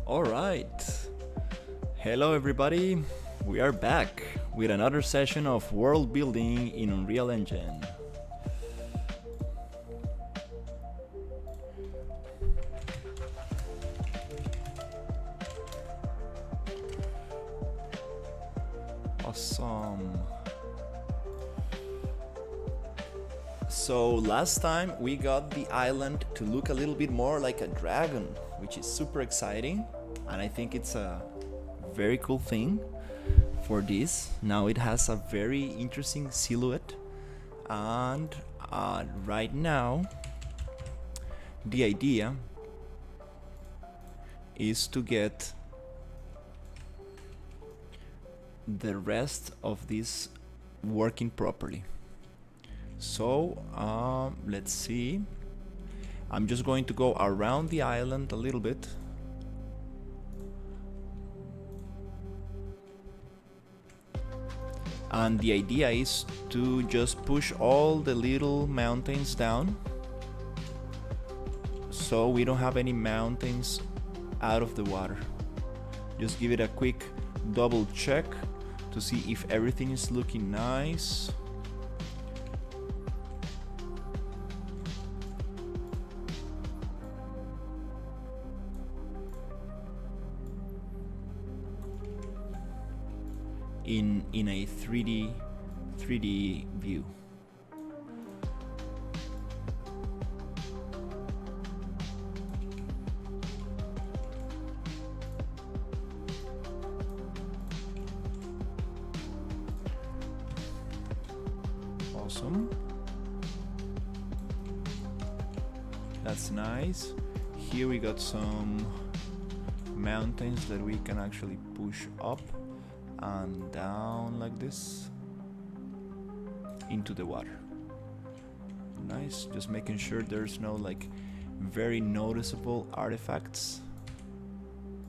Alright, hello everybody, we are back with another session of world building in Unreal Engine. Awesome. So last time we got the island to look a little bit more like a dragon, which is super exciting, and I think it's a very cool thing for this. Now it has a very interesting silhouette, and right now the idea is to get the rest of this working properly. So let's see. I'm just going to go around the island a little bit. And the idea is to just push all the little mountains down, so we don't have any mountains out of the water. Just give it a quick double check to see if everything is looking nice. In a 3D view. Awesome. That's nice. Here we got some mountains that we can actually push up and down like this into the water. Nice. Just making sure there's no like very noticeable artifacts,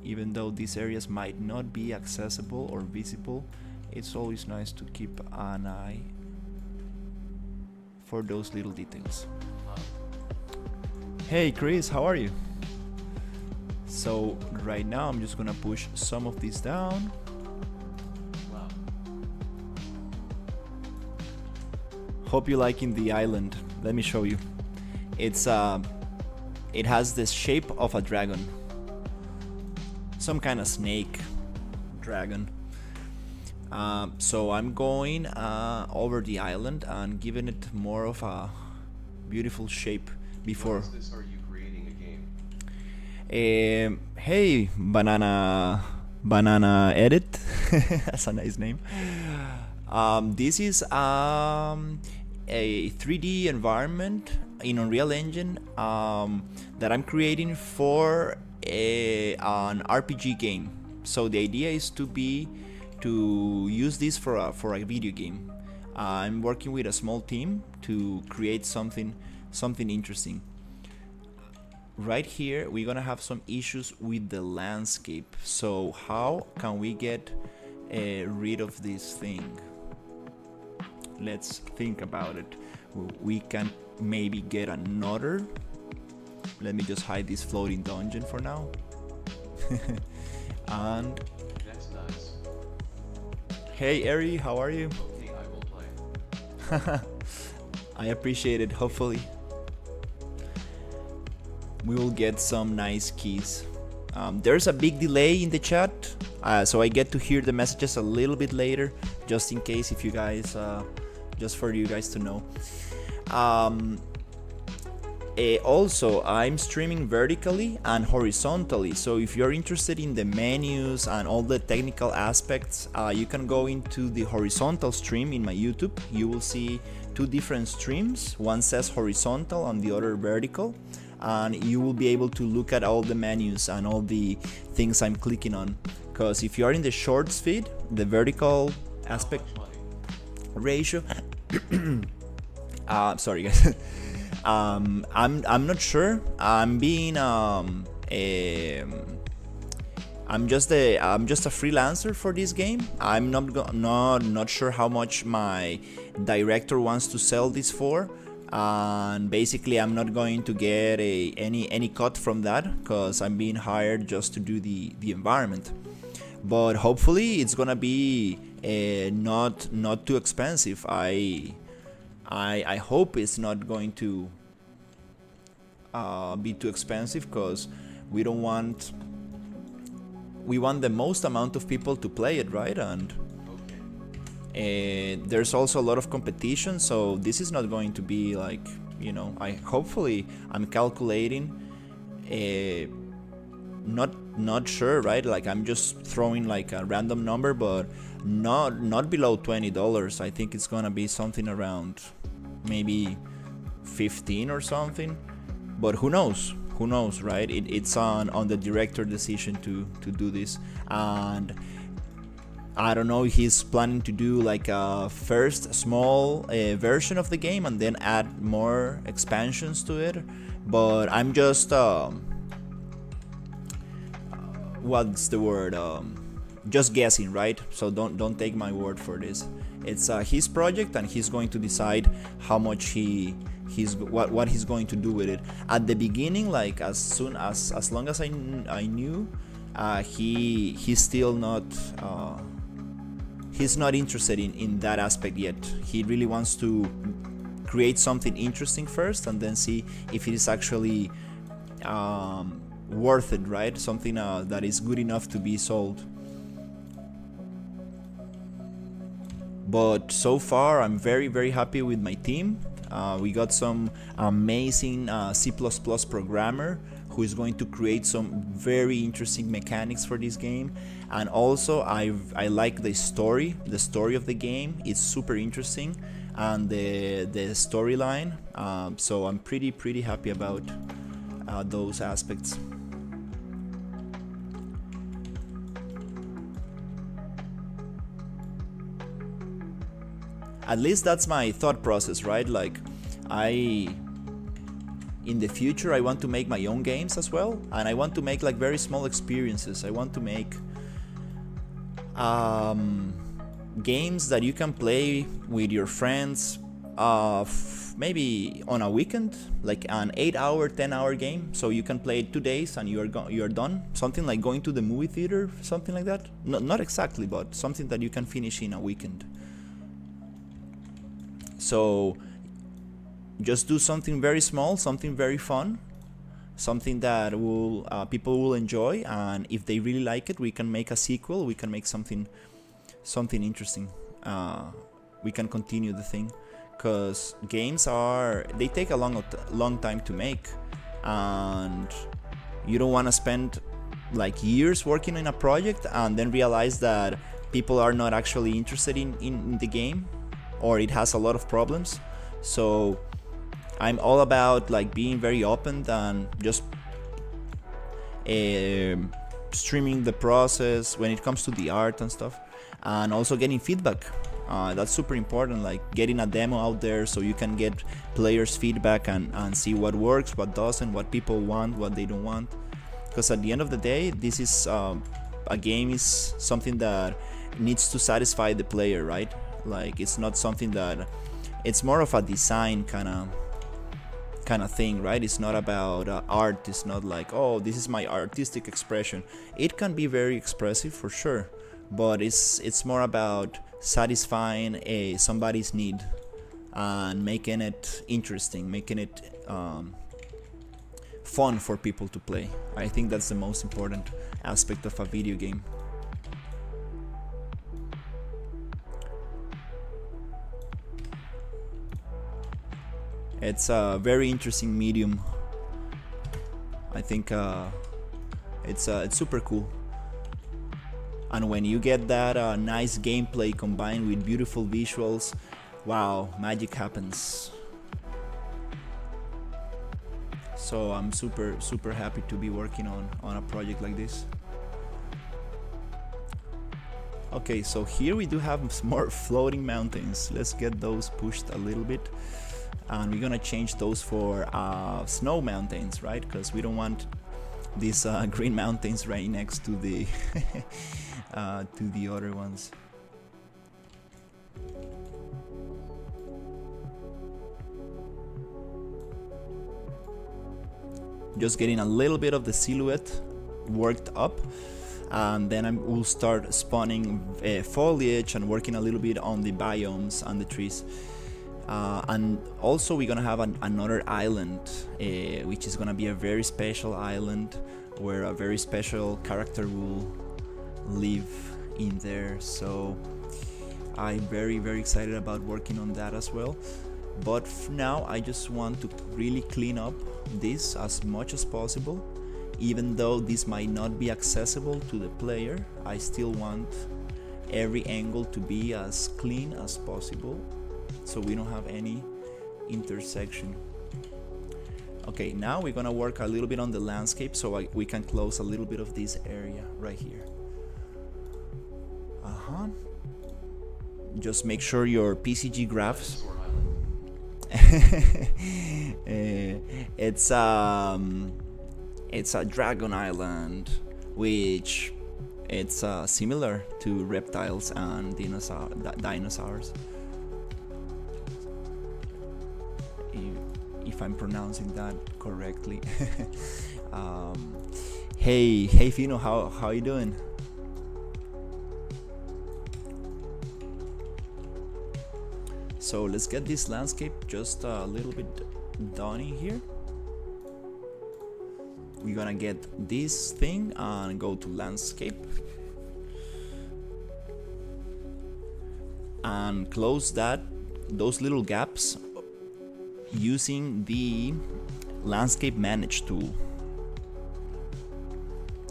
even though these areas might not be accessible or visible. It's always nice to keep an eye for those little details. Hey Chris, how are you? So right now I'm just gonna push some of these down. Hope you liking the island. Let me show you. It's it has this shape of a dragon, some kind of snake dragon. So I'm going over the island and giving it more of a beautiful shape before. What is this? Are you creating a game? Hey, banana edit. That's a nice name. This is a 3D environment in Unreal Engine that I'm creating for an RPG game. So the idea is to use this for a video game. I'm working with a small team to create something interesting. Right here we're gonna have some issues with the landscape. So how can we get rid of this thing? Let's think about it. We can maybe get another. Let me just hide this floating dungeon for now. And That's nice. hey Eri, how are you? Okay, I will play. I appreciate it. Hopefully we will get some nice keys. There's a big delay in the chat, so I get to hear the messages a little bit later, just in case, if you guys just for you guys to know. Also, I'm streaming vertically and horizontally, so if you're interested in the menus and all the technical aspects, you can go into the horizontal stream in my YouTube. You will see two different streams. One says horizontal and the other vertical, and you will be able to look at all the menus and all the things I'm clicking on. Because if you are in the shorts feed, the vertical aspect ratio sorry guys. I'm not sure. I'm just a freelancer for this game. I'm not sure how much my director wants to sell this for, and basically I'm not going to get any cut from that because I'm being hired just to do the environment. But hopefully it's gonna be not too expensive. I hope it's not going to be too expensive, because we want the most amount of people to play it, right? And there's also a lot of competition, so this is not going to be like, hopefully I'm calculating, not sure, right? Like I'm just throwing like a random number, but not below $20. I think it's gonna be something around maybe 15 or something, but who knows, right? It's on the director decision to do this. And I don't know, he's planning to do like a first small version of the game and then add more expansions to it, but I'm just what's the word, just guessing, right? So don't take my word for this. It's his project, and he's going to decide how much what he's going to do with it. At the beginning, like as long as I knew, he's still not he's not interested in that aspect yet. He really wants to create something interesting first, and then see if it is actually worth it, right? Something that is good enough to be sold. But so far I'm very happy with my team. We got some amazing C++ programmer who is going to create some very interesting mechanics for this game. And also I like the story of the game. It's super interesting, and the storyline, so I'm pretty happy about those aspects. At least that's my thought process, right? Like in the future I want to make my own games as well, and I want to make like very small experiences. I want to make games that you can play with your friends, maybe on a weekend, like an 8-hour 10-hour game, so you can play it 2 days and you're done. Something like going to the movie theater, something like that. Not exactly, but something that you can finish in a weekend. So just do something very small, something very fun, something that people will enjoy, and if they really like it, we can make a sequel. We can make something interesting. We can continue the thing, because games they take a long time to make, and you don't want to spend like years working on a project and then realize that people are not actually interested in the game, or it has a lot of problems. So I'm all about like being very open and just streaming the process when it comes to the art and stuff, and also getting feedback. That's super important, like getting a demo out there so you can get players' feedback and see what works, what doesn't, what people want, what they don't want. Because at the end of the day, this is a game is something that needs to satisfy the player, right? Like it's not something that, it's more of a design kind of thing, right? It's not about art. It's not like, oh, this is my artistic expression. It can be very expressive for sure, but it's more about satisfying somebody's need and making it interesting, making it fun for people to play. I think that's the most important aspect of a video game. It's a very interesting medium. I think it's super cool. And when you get that nice gameplay combined with beautiful visuals, wow, magic happens. So I'm super happy to be working on a project like this. Okay, so here we do have more floating mountains. Let's get those pushed a little bit. And we're gonna change those for snow mountains, right? Because we don't want these green mountains right next to the to the other ones. just getting a little bit of the silhouette worked up, and then we'll start spawning foliage and working a little bit on the biomes and the trees. And also we're gonna have another island, which is gonna be a very special island where a very special character will live in there. So I'm very excited about working on that as well. But now I just want to really clean up this as much as possible. Even though this might not be accessible to the player, I still want every angle to be as clean as possible, so we don't have any intersection. Okay, now we're gonna work a little bit on the landscape so we can close a little bit of this area right here. Just make sure your PCG graphs it's a dragon island, which it's similar to reptiles and dinosaurs. If I'm pronouncing that correctly. Hey Fino, how you doing? So let's get this landscape just a little bit done in here. We're gonna get this thing and go to landscape and close those little gaps using the landscape manage tool.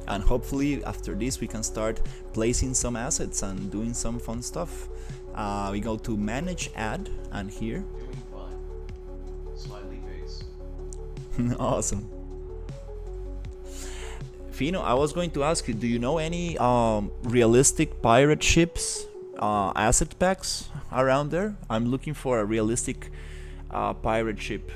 And hopefully after this we can start placing some assets and doing some fun stuff. We go to manage add, and here Doing fine. Smiley face. awesome. Fino, I was going to ask you, do you know any realistic pirate ships asset packs around there? I'm looking for a realistic pirate ship.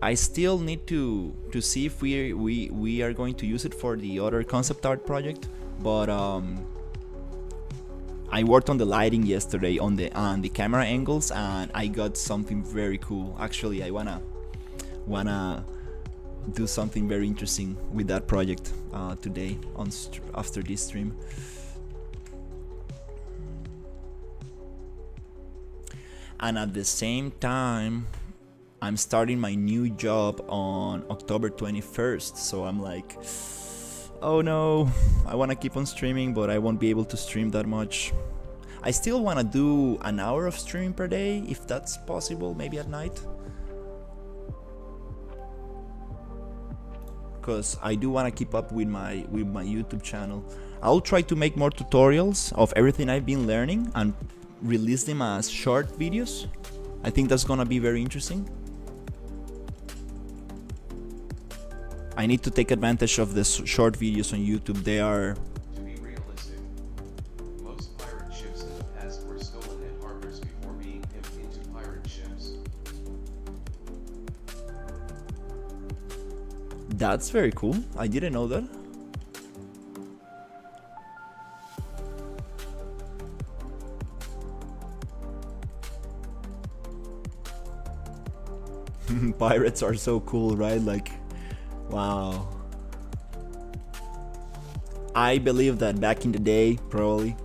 I still need to see if we are going to use it for the other concept art project, but I worked on the lighting yesterday on the camera angles, and I got something very cool. Actually, I wanna do something very interesting with that project today after this stream. And at the same time, I'm starting my new job on October 21st, so I'm like, oh no, I want to keep on streaming, but I won't be able to stream that much. I still want to do an hour of streaming per day, if that's possible, maybe at night. Because I do want to keep up with my YouTube channel. I'll try to make more tutorials of everything I've been learning and release them as short videos. I think that's gonna be very interesting. I need to take advantage of the short videos on YouTube. They are... To be realistic, most pirate ships in the past were stolen at harbors before being pimped into pirate ships. That's very cool. I didn't know that. Pirates are so cool, right? Like, wow. I believe that back in the day, probably,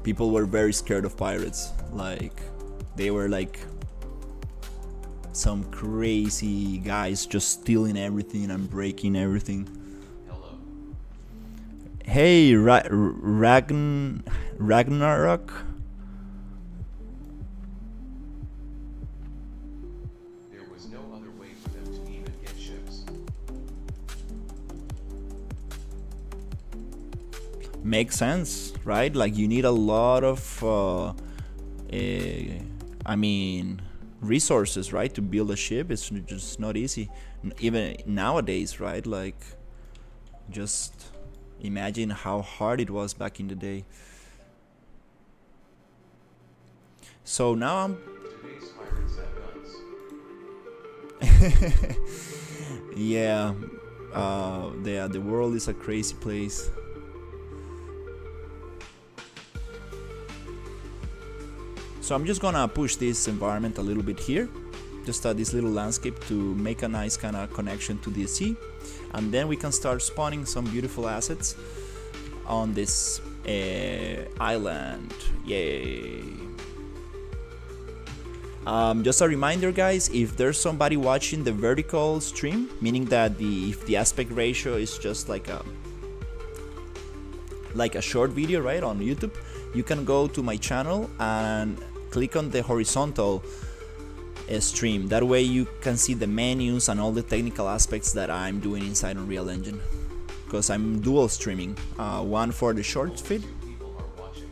people were very scared of pirates. Like, they were like some crazy guys just stealing everything and breaking everything. Hello. Hey, Ragnarok. There was no other way for them to even get ships. Makes sense, right? Like, you need a lot of I mean, resources, right, to build a ship. It's just not easy, even nowadays, right? Like, just imagine how hard it was back in the day. So now I'm Today's pirates have guns. yeah, the world is a crazy place. So I'm just gonna push this environment a little bit here, just this little landscape to make a nice kind of connection to the sea, and then we can start spawning some beautiful assets on this island. Yay. Just a reminder, guys, if there's somebody watching the vertical stream, meaning that if the aspect ratio is just like a short video, right, on YouTube, you can go to my channel and click on the horizontal stream. That way you can see the menus and all the technical aspects that I'm doing inside Unreal Engine, because I'm dual streaming, one for the short feed. People are watching.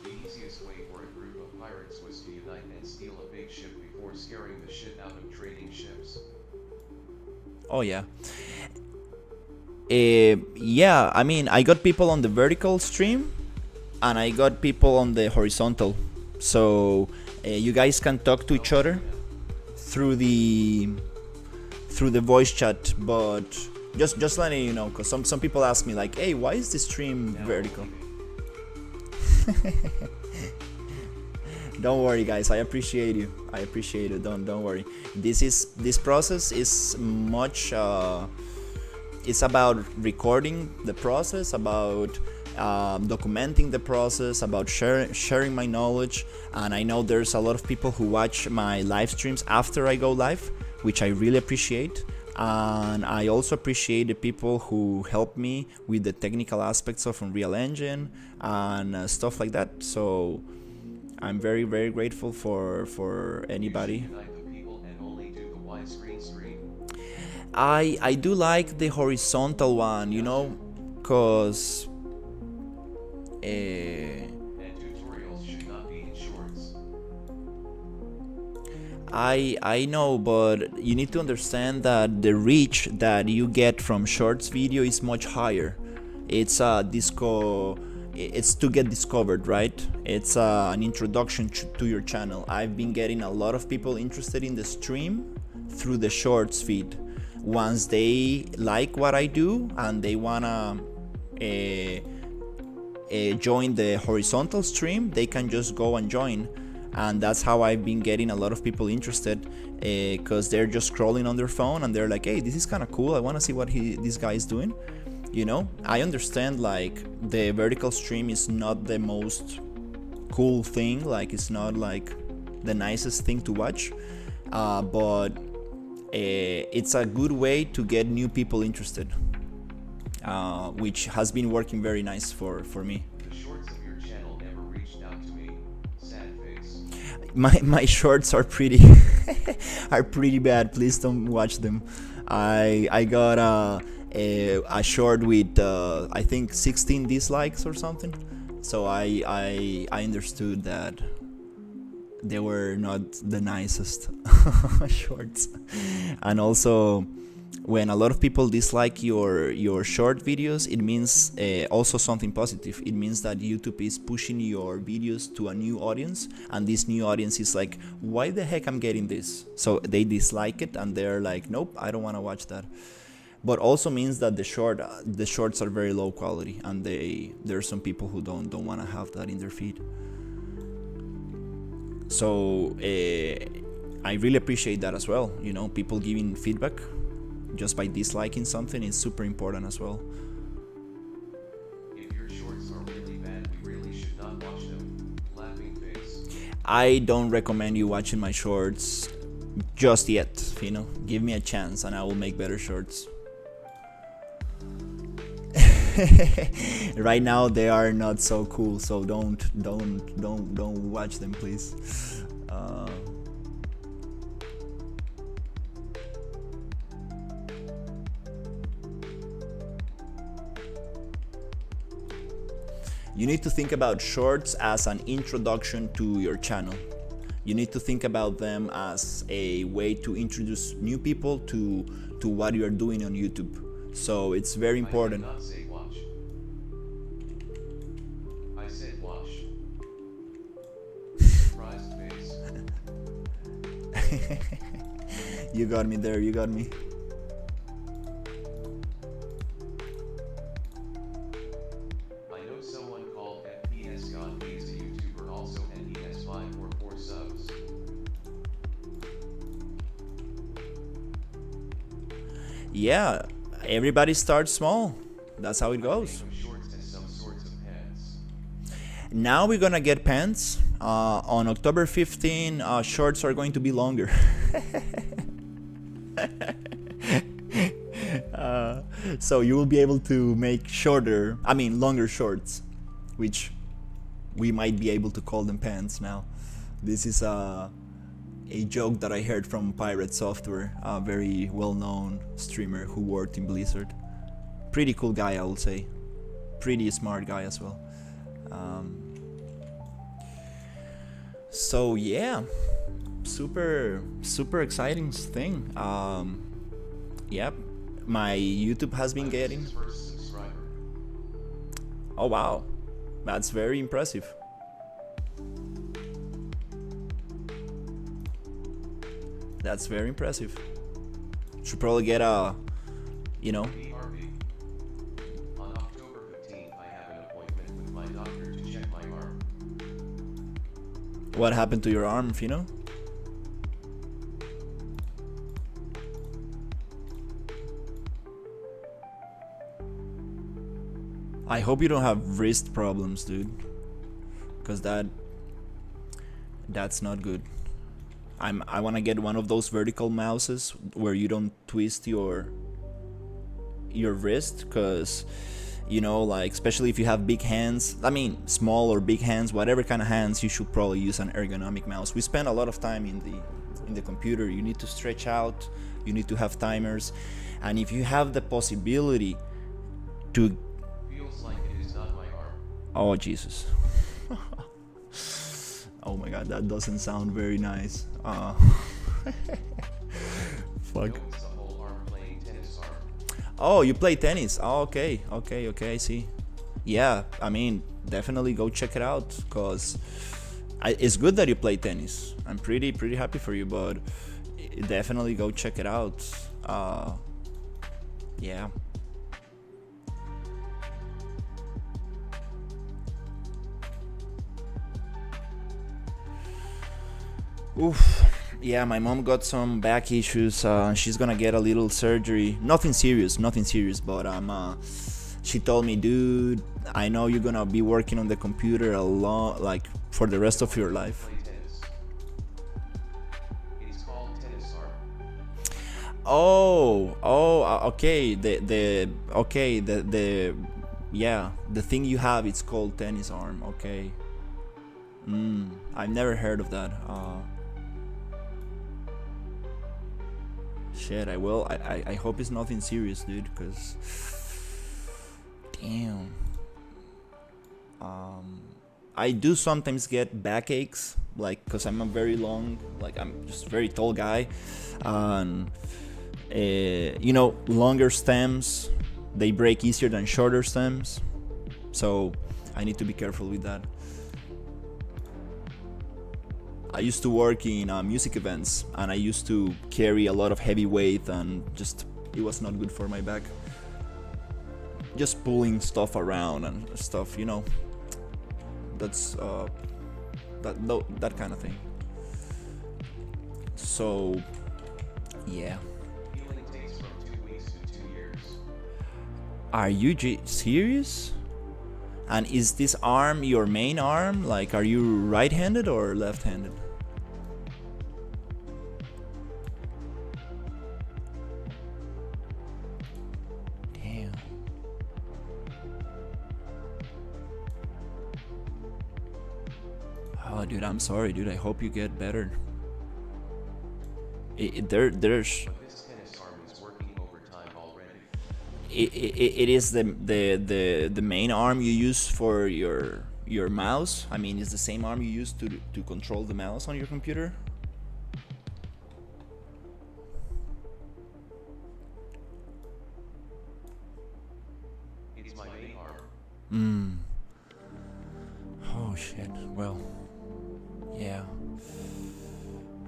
The easiest way for a group of pirates was to unite and steal a big ship before scaring the shit out of trading ships. Oh yeah. Yeah, I mean, I got people on the vertical stream and I got people on the horizontal, so you guys can talk to each other through the voice chat. But just letting you know, because some people ask me like, hey, why is the stream vertical? Don't worry, guys, I appreciate you. I appreciate it. Don't worry. This process is much it's about recording the process, about documenting the process, about sharing my knowledge. And I know there's a lot of people who watch my live streams after I go live, which I really appreciate. And I also appreciate the people who help me with the technical aspects of Unreal Engine and stuff like that. So I'm very, very grateful for anybody. I do like the horizontal one, you know, cause And tutorials should not be in shorts. I know, but you need to understand that the reach that you get from shorts video is much higher. It's it's to get discovered, right? It's an introduction to your channel. I've been getting a lot of people interested in the stream through the shorts feed. Once they like what I do and they wanna join the horizontal stream, they can just go and join. And that's how I've been getting a lot of people interested, because they're just scrolling on their phone and they're like, hey, this is kind of cool, I want to see what this guy is doing. You know, I understand like the vertical stream is not the most cool thing, like it's not like the nicest thing to watch, but it's a good way to get new people interested, which has been working very nice for me. The shorts of your channel never reached out to me. Sad face. My shorts are pretty are pretty bad. Please don't watch them. I got a short with I think 16 dislikes or something. So I understood that they were not the nicest shorts. And also, when a lot of people dislike your short videos, it means also something positive. It means that YouTube is pushing your videos to a new audience, and this new audience is like, why the heck I'm getting this? So they dislike it and they're like, nope, I don't want to watch that. But also means that the shorts are very low quality, and there are some people who don't want to have that in their feed. So I really appreciate that as well. You know, people giving feedback just by disliking something is super important as well. If your shorts are really bad, we really should not watch them. Laughing face. I don't recommend you watching my shorts just yet. You know, give me a chance and I will make better shorts. Right now they are not so cool, so don't watch them, please. You need to think about shorts as an introduction to your channel. You need to think about them as a way to introduce new people to what you are doing on YouTube. So it's very important. I did not say watch. I said watch. Surprised face. You got me there, you got me. I know someone called FPS God, he's a YouTuber also, and he has 5 or 4 subs. yeah, everybody starts small. That's how it goes. Some shorts and some sorts of pants. Now we're gonna get pants. On October 15, shorts are going to be longer. So you will be able to make longer shorts, which we might be able to call them pants now. This is a joke that I heard from Pirate Software, a very well-known streamer who worked in Blizzard. Pretty cool guy, I would say. Pretty smart guy as well. So yeah, super exciting thing. Yep, my YouTube has been getting. First subscriber. Oh wow, that's very impressive. That's very impressive. Should probably get a, BRB. On October 15th, I have an appointment with my doctor to check my arm. What happened to your arm, Fino? I hope you don't have wrist problems, dude. Cause that's not good. I wanna get one of those vertical mouses where you don't twist your wrist, cause like especially if you have big hands. I mean, small or big hands, whatever kind of hands, you should probably use an ergonomic mouse. We spend a lot of time in the computer. You need to stretch out. You need to have timers, and if you have the possibility to. Feels like it is not my arm. Oh Jesus. Oh my god, that doesn't sound very nice. Fuck. No, it's a whole arm playing tennis arm. Oh, you play tennis. Oh, okay, I see. Yeah, I mean, definitely go check it out, cause it's good that you play tennis. I'm pretty happy for you, but definitely go check it out. Yeah. Oof. Yeah, my mom got some back issues. She's gonna get a little surgery. Nothing serious, but she told me, dude, I know you're gonna be working on the computer a lot, like for the rest of your life. Play tennis. It's called tennis arm. Okay. The thing you have, it's called tennis arm. Okay. I've never heard of that. Shit, I will. I hope it's nothing serious, dude, because damn. I do sometimes get backaches, like, because I'm a very long, like, I'm just a very tall guy, and longer stems, they break easier than shorter stems, so I need to be careful with that. I used to work in music events, and I used to carry a lot of heavy weight, and just it was not good for my back. Just pulling stuff around and stuff, That's that kind of thing. So, yeah. Healing takes from 2 weeks to 2 years. Are you serious? And is this arm your main arm? Like, are you right-handed or left-handed? Damn. Oh, dude, I'm sorry, dude. I hope you get better. There's. But this tennis arm is working overtime already. It is the main arm you use for your mouse. I mean, it's the same arm you use to control the mouse on your computer. It's my main arm. Oh shit. Well, yeah.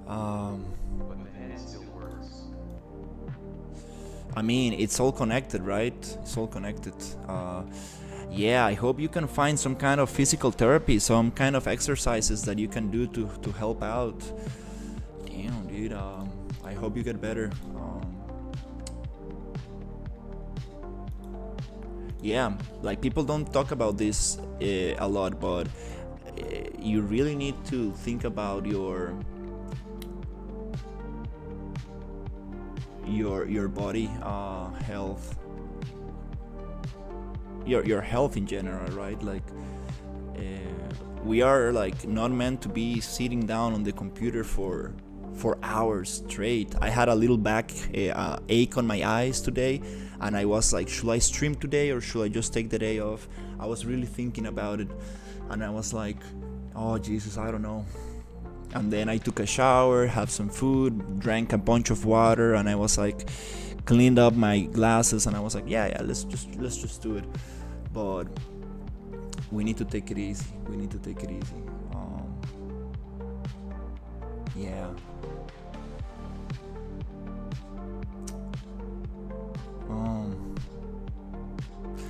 But the head still works. I mean, it's all connected, right? It's all connected. Yeah, I hope you can find some kind of physical therapy, some kind of exercises that you can do to help out. Damn, dude. I hope you get better. yeah, like people don't talk about this a lot, but you really need to think about your body health, your health in general, right? Like we are like not meant to be sitting down on the computer for hours straight. I had a little back ache on my eyes today, and I was like, should I stream today or should I just take the day off? I was really thinking about it, and I was like, oh Jesus, I don't know. And then I took a shower, had some food, drank a bunch of water, and I was like, cleaned up my glasses, and I was like, yeah, let's just do it. But we need to take it easy. Yeah.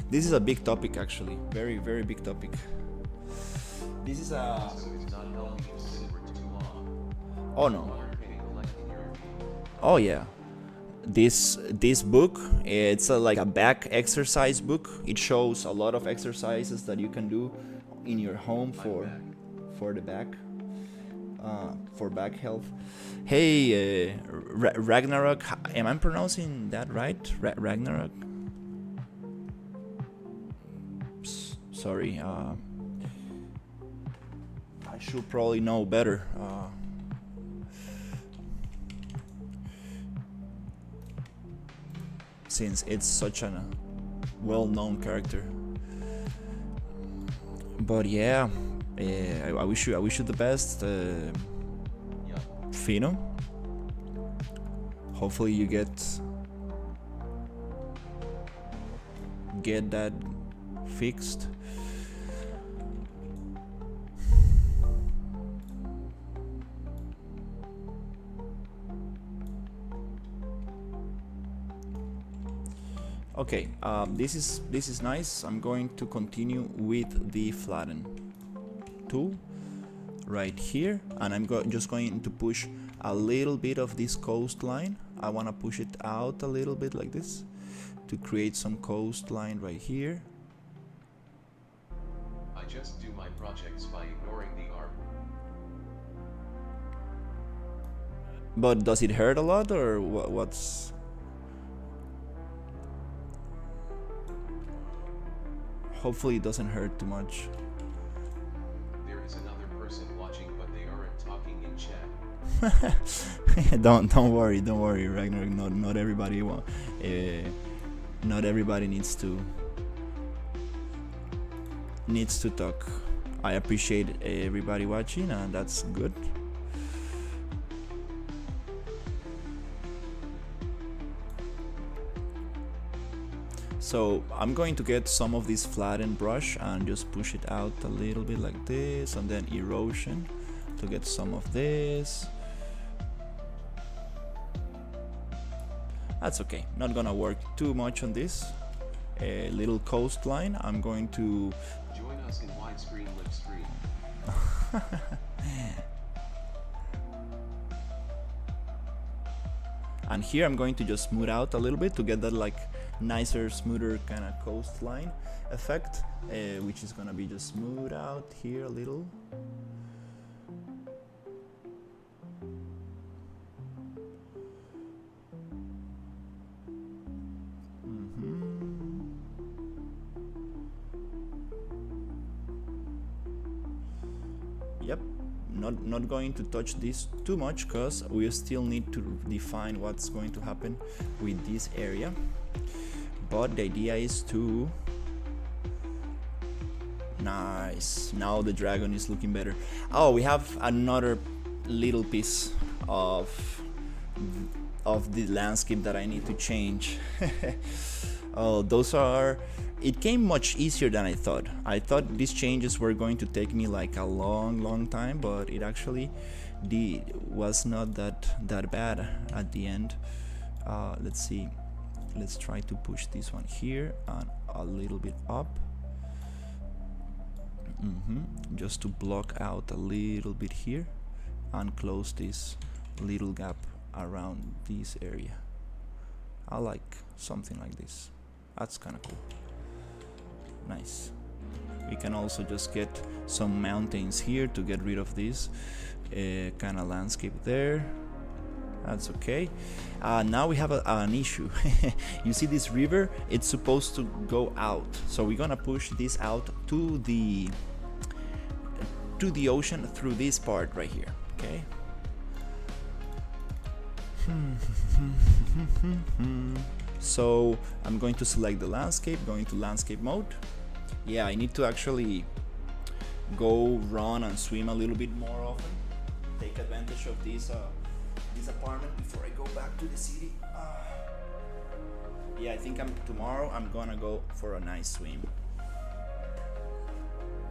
This is a big topic, actually. Very, very big topic. This is a... So it's not healthy to sit for too long. Oh no. Water can collect in your feet. Oh yeah. This book, it's like a back exercise book. It shows a lot of exercises that you can do in your home for the back, for back health. Hey, Ragnarok, am I pronouncing that right? Ragnarok? Sorry, I should probably know better. Since it's such a well-known character. But yeah, I wish you the best, Fino. Hopefully you get that fixed. Okay, this is nice. I'm going to continue with the flatten tool right here, and I'm just going to push a little bit of this coastline. I want to push it out a little bit like this to create some coastline right here. I just do my projects by ignoring the arm. But does it hurt a lot, or what's... Hopefully it doesn't hurt too much. There is another person watching, but they aren't talking in chat. don't worry, Ragnarok. Not everybody not everybody needs to talk. I appreciate everybody watching, and that's good. So I'm going to get some of this flattened brush and just push it out a little bit like this, and then erosion to get some of this. That's okay, not gonna work too much on this. A little coastline. I'm going to join us in widescreen lip stream. And here I'm going to just smooth out a little bit to get that like nicer, smoother kind of coastline effect, which is gonna be just smooth out here a little. Yep, not going to touch this too much because we still need to define what's going to happen with this area. But the idea is to... Nice, now the dragon is looking better. Oh, we have another little piece of the landscape that I need to change. Oh, those are... It came much easier than I thought. I thought these changes were going to take me like a long time, but it actually was not that bad at the end. Let's see. Let's try to push this one here and a little bit up. Just to block out a little bit here and close this little gap around this area. I like something like this. That's kind of cool. nice. We can also just get some mountains here to get rid of this kind of landscape there. That's okay. Now we have an issue. You see this river? It's supposed to go out, so we're gonna push this out to the ocean through this part right here. Okay. So I'm going to select the landscape, going to landscape mode. Yeah, I need to actually go run and swim a little bit more often. Take advantage of this apartment before I go back to the city. Yeah, I think tomorrow I'm gonna go for a nice swim.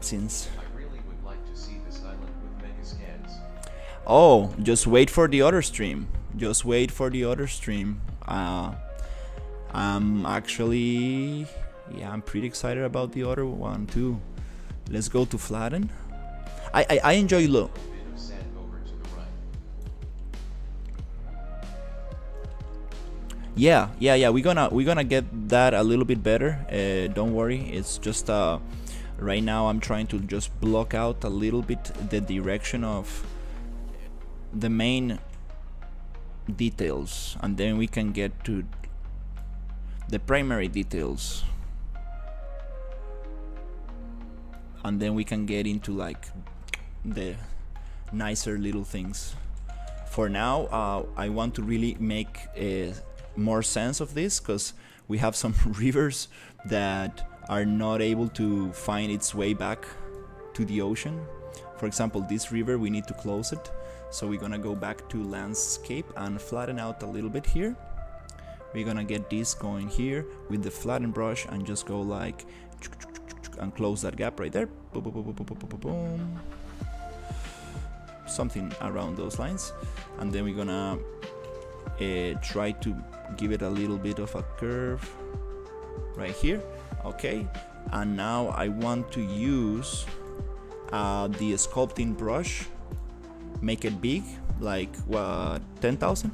Since I really would like to see this island with mega scans. oh, just wait for the other stream. Just wait for the other stream. I'm actually, yeah, I'm pretty excited about the other one too. Let's go to flatten. I enjoy low. Bit of sand over to the right. Yeah. We're gonna get that a little bit better. Don't worry. It's just right now I'm trying to just block out a little bit the direction of the main details, and then we can get to the primary details, and then we can get into like the nicer little things. For now, I want to really make more sense of this, because we have some rivers that are not able to find its way back to the ocean. For example, this river, we need to close it, so we're gonna go back to landscape and flatten out a little bit here. We're gonna get this going here with the flatten brush and just go like and close that gap right there. Boom, boom, boom, boom, boom, boom, boom, boom. Something around those lines, and then we're gonna try to give it a little bit of a curve right here. Okay, and now I want to use the sculpting brush, make it big, like 10,000,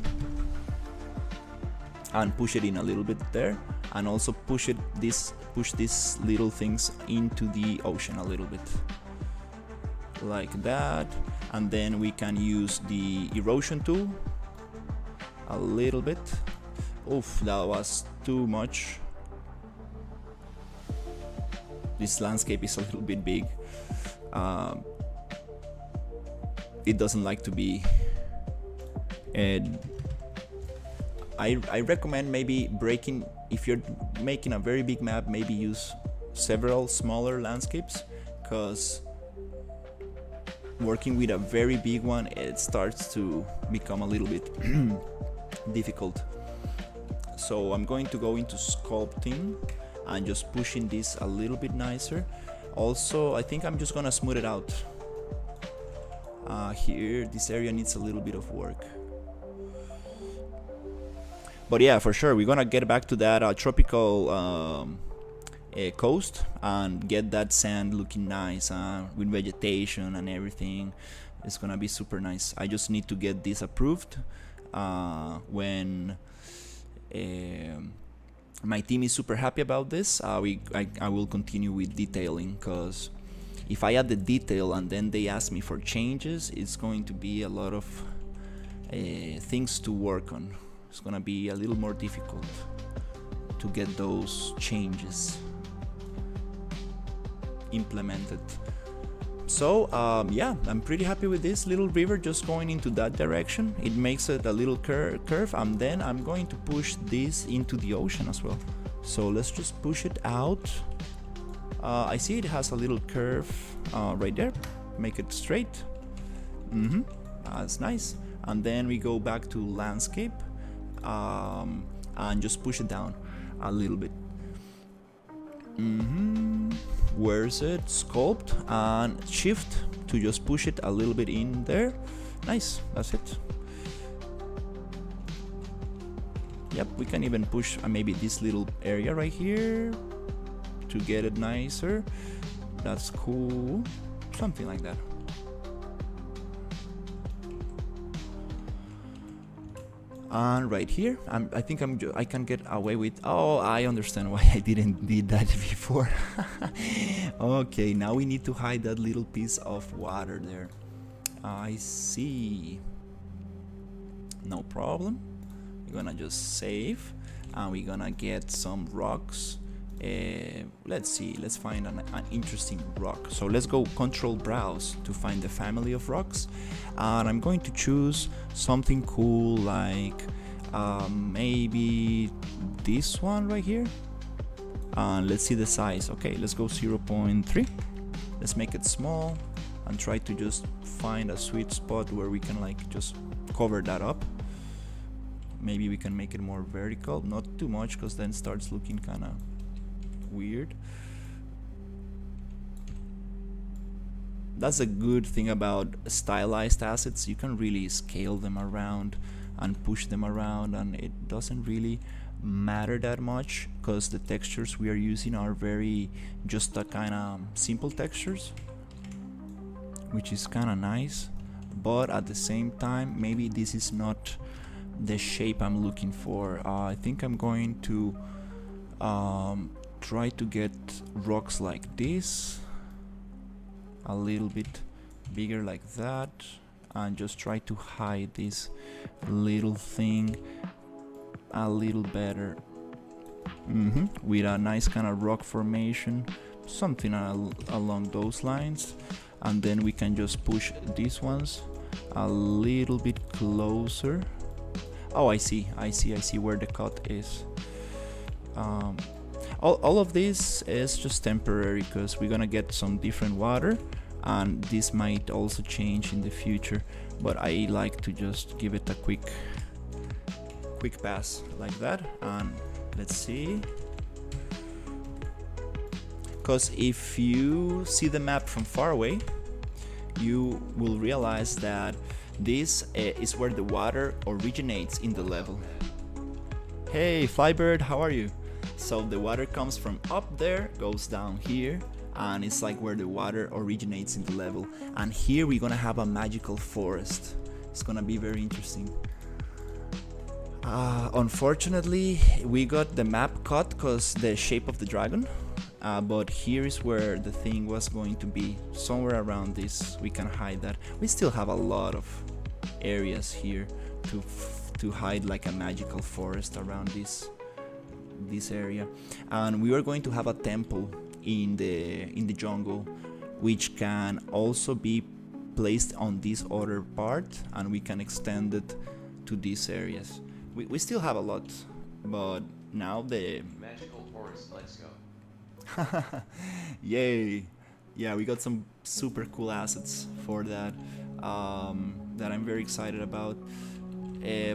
and push it in a little bit there, and also push these little things into the ocean a little bit like that. And then we can use the erosion tool a little bit. Oof, that was too much. This landscape is a little bit big. It doesn't like to be. And I recommend maybe breaking, if you're making a very big map, maybe use several smaller landscapes, because working with a very big one, it starts to become a little bit difficult. So I'm going to go into sculpting and just pushing this a little bit nicer. Also, I think I'm just gonna smooth it out. Here, this area needs a little bit of work. But yeah, for sure, we're gonna get back to that tropical coast and get that sand looking nice with vegetation and everything. It's gonna be super nice. I just need to get this approved when my team is super happy about this. I will continue with detailing, because if I add the detail and then they ask me for changes, it's going to be a lot of things to work on. It's gonna be a little more difficult to get those changes implemented. So yeah, I'm pretty happy with this little river just going into that direction. It makes it a little curve, and then I'm going to push this into the ocean as well. So let's just push it out. I see it has a little curve right there. Make it straight. That's nice. And then we go back to landscape and just push it down a little bit. Where's it? Sculpt and shift to just push it a little bit in there. Nice, that's it. Yep, we can even push maybe this little area right here to get it nicer. That's cool. Something like that. And right here, I think I can get away with. Oh, I understand why I didn't did that before. Okay, now we need to hide that little piece of water there. I see. No problem. We're gonna just save, and we're gonna get some rocks. Let's see. Let's find an interesting rock. So let's go Control Browse to find the family of rocks, and I'm going to choose something cool like maybe this one right here. And let's see the size. Okay, let's go 0.3. Let's make it small and try to just find a sweet spot where we can like just cover that up. Maybe we can make it more vertical, not too much, because then starts looking kind of weird. That's a good thing about stylized assets. You can really scale them around and push them around, and it doesn't really matter that much because the textures we are using are very just a kind of simple textures, which is kind of nice. But at the same time, maybe this is not the shape I'm looking for. I think I'm going to try to get rocks like this, a little bit bigger like that, and just try to hide this little thing a little better, with a nice kind of rock formation, something along those lines. And then we can just push these ones a little bit closer. Oh, I see where the cut is. All of this is just temporary because we're gonna get some different water, and this might also change in the future, but I like to just give it a quick pass like that. And let's see, because if you see the map from far away, you will realize that this is where the water originates in the level. Hey Flybird, how are you? So the water comes from up there, goes down here, and it's like where the water originates in the level. And here we're gonna have a magical forest. It's gonna be very interesting. Unfortunately, we got the map cut because the shape of the dragon. But here is where the thing was going to be, somewhere around this. We can hide that. We still have a lot of areas here to hide like a magical forest around this area. And we are going to have a temple in the jungle, which can also be placed on this other part, and we can extend it to these areas. We still have a lot, but now the Magical forest, let's go. Yay! Yeah, we got some super cool assets for that that I'm very excited about.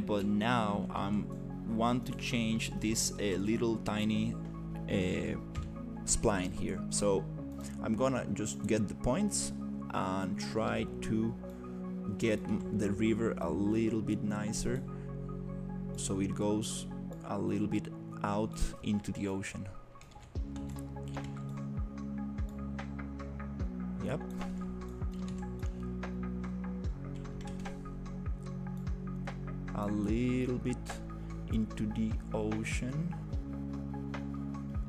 But now I want to change this little tiny spline here. So I'm gonna just get the points and try to get the river a little bit nicer, so it goes a little bit out into the ocean. Yep. A little bit into the ocean,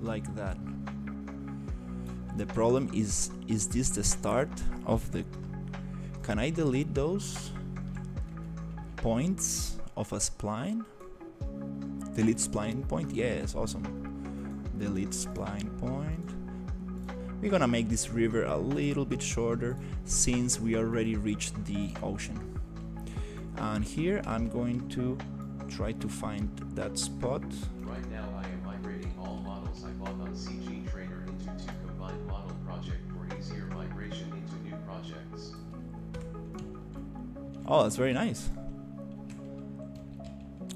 like that. The problem is this the start of the... Can I delete those points of a spline? Delete spline point? Yes, awesome. Delete spline point. We're gonna make this river a little bit shorter since we already reached the ocean. And here I'm going to try to find that spot. Right now I am migrating all models I bought on CG Trainer into two combined model project for easier migration into new projects. Oh, that's very nice.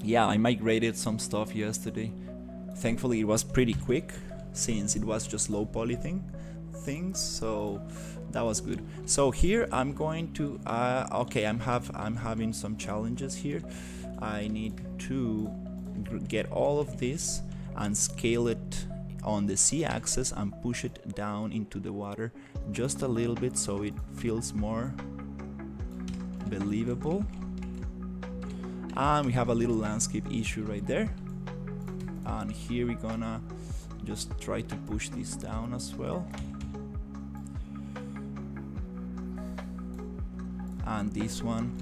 Yeah, I migrated some stuff yesterday. Thankfully it was pretty quick since it was just low poly things, so that was good. So here I'm going to okay, I'm having some challenges here. I need to get all of this and scale it on the z-axis and push it down into the water just a little bit so it feels more believable. And we have a little landscape issue right there. And here we're gonna just try to push this down as well. And this one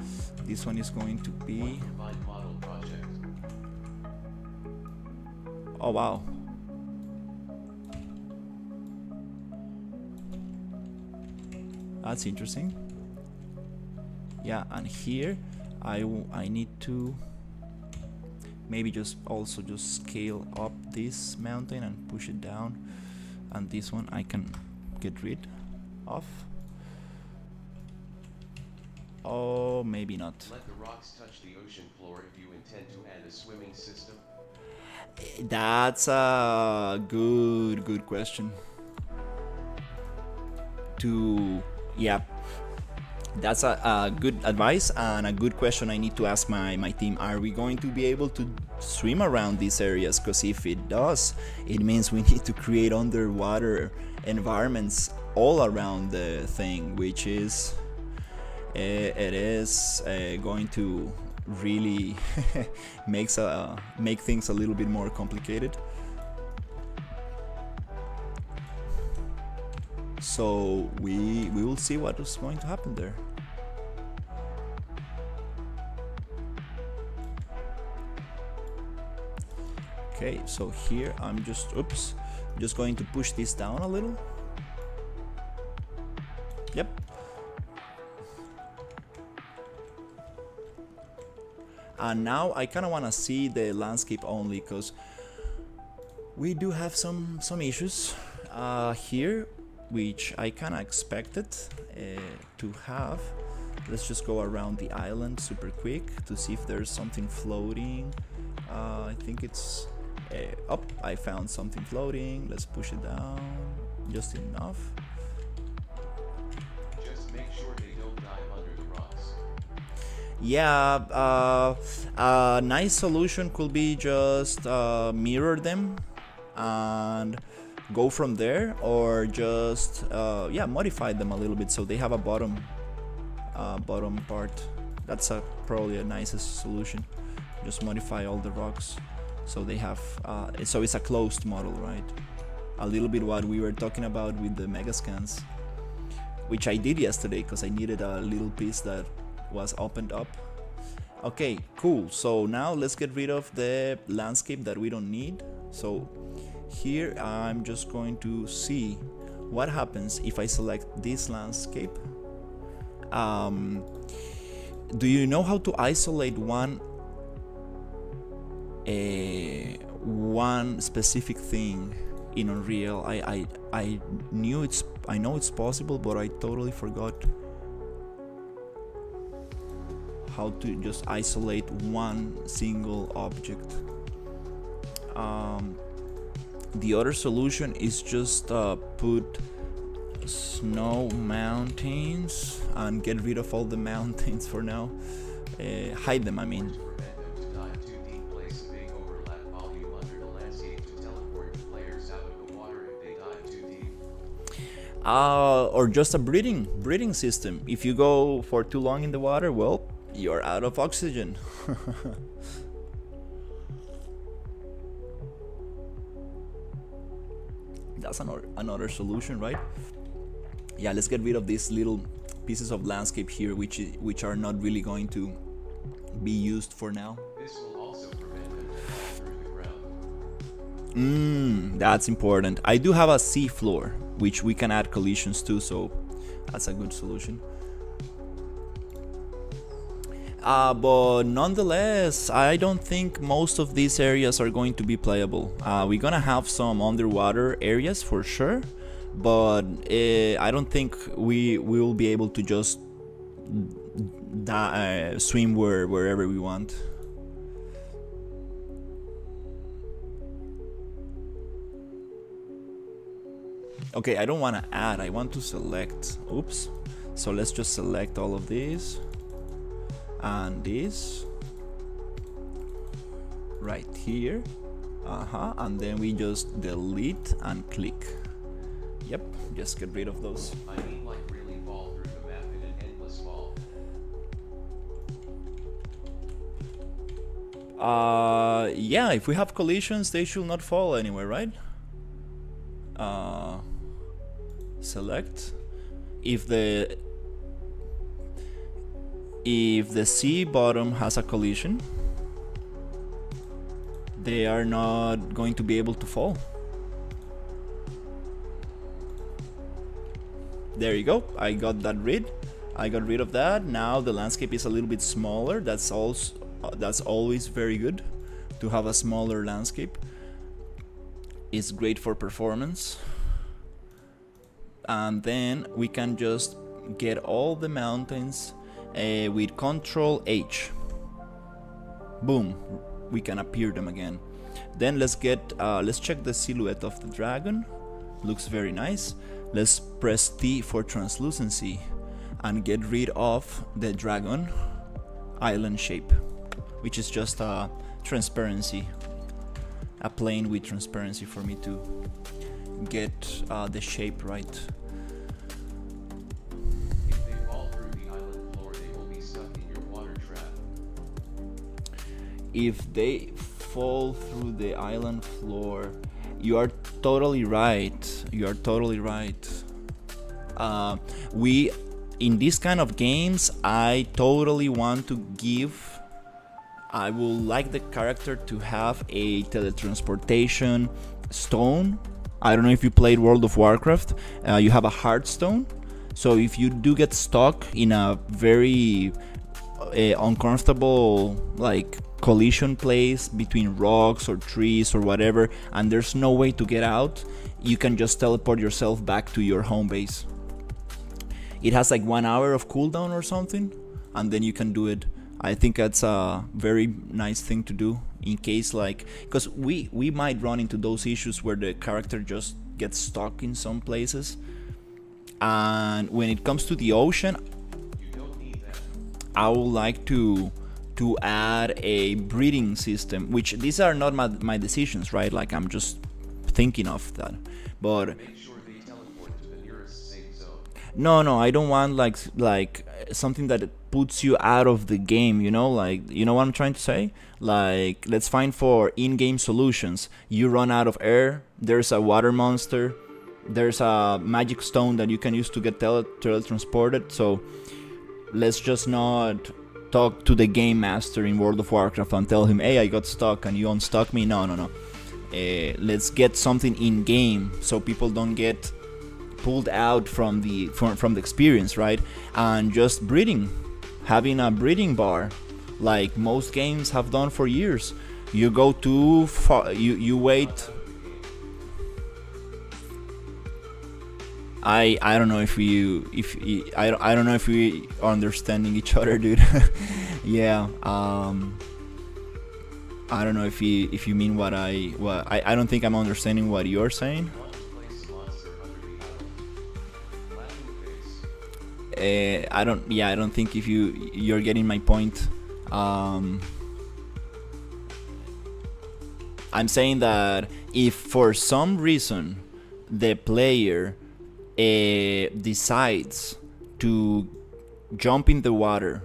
is going to be, Combined model project. oh wow, that's interesting. Yeah, and here I need to maybe just also just scale up this mountain and push it down, and this one I can get rid of. Oh, maybe not. Let the rocks touch the ocean floor if you intend to add a swimming system. That's a good question. Yeah, that's a good advice and a good question I need to ask my team. Are we going to be able to swim around these areas? Because if it does, it means we need to create underwater environments all around the thing, which is it is going to really make things a little bit more complicated. So we will see what is going to happen there. Okay, so here I'm just going to push this down a little. Yep. And now I kind of want to see the landscape only, because we do have some issues here, which I kind of expected to have. Let's just go around the island super quick to see if there's something floating. I think it's up. I found something floating. Let's push it down just enough. Just make sure they don't dive under the rocks. Yeah, a nice solution could be just mirror them and go from there, or just yeah, modify them a little bit so they have a bottom part. That's probably a nicest solution. Just modify all the rocks so they have so it's a closed model, right? A little bit what we were talking about with the megascans, which I did yesterday because I needed a little piece that was opened up. Okay, cool. So now let's get rid of the landscape that we don't need. So here I'm just going to see what happens if I select this landscape. Do you know how to isolate one specific thing in Unreal? I know it's possible, but I totally forgot how to just isolate one single object. The other solution is just put snow mountains and get rid of all the mountains for now. Hide them, I mean. Prevent them to dive too deep. Place a big overlap volume under the landscape to teleport players out of the water if they dive too deep. Or just a breathing system. If you go for too long in the water, well, you're out of oxygen. That's another solution, right? Yeah, let's get rid of these little pieces of landscape here, which are not really going to be used for now. This will also prevent them to fall through the ground. That's important. I do have a sea floor, which we can add collisions to, so that's a good solution. But nonetheless, I don't think most of these areas are going to be playable. We're gonna have some underwater areas for sure, but I don't think we will be able to just swim wherever we want. Okay, I don't want to add, I want to select. Oops. So let's just select all of these and this right here, and then we just delete and click. Yep, just get rid of those. I mean, like, really fall through the map in an endless fall. Yeah, if we have collisions, they should not fall anywhere, right? Select. If the sea bottom has a collision, they are not going to be able to fall. There you go. I got rid of that. Now the landscape is a little bit smaller. That's always very good to have a smaller landscape. It's great for performance. And then we can just get all the mountains with Control H. Boom, we can appear them again. Then let's check the silhouette of the dragon. Looks very nice. Let's press T for translucency and get rid of the dragon island shape, which is just a transparency, a plane with transparency for me to get the shape right. If they fall through the island floor, they will be stuck in your water trap. If they fall through the island floor, you are totally right. You are totally right. We, in this kind of games, I totally want to give. I would like the character to have a teletransportation stone. I don't know if you played World of Warcraft. You have a heart stone. So if you do get stuck in a very uncomfortable like collision place between rocks or trees or whatever, and there's no way to get out, you can just teleport yourself back to your home base. It has like 1 hour of cooldown or something, and then you can do it. I think that's a very nice thing to do in case, like, because we might run into those issues where the character just gets stuck in some places. And when it comes to the ocean, You don't need that. I would like to add a breeding system, which these are not my decisions, right? Like, I'm just thinking of that. But Make sure they teleport to the nearest safe zone. no, I don't want like something that puts you out of the game, you know? Like, you know what I'm trying to say? Like, let's find for in-game solutions. You run out of air, there's a water monster, there's a magic stone that you can use to get teletransported. So let's just not talk to the game master in World of Warcraft and tell him, hey, I got stuck and you unstuck me. No. Let's get something in game so people don't get pulled out from the experience, right? And just breeding, having a breeding bar, like most games have done for years. You go too far, you wait. I don't know if I don't know if we are understanding each other, dude. Yeah. I don't know if you mean what I don't think I'm understanding what you're saying. Want to place a monster under the island. Laughing face. I don't think if you're getting my point. I'm saying that if for some reason the player decides to jump in the water,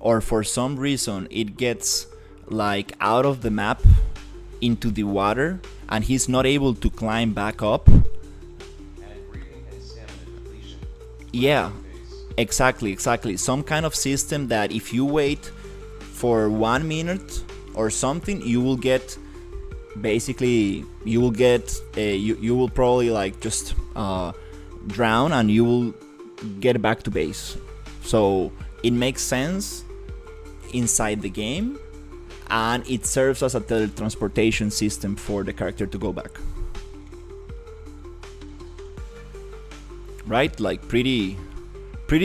or for some reason it gets like out of the map into the water and he's not able to climb back up. Add breathing and stamina depletion. Yeah, Laughing face. exactly. Some kind of system that if you wait for 1 minute or something, you will get you will probably like just drown and you will get back to base. So it makes sense inside the game, and it serves as a teletransportation system for the character to go back. Right? Like pretty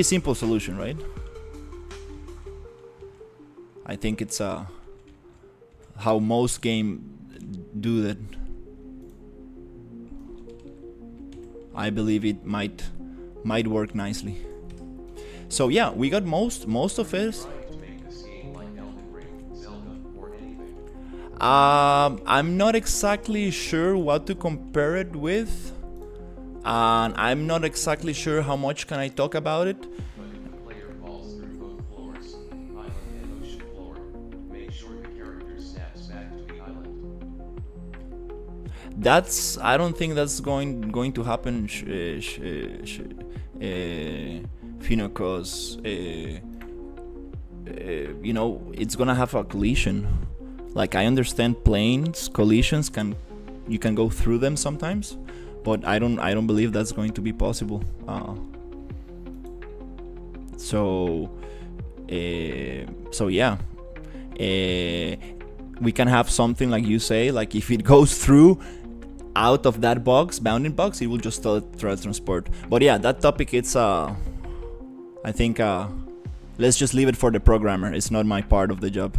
simple solution, right? I think it's how most game do that. I believe it might work nicely. So yeah, we got most of it. Trying to make this game like Elden Ring, Zelda, or anything. I'm not exactly sure what to compare it with, and I'm not exactly sure how much can I talk about it. But if the player falls through both floors, island and ocean floor, make sure the character that's I don't think that's going to happen, because it's gonna have a collision. Like, I understand planes collisions you can go through them sometimes, but I don't believe that's going to be possible. So yeah, we can have something like you say, like if it goes through out of that bounding box, it will just teletransport. But yeah, that topic, it's I think let's just leave it for the programmer. It's not my part of the job.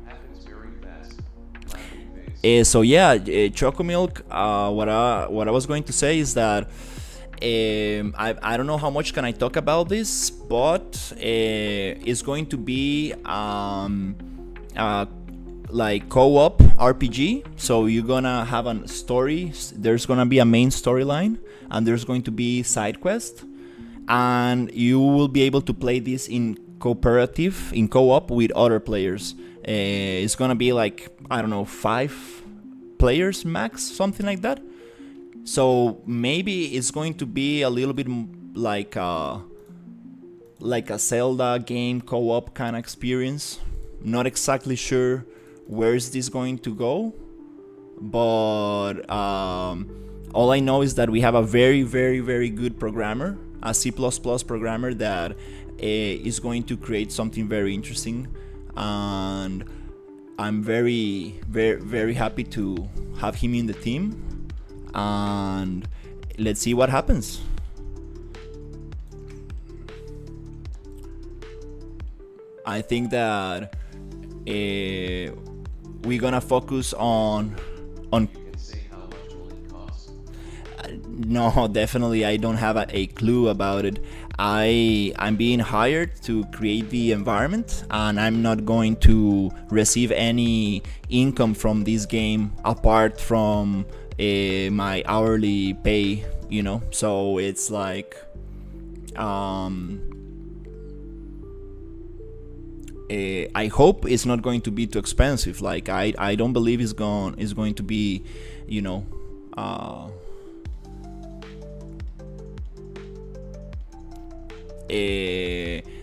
Happens very fast. Laughing face. So yeah, Chocomilk. What I was going to say is that I don't know how much can I talk about this, but it's going to be like co-op RPG. So you're gonna have a story. There's gonna be a main storyline, and there's going to be side quest, and you will be able to play this in co-op with other players. It's gonna be like, I don't know, 5 players max, something like that. So maybe it's going to be a little bit like a Zelda game co-op kind of experience. Not exactly sure where is this going to go, but all I know is that we have a very, very, very good programmer, a C++ programmer that is going to create something very interesting, and I'm very, very, very happy to have him in the team. And let's see what happens. I think that we're gonna focus on. You can say how much will it cost. No, definitely I don't have a clue about it. I'm being hired to create the environment, and I'm not going to receive any income from this game apart from my hourly pay, so it's like I hope it's not going to be too expensive. Like, I don't believe it's going to be,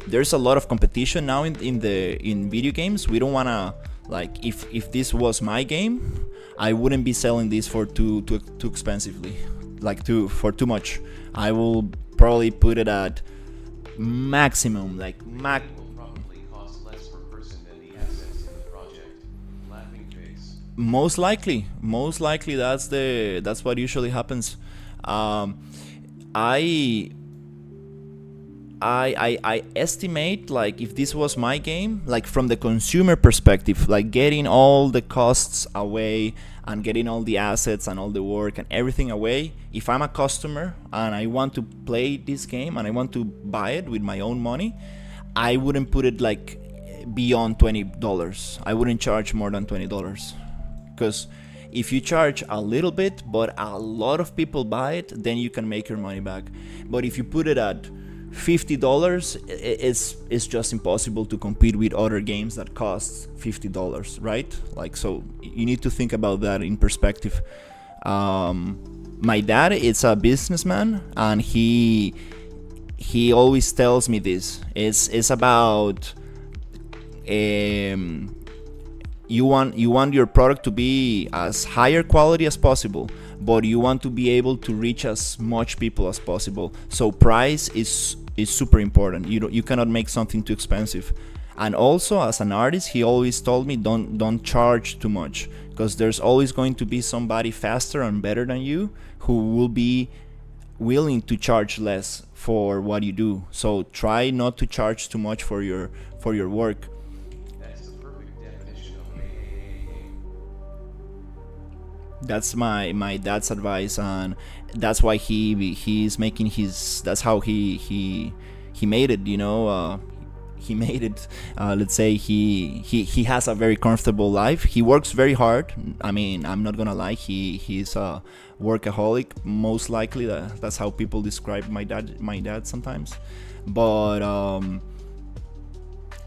there's a lot of competition now in video games. We don't wanna, like, if this was my game, I wouldn't be selling this for too expensively, like for too much. I will probably put it at maximum, like The game will probably cost less per person than the assets in the project. Laughing face. most likely that's what usually happens. I estimate, like, if this was my game, like from the consumer perspective, like getting all the costs away and getting all the assets and all the work and everything away, if I'm a customer and I want to play this game and I want to buy it with my own money, I wouldn't put it like beyond $20. I wouldn't charge more than $20, because if you charge a little bit but a lot of people buy it, then you can make your money back. But if you put it at $50, it's just impossible to compete with other games that cost $50, right? Like, so you need to think about that in perspective. My dad is a businessman, and he always tells me this. It's about you want your product to be as higher quality as possible, but you want to be able to reach as much people as possible. So price is super important. You cannot make something too expensive. And also, as an artist, he always told me, don't charge too much, because there's always going to be somebody faster and better than you who will be willing to charge less for what you do. So try not to charge too much for your work. That's the perfect definition of a That's my dad's advice, and that's why he's making his. That's how he made it. He made it. Let's say he has a very comfortable life. He works very hard. I mean, I'm not gonna lie. He's a workaholic. Most likely, that's how people describe my dad sometimes. But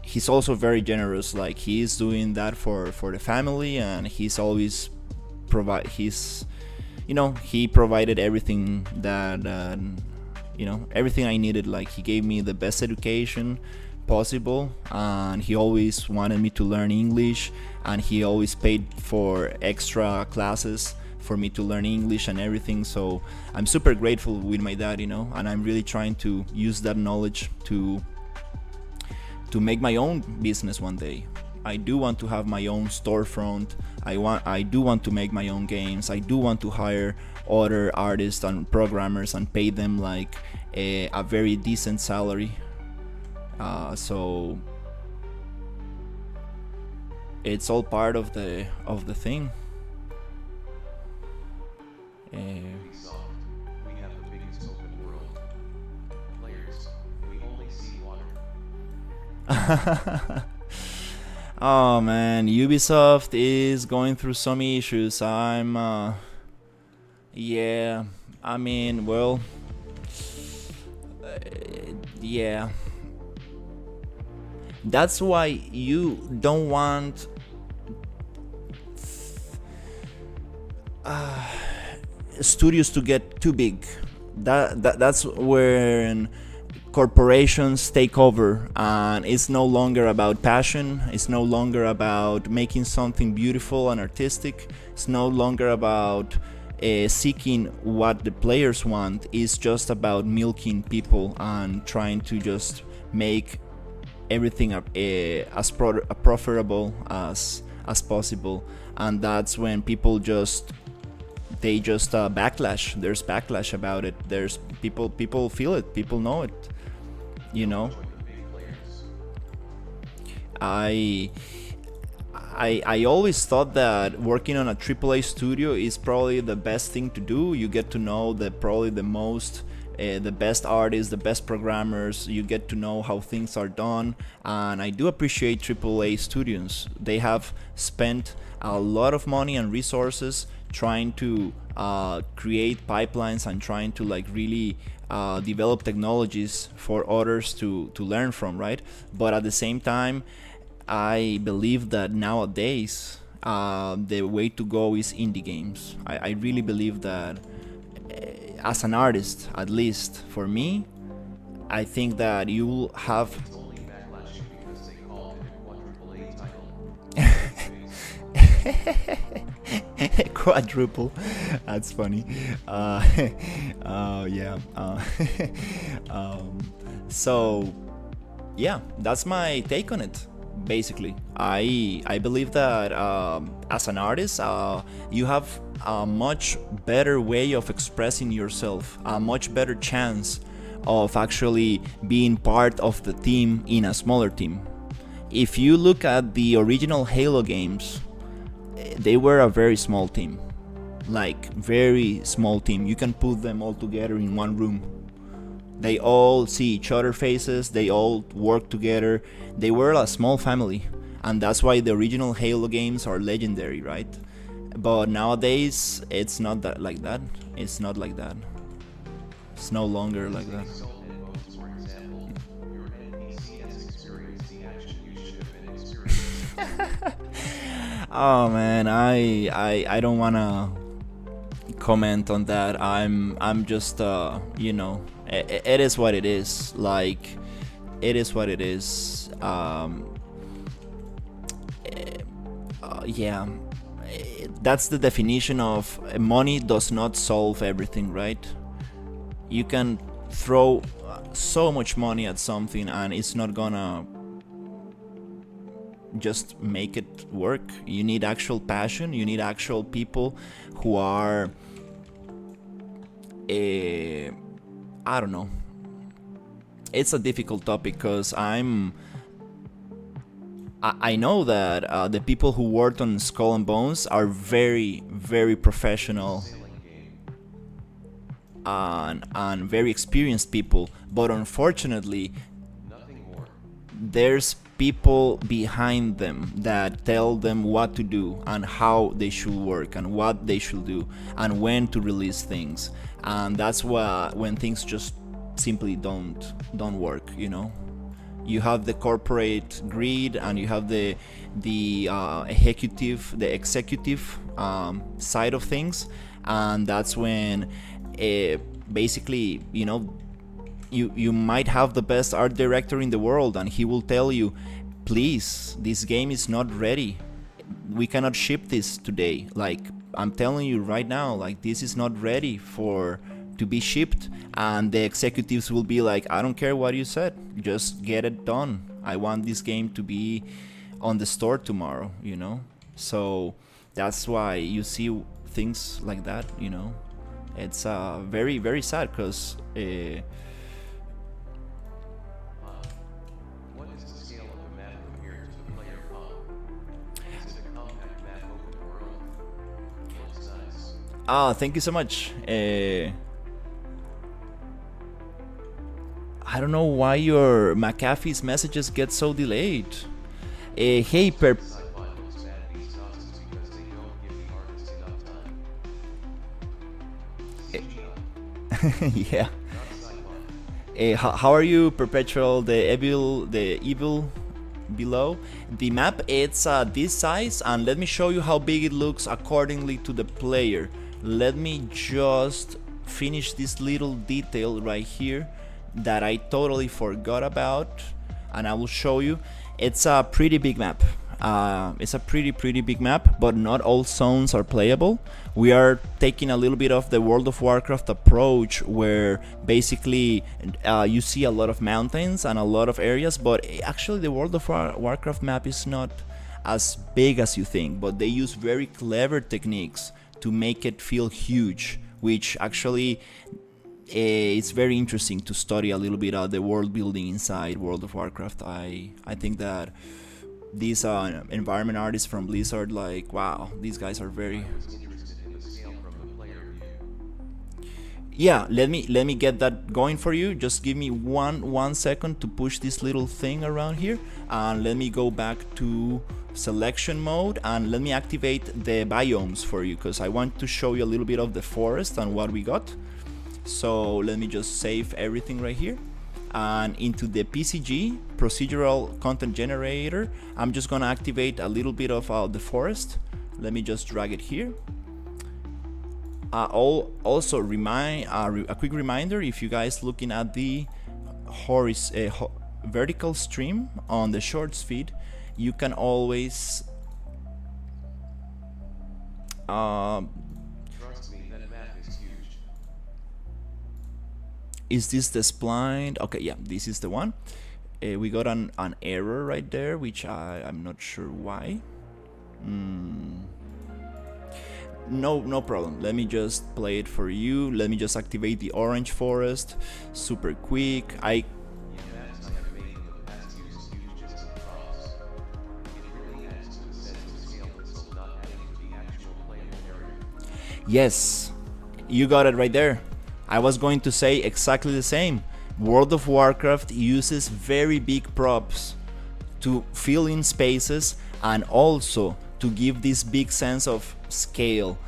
he's also very generous. Like, he's doing that for the family, and he's always he provided everything that everything I needed. Like, he gave me the best education possible, and he always wanted me to learn English, and he always paid for extra classes for me to learn English and everything. So I'm super grateful with my dad, and I'm really trying to use that knowledge to make my own business one day. I do want to have my own storefront. I do want to make my own games. I do want to hire other artists and programmers and pay them like a very decent salary. So it's all part of the thing. Ubisoft, we have the biggest open world. Players, we only see water. Oh man, Ubisoft is going through some issues. Yeah, I mean, well, yeah. That's why you don't want studios to get too big. That's when corporations take over, and it's no longer about passion. It's no longer about making something beautiful and artistic. It's no longer about seeking what the players want. It's just about milking people and trying to just make everything as profitable as possible. And that's when people just backlash. There's backlash about it. There's people feel it. People know it. I always thought that working on a AAA studio is probably the best thing to do. You get to know probably the best artists, the best programmers. You get to know how things are done, and I do appreciate AAA studios. They have spent a lot of money and resources trying to create pipelines and trying to really develop technologies for others to learn from, right? But at the same time, I believe that nowadays the way to go is indie games. I really believe that as an artist, at least for me, I think that you have It's only backlash because they called it a quadruple A title. quadruple. That's funny. Yeah. So yeah, that's my take on it. Basically, I believe that as an artist, you have a much better way of expressing yourself, a much better chance of actually being part of the team in a smaller team. If you look at the original Halo games, they were a very small team, like very small team. You can put them all together in one room. They all see each other faces, they all work together. They were a small family, and that's why the original Halo games are legendary, right? But nowadays, it's not that like that. It's not like that. It's no longer like that. Soul and bones, for example, your NPC has experienced the action you should have been experiencing. Oh man, I don't wanna comment on that. I'm just it is what it is. Like, it is what it is. Yeah, that's the definition of money does not solve everything, right? You can throw so much money at something and it's not gonna just make it work. You need actual passion. You need actual people who are I don't know. It's a difficult topic because I know that the people who worked on Skull and Bones are very, very professional and very experienced people, but unfortunately, Nothing more. there's people behind them that tell them what to do and how they should work and what they should do and when to release things, and that's why when things just simply don't work. You have the corporate greed and you have the executive side of things, and that's when basically, you might have the best art director in the world, and he will tell you, please, this game is not ready, we cannot ship this today. Like, I'm telling you right now, like, this is not ready for to be shipped. And the executives will be like, I don't care what you said, just get it done, I want this game to be on the store tomorrow. So that's why you see things like that. It's very, very sad, because What is the scale of the map compared to the player Is it a compact map open world? What size? thank you so much. I don't know why your McAfee's messages get so delayed. Hey, Sci-fi looks bad these sauces because they don't give the artist enough time. CGI, yeah. not sci-fi. How are you, Perpetual? The evil below. The map, it's this size, and let me show you how big it looks accordingly to the player. Let me just finish this little detail right here that I totally forgot about, and I will show you. It's a pretty big map. It's a pretty big map, but not all zones are playable. We are taking a little bit of the World of Warcraft approach, where basically you see a lot of mountains and a lot of areas, but actually the World of Warcraft map is not as big as you think, but they use very clever techniques to make it feel huge, which actually it's very interesting to study a little bit of the world building inside World of Warcraft. I think that these environment artists from Blizzard, like, wow, these guys are very... I was interested in the scale from the player view. Yeah, let me get that going for you. Just give me one second to push this little thing around here, and let me go back to selection mode, and let me activate the biomes for you, because I want to show you a little bit of the forest and what we got. So let me just save everything right here, and into the PCG, procedural content generator, I'm just gonna activate a little bit of the forest. Let me just drag it here. Also a quick reminder, if you guys looking at the vertical stream on the shorts feed, you can always Trust me, that map is huge. is this the spline? Okay, yeah, this is the one. We got an error right there, which I'm not sure why. No problem. Let me just play it for you. Let me just activate the orange forest super quick. The maps I have made in the past use huge distance props. It really adds to the sense of scale until not adding to the actual playable area. Yes, you got it right there. I was going to say exactly the same. World of Warcraft uses very big props to fill in spaces, and also to give this big sense of scale.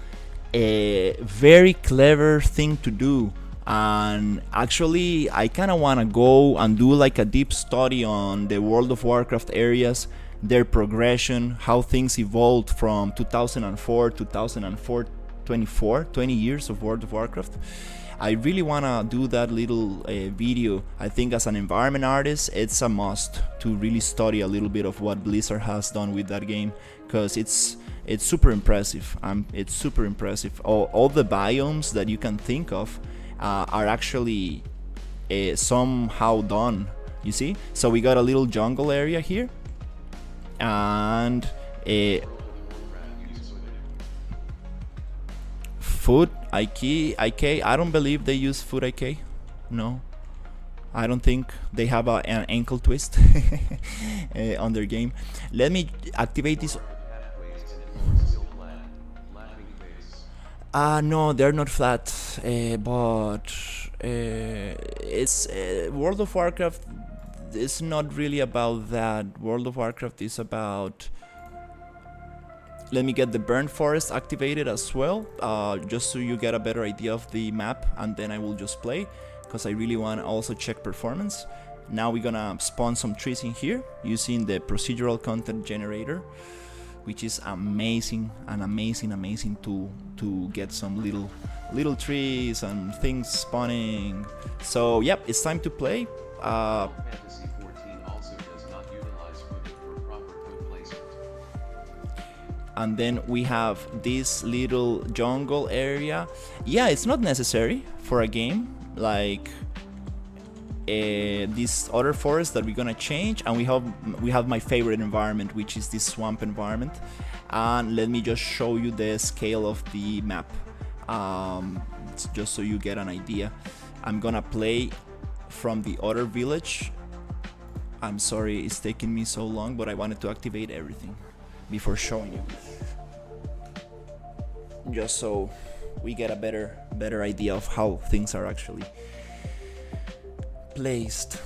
A very clever thing to do, and actually I kind of want to go and do like a deep study on the World of Warcraft areas, their progression, how things evolved from 2004 2024, 20 years of World of Warcraft. I really want to do that little video. I think as an environment artist, it's a must to really study a little bit of what Blizzard has done with that game, because it's super impressive. It's super impressive. All the biomes that you can think of are actually somehow done, you see? So we got a little jungle area here, and food IK. I don't believe they use food IK. No, I don't think they have an ankle twist on their game. Let me activate this. No, they're not flat, but it's World of Warcraft is not really about that. World of Warcraft is about... Let me get the burnt forest activated as well, just so you get a better idea of the map, and then I will just play, because I really want to also check performance. Now we're gonna spawn some trees in here using the procedural content generator. which is amazing, an amazing tool to get some little trees and things spawning. So yep, it's time to play. Final Fantasy XIV also does not utilize footing for proper code placement. And then we have this little jungle area. Yeah, it's not necessary for a game like this other forest that we're gonna change, and we have my favorite environment, which is this swamp environment. And let me just show you the scale of the map, just so you get an idea. I'm gonna play from the other village. I'm sorry it's taking me so long, but I wanted to activate everything before showing you, just so we get a better idea of how things are actually placed.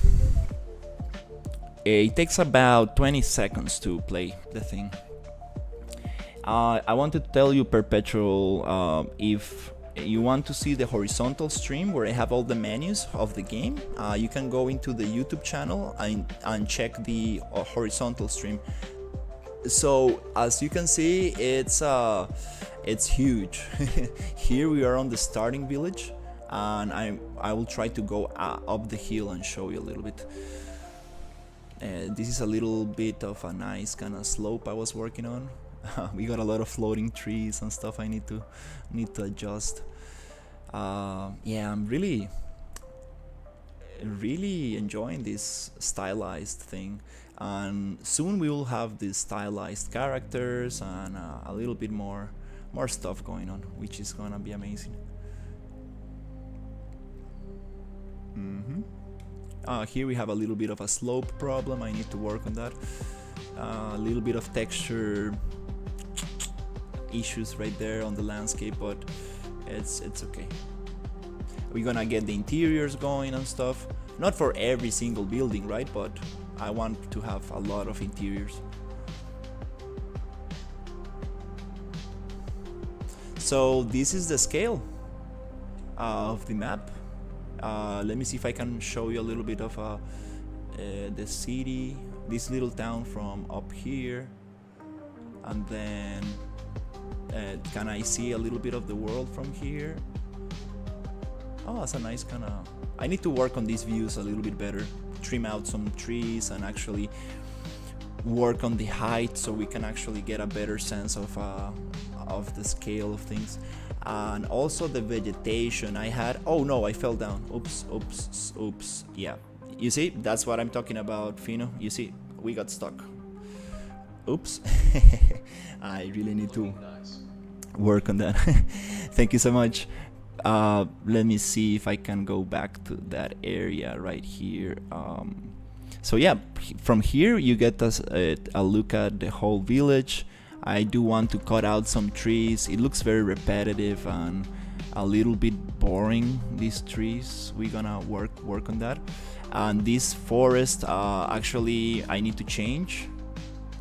It takes about 20 seconds to play the thing. I want to tell you, Perpetual, if you want to see the horizontal stream where I have all the menus of the game, you can go into the YouTube channel and check the horizontal stream. So as you can see, it's huge. Here we are on the starting village, and I will try to go up the hill and show you a little bit. This is a little bit of a nice kind of slope I was working on. We got a lot of floating trees and stuff I need to adjust. Yeah, I'm really enjoying this stylized thing, and soon we will have these stylized characters and a little bit more stuff going on, which is gonna be amazing. Here we have a little bit of a slope problem. I need to work on that. A little bit of texture issues right there on the landscape, but it's okay. We're gonna get the interiors going and stuff. Not for every single building, right? But I want to have a lot of interiors. So this is the scale of the map. Let me see if I can show you a little bit of the city, this little town from up here, and then can I see a little bit of the world from here? Oh, that's a nice kind of... I need to work on these views a little bit better, trim out some trees and actually work on the height so we can actually get a better sense of the scale of things. And also the vegetation I had... Oh no, I fell down. Oops. Yeah, you see, that's what I'm talking about, Fino. You see, we got stuck. Oops. I really need to work on that. Thank you so much. Let me see if I can go back to that area right here. So yeah, from here you get a look at the whole village. I do want to cut out some trees. It looks very repetitive and a little bit boring, these trees. We're gonna work on that. And this forest, actually I need to change.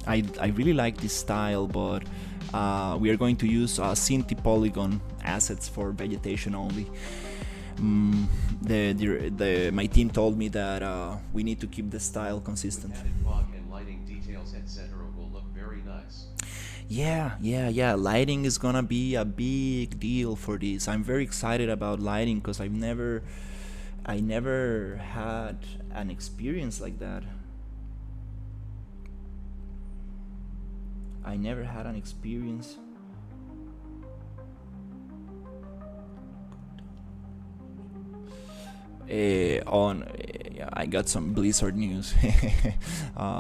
I really like this style, but we are going to use Cinti polygon assets for vegetation only. My team told me that we need to keep the style consistent. Added fog and lighting details, etc. will look very nice. Yeah, lighting is gonna be a big deal for this. I'm very excited about lighting because I never had an experience like that. I never had an experience. I got some Blizzard news.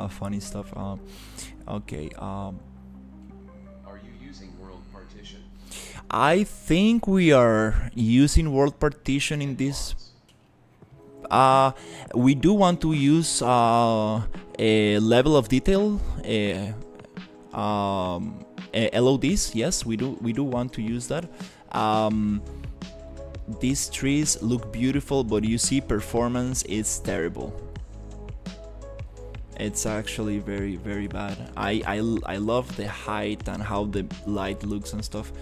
Funny stuff. Okay. Are you using world partition? I think we are using world partition in this. We do want to use a level of detail. LODs, yes, we do want to use that. These trees look beautiful, but you see performance is terrible. It's actually very, very bad. I love the height and how the light looks and stuff.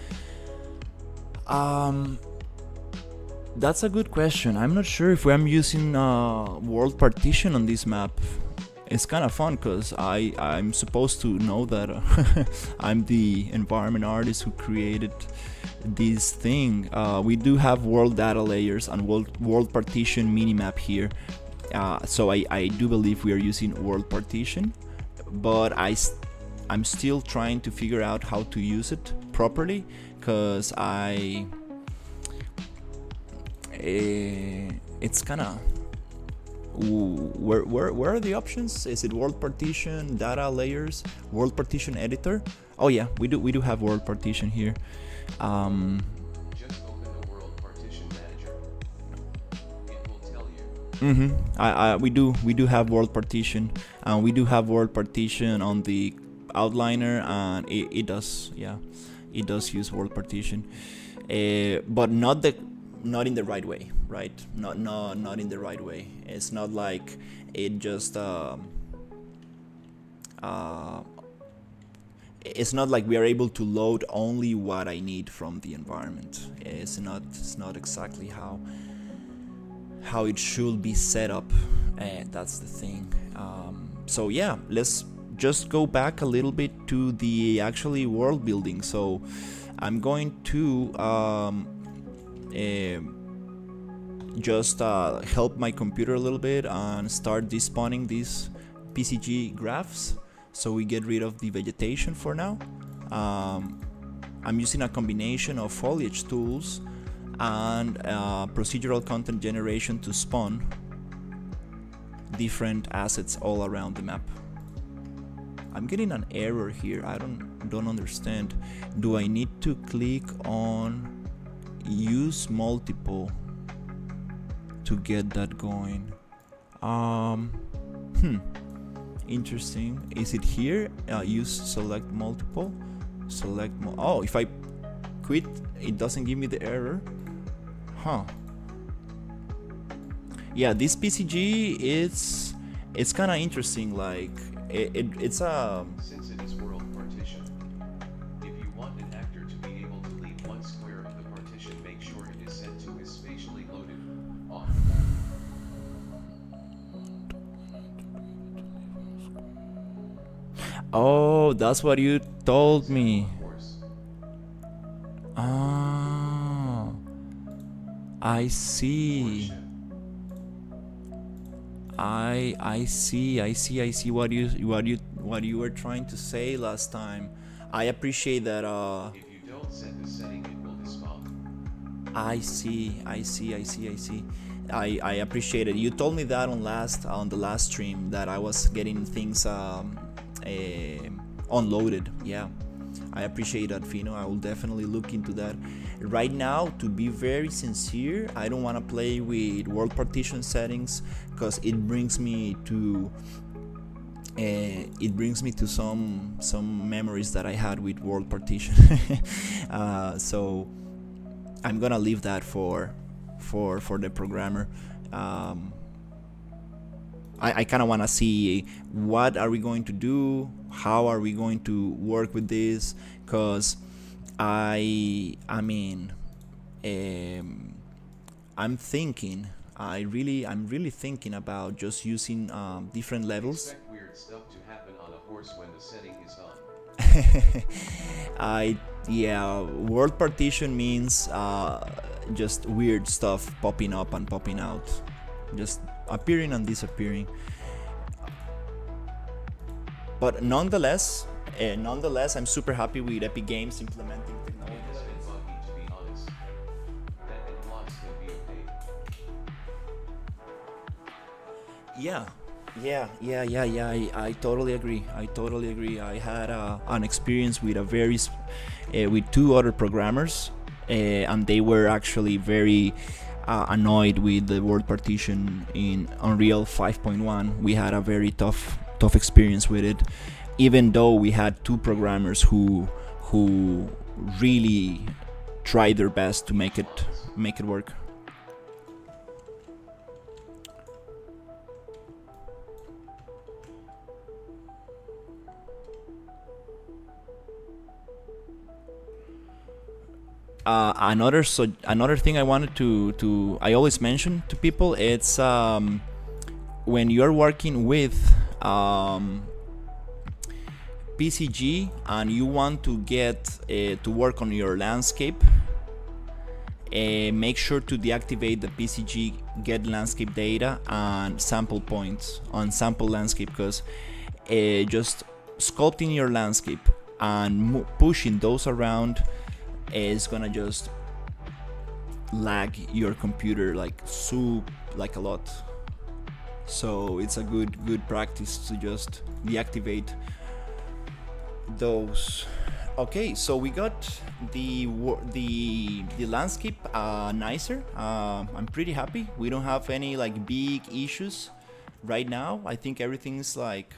That's a good question. I'm not sure if I'm using world partition on this map. it's kind of fun because I'm supposed to know that I'm the environment artist who created this thing. We do have world data layers and world partition minimap here. So I do believe we are using world partition, but I'm still trying to figure out how to use it properly, because it's kind of, where are the options? Is it world partition, data layers, world partition editor? Oh yeah, we do have world partition here. Just open the World Partition Manager. It will tell you. We do have world partition, and we do have world partition on the outliner, and it does use world partition, but not in the right way, right? Not in the right way. It's not like it just it's not like we are able to load only what I need from the environment. It's not exactly how it should be set up. That's the thing. So yeah, let's just go back a little bit to the actually world building. So I'm going to just help my computer a little bit and start despawning these PCG graphs, so we get rid of the vegetation for now. I'm using a combination of foliage tools and procedural content generation to spawn different assets all around the map. I'm getting an error here. I don't understand. Do I need to click on use multiple to get that going? Interesting. Is it here? Use select multiple. Oh, if I quit, it doesn't give me the error. Huh. Yeah, this PCG it's kind of interesting. Like it's a. Since it is world partition, if you want an actor to be able to leave one square of the partition, make sure it is set to is spatially loaded on. Oh, that's what you told me. Of course. Ah, I see. I see what you were trying to say last time. I appreciate that. If you don't set the setting, it will despawn. I see. I appreciate it. You told me that on the last stream that I was getting things unloaded. Yeah, I appreciate that, Fino. I will definitely look into that. Right now, to be very sincere, I don't want to play with world partition settings because it brings me to some memories that I had with world partition. So I'm gonna leave that for the programmer. I kind of want to see what are we going to do, how are we going to work with this, because I'm really thinking about just using different levels. Expect weird stuff to happen on a horse when the setting is on. World partition means just weird stuff popping up and popping out, just appearing and disappearing. But nonetheless, I'm super happy with Epic Games implementing technology. It has been buggy, to be honest. That and blocks can be a pain. Yeah. I totally agree. I had an experience with with two other programmers, and they were actually very annoyed with the world partition in Unreal 5.1. We had a very tough experience with it, even though we had two programmers who really tried their best to make it work. Another thing I wanted to I always mention to people, it's when you're working with PCG and you want to get to work on your landscape, make sure to deactivate the PCG get landscape data and sample points on sample landscape, because just sculpting your landscape and pushing those around is gonna just lag your computer like a lot. So it's a good practice to just deactivate those. Okay, so we got the landscape nicer. I'm pretty happy. We don't have any like big issues right now. I think everything's like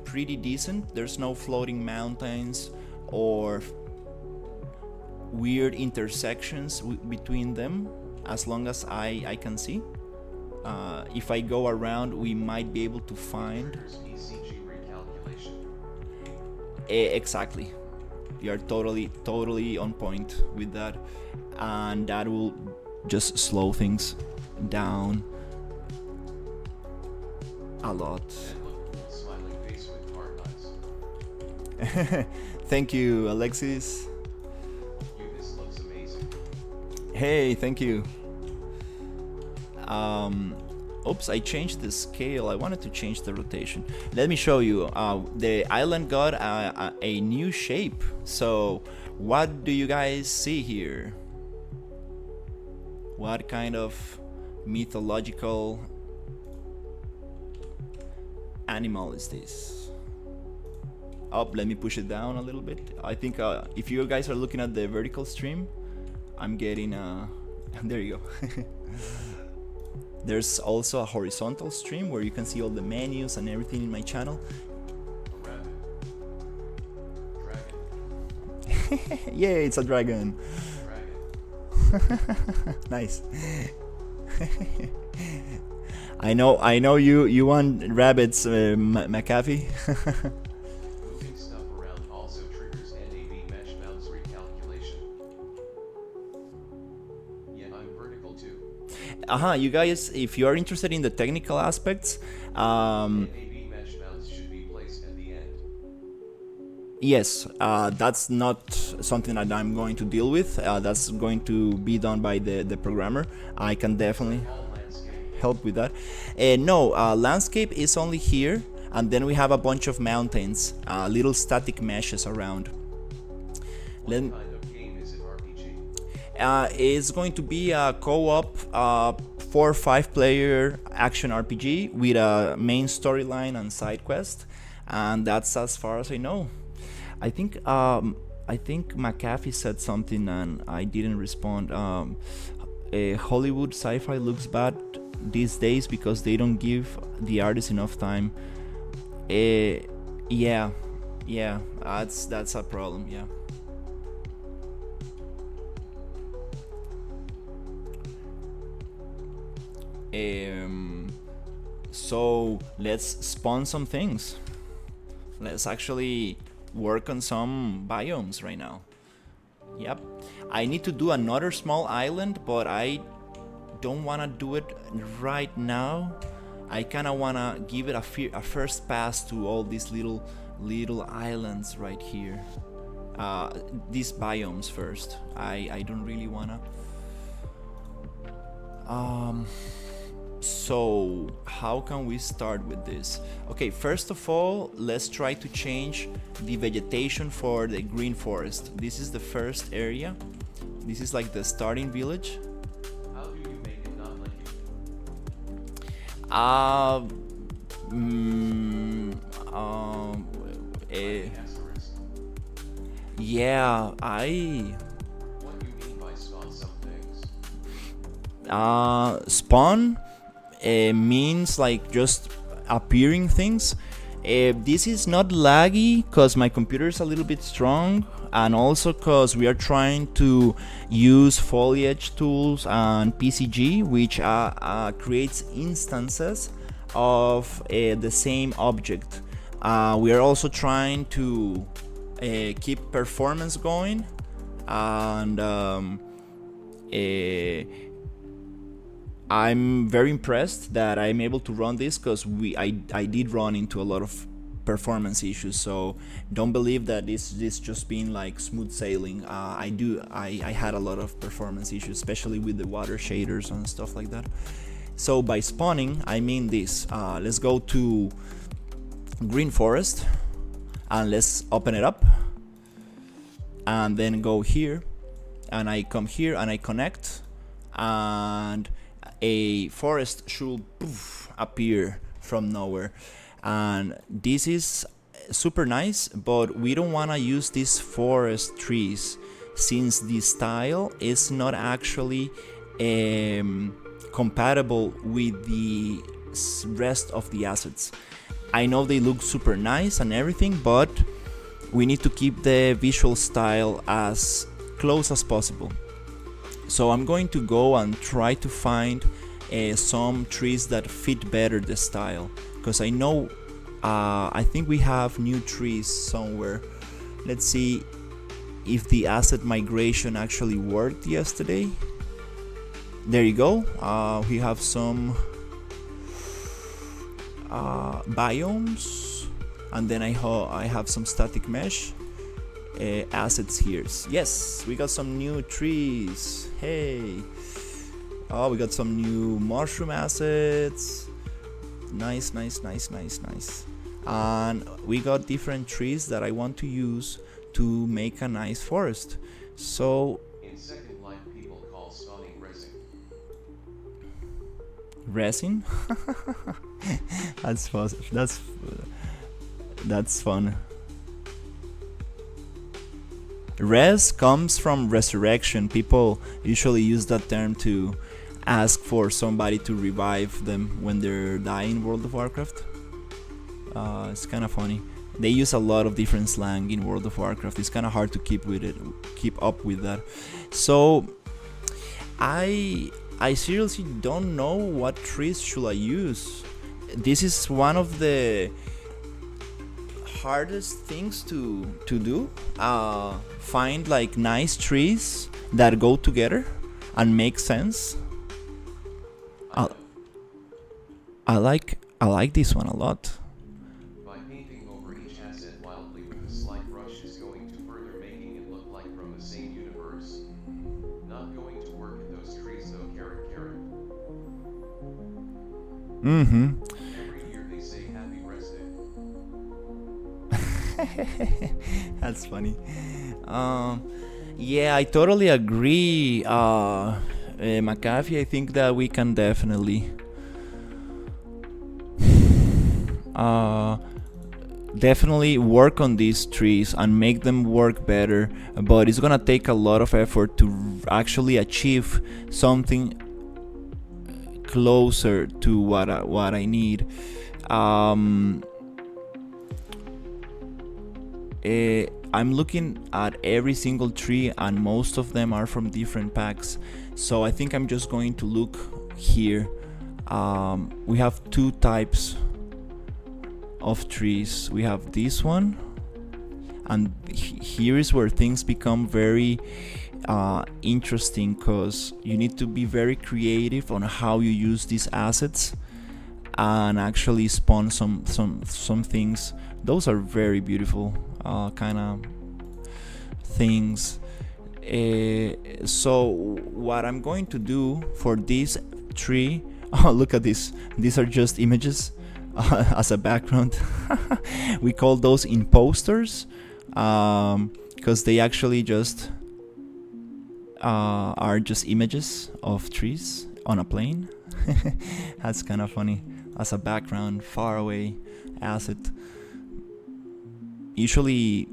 pretty decent. There's no floating mountains or weird intersections between them, as long as I can see. If I go around, we might be able to find ECG recalculation. Exactly. You are totally on point with that, and that will just slow things down a lot. And look, cool smiling face with heart eyes. Thank you, Alexis. This looks amazing. Hey, thank you. Oops, I changed the scale. I wanted to change the rotation. Let me show you. The island got a new shape. So what do you guys see here? What kind of mythological animal is this? Oh, let me push it down a little bit. I think if you guys are looking at the vertical stream, I'm getting there you go. There's also a horizontal stream where you can see all the menus and everything in my channel. Dragon. Yay, it's a dragon. Dragon. Nice. I know you want rabbits, McAfee. Moving stuff around also triggers NAV mesh mounts recalculation. Yeah, I'm vertical too. You guys, if you are interested in the technical aspects, NAV mesh mounts should be placed at the end. yes, that's not something that I'm going to deal with. That's going to be done by the programmer. I can definitely All landscape. help with that. No, landscape is only here, and then we have a bunch of mountains, little static meshes around. What kind of game is it, RPG? It's going to be a co-op 4 or 5 player action RPG with a main storyline and side quest, and that's as far as I know. I think McAfee said something and I didn't respond. Hollywood sci-fi looks bad these days because they don't give the artist enough time. Yeah, that's a problem. Yeah. So let's spawn some things. Let's actually work on some biomes right now. Yep, I need to do another small island, but I don't want to do it right now. I kind of want to give it a first pass to all these little islands right here. These biomes first. I don't really want to. So how can we start with this? Okay, first of all, let's try to change the vegetation for the green forest. This is the first area. This is like the starting village. How do you make it not like you? Asterisk. Yeah, What do you mean by spawn some things? Spawn means like just appearing things. This is not laggy because my computer is a little bit strong, and also because we are trying to use foliage tools and PCG, which creates instances of the same object. We are also trying to keep performance going, and I'm very impressed that I'm able to run this, because I did run into a lot of performance issues. So don't believe that this just been like smooth sailing. I had a lot of performance issues, especially with the water shaders and stuff like that. So by spawning, I mean this. Let's go to green forest and let's open it up, and then go here, and I come here and I connect, and a forest should appear from nowhere. And this is super nice, but we don't want to use these forest trees, since the style is not actually compatible with the rest of the assets. I know they look super nice and everything, but we need to keep the visual style as close as possible. So I'm going to go and try to find some trees that fit better the style, because I know I think we have new trees somewhere. Let's see if the asset migration actually worked yesterday. There you go. We have some biomes, and then I have some static mesh assets here. Yes, we got some new trees. Hey, we got some new mushroom assets. Nice. And we got different trees that I want to use to make a nice forest. So In Second Life, people call spawning resin. resin. That's fun. Res comes from resurrection. People usually use that term to ask for somebody to revive them when they're dying in World of Warcraft. It's kind of funny. They use a lot of different slang in World of Warcraft. It's kind of hard to keep up with that. So I seriously don't know what trees should I use. This is one of the hardest things to do. Find like nice trees that go together and make sense. I like this one a lot. By painting over each asset wildly with a slight brush is going to further making it look like from the same universe. Not going to work in those trees though, carrot. Every year they say happy rest day. That's funny. Yeah, I totally agree. McAfee, I think that we can definitely work on these trees and make them work better, but it's gonna take a lot of effort to actually achieve something closer to what I need. I'm looking at every single tree, and most of them are from different packs, so I think I'm just going to look here. We have two types of trees. We have this one, and here is where things become very interesting, because you need to be very creative on how you use these assets and actually spawn some things. Those are very beautiful kind of things. So what I'm going to do for this tree, look at this, these are just images as a background. We call those imposters, because they actually just are just images of trees on a plane. That's kind of funny as a background, far away asset. Usually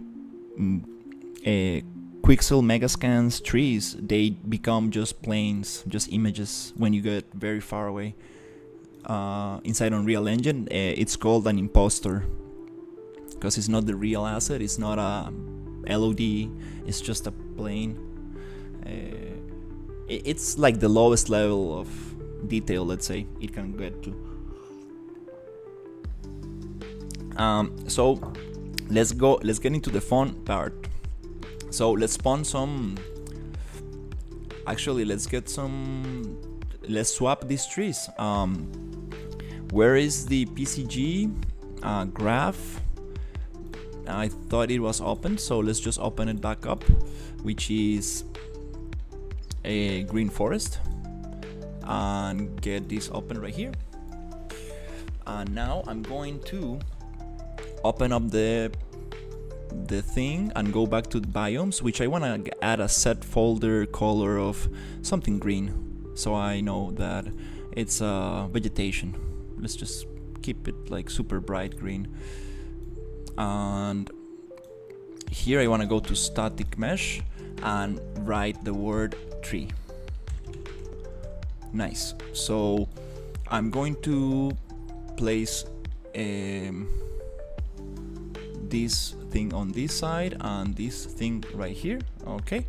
Quixel Megascans trees, they become just planes, just images when you get very far away. Inside Unreal Engine, it's called an imposter, because it's not the real asset, it's not a LOD, it's just a plane. It's like the lowest level of detail, let's say, it can get to. So let's get into the fun part. So let's spawn some, actually let's get some let's swap these trees. Where is the PCG graph? I thought it was open, so let's just open it back up, which is a green forest, and get this open right here. And now I'm going to open up the thing and go back to the biomes, which I want to add a set folder color of something green, so I know that it's vegetation. Let's just keep it like super bright green. And here I want to go to static mesh and write the word tree. Nice. So I'm going to place this thing on this side and this thing right here. Okay,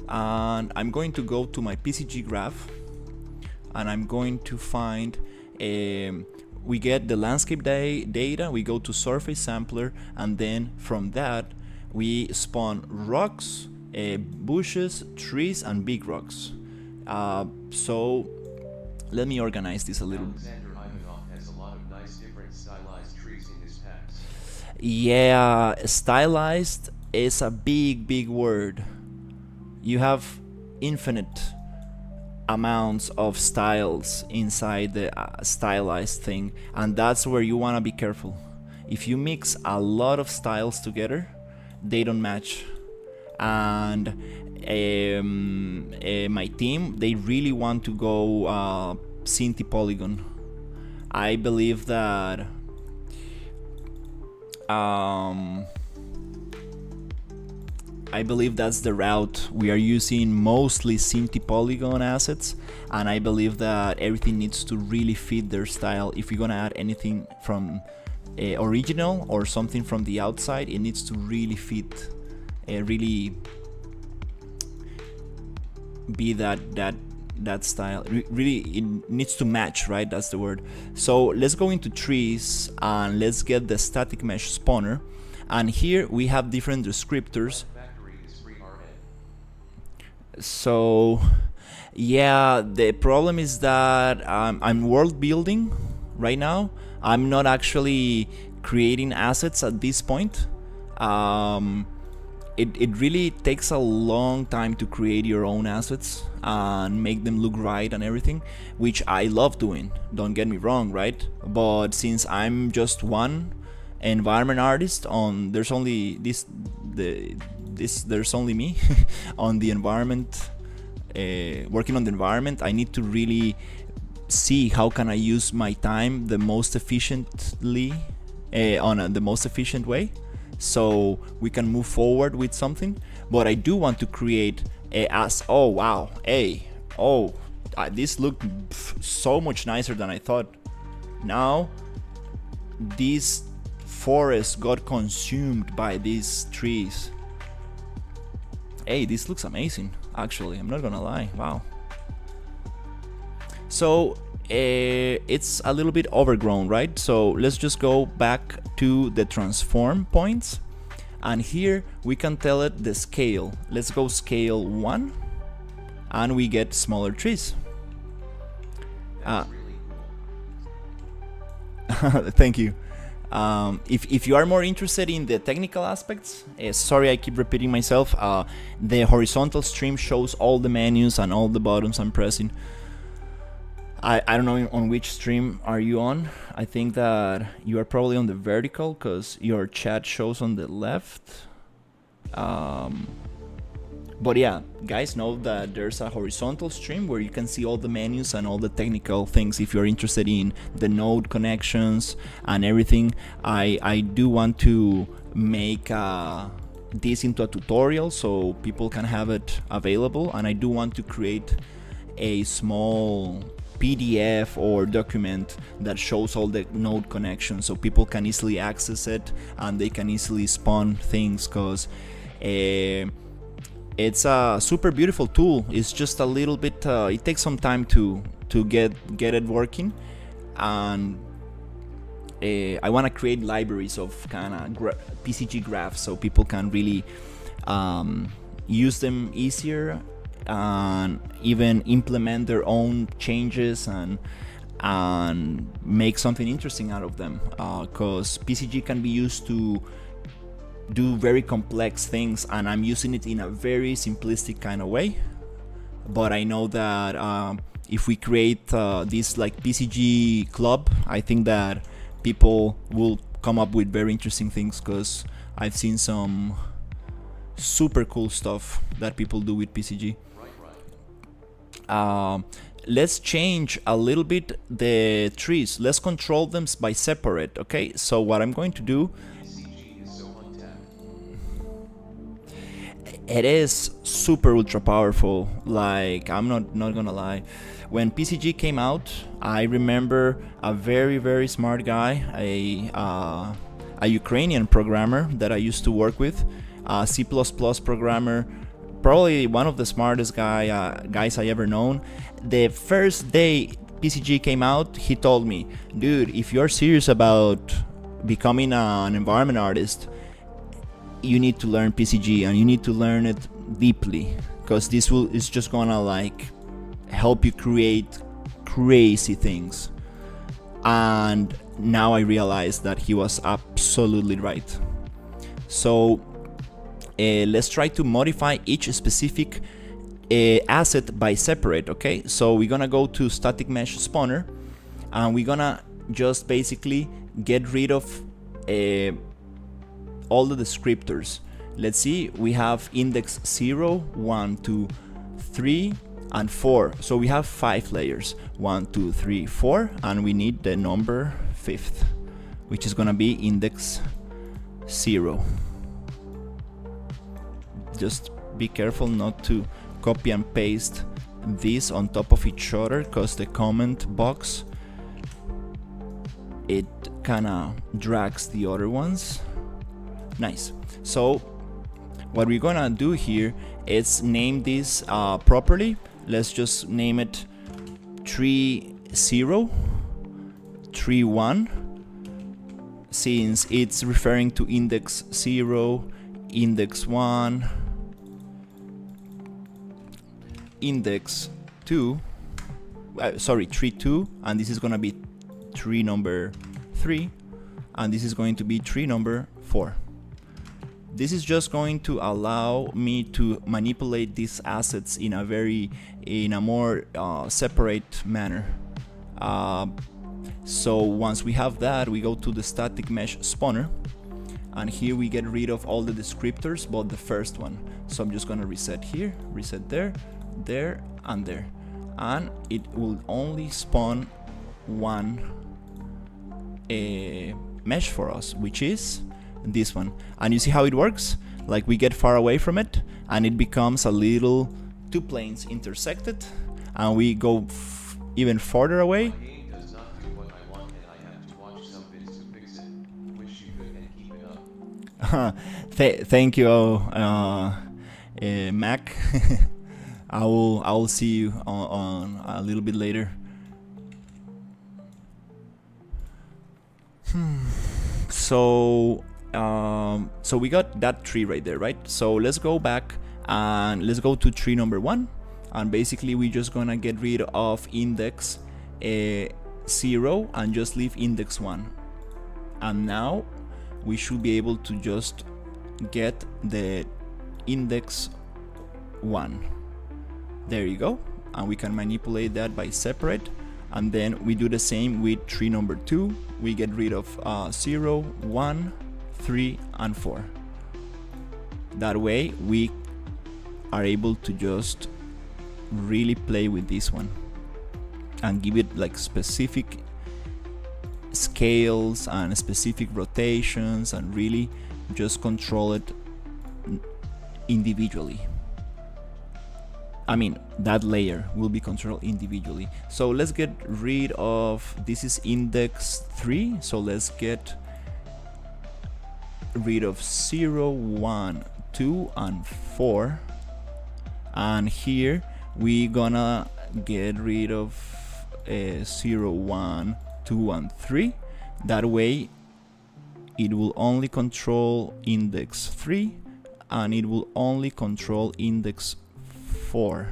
and I'm going to go to my PCG graph, and I'm going to find we get the landscape data, we go to surface sampler, and then from that we spawn rocks, bushes, trees, and big rocks. So let me organize this a little. Has a lot of nice different stylized trees in his packs. Yeah, stylized is a big word. You have infinite amounts of styles inside the stylized thing, and that's where you want to be careful. If you mix a lot of styles together, they don't match. And my team, they really want to go Cinti Polygon. I believe that that's the route. We are using mostly Cinti Polygon assets, and I believe that everything needs to really fit their style. If you're gonna add anything from original or something from the outside, it needs to really fit, really be that style. Really, it needs to match, right? That's the word. So let's go into trees and let's get the static mesh spawner. And here we have different descriptors. So yeah, the problem is that I'm world building right now. I'm not actually creating assets at this point. It really takes a long time to create your own assets and make them look right and everything, which I love doing, don't get me wrong, right? But since I'm just one environment artist on, there's only there's only me on the environment, working on the environment. I need to really see how can I use my time the most efficiently, on the most efficient way, so we can move forward with something. But I do want to create as, oh wow, this looked so much nicer than I thought. Now this forest got consumed by these trees. Hey, this looks amazing, actually, I'm not gonna lie. Wow. So it's a little bit overgrown, right? So let's just go back to the transform points, and here we can tell it the scale. Let's go scale 1, and we get smaller trees. That's really cool. Thank you. If you are more interested in the technical aspects, sorry I keep repeating myself, the horizontal stream shows all the menus and all the buttons I'm pressing. I don't know on which stream are you on. I think that you are probably on the vertical because your chat shows on the left. But yeah, guys, know that there's a horizontal stream where you can see all the menus and all the technical things if you're interested in the node connections and everything. I do want to make this into a tutorial so people can have it available, and I do want to create a small PDF or document that shows all the node connections so people can easily access it and they can easily spawn things, because it's a super beautiful tool. It's just a little bit it takes some time to get it working, and I want to create libraries of kind of PCG graphs so people can really use them easier and even implement their own changes and make something interesting out of them, because PCG can be used to do very complex things, and I'm using it in a very simplistic kind of way. But I know that if we create this like PCG club, I think that people will come up with very interesting things, because I've seen some super cool stuff that people do with PCG. Let's change a little bit the trees. Let's control them by separate. Okay, so what I'm going to do, PCG is so untapped. it is super ultra powerful. Like, I'm not gonna lie, when PCG came out, I remember a very smart guy, a Ukrainian programmer that I used to work with, a C++ programmer, probably one of the smartest guys I ever known. The first day PCG came out, he told me, dude, if you're serious about becoming an environment artist, you need to learn PCG, and you need to learn it deeply, because this is just gonna like help you create crazy things. And now I realize that he was absolutely right. So let's try to modify each specific asset by separate. Okay, so we're gonna go to static mesh spawner, and we're gonna just basically get rid of all the descriptors. Let's see, we have index 0, 1, 2, 3, and 4. So we have 5 layers, 1, 2, 3, 4, and we need the number 5th, which is gonna be index 0. Just be careful not to copy and paste this on top of each other, because the comment box, it kinda drags the other ones. Nice. So what we're gonna do here is name this properly. Let's just name it tree 0, tree 1, since it's referring to index 0, index 1, index 2, tree 2, and this is gonna be tree number 3, and this is going to be tree number 4. This is just going to allow me to manipulate these assets in a more separate manner. So once we have that, we go to the static mesh spawner, and here we get rid of all the descriptors but the first one. So I'm just gonna reset here, reset there, there, and there, and it will only spawn one mesh for us, which is this one. And you see how it works? Like, we get far away from it and it becomes a little two planes intersected, and we go even farther away. My game does not do what I want, and I have to watch some vids to fix it. Wish you could and keep it up. Thank you, Mac. I will see you on a little bit later. So we got that tree right there, right? So let's go back and let's go to tree number 1, and basically we're just gonna get rid of index 0 and just leave index 1, and now we should be able to just get the index 1. There you go, and we can manipulate that by separate. And then we do the same with tree number 2. We get rid of 0, 1, 3, and 4. That way we are able to just really play with this one and give it like specific scales and specific rotations, and really just control it individually. I mean, that layer will be controlled individually. So let's get rid of, this is index 3, so let's get rid of 0, 1, 2, and 4. And here we gonna get rid of 0, 1, 2, and 3. That way it will only control index 3, and it will only control index 4.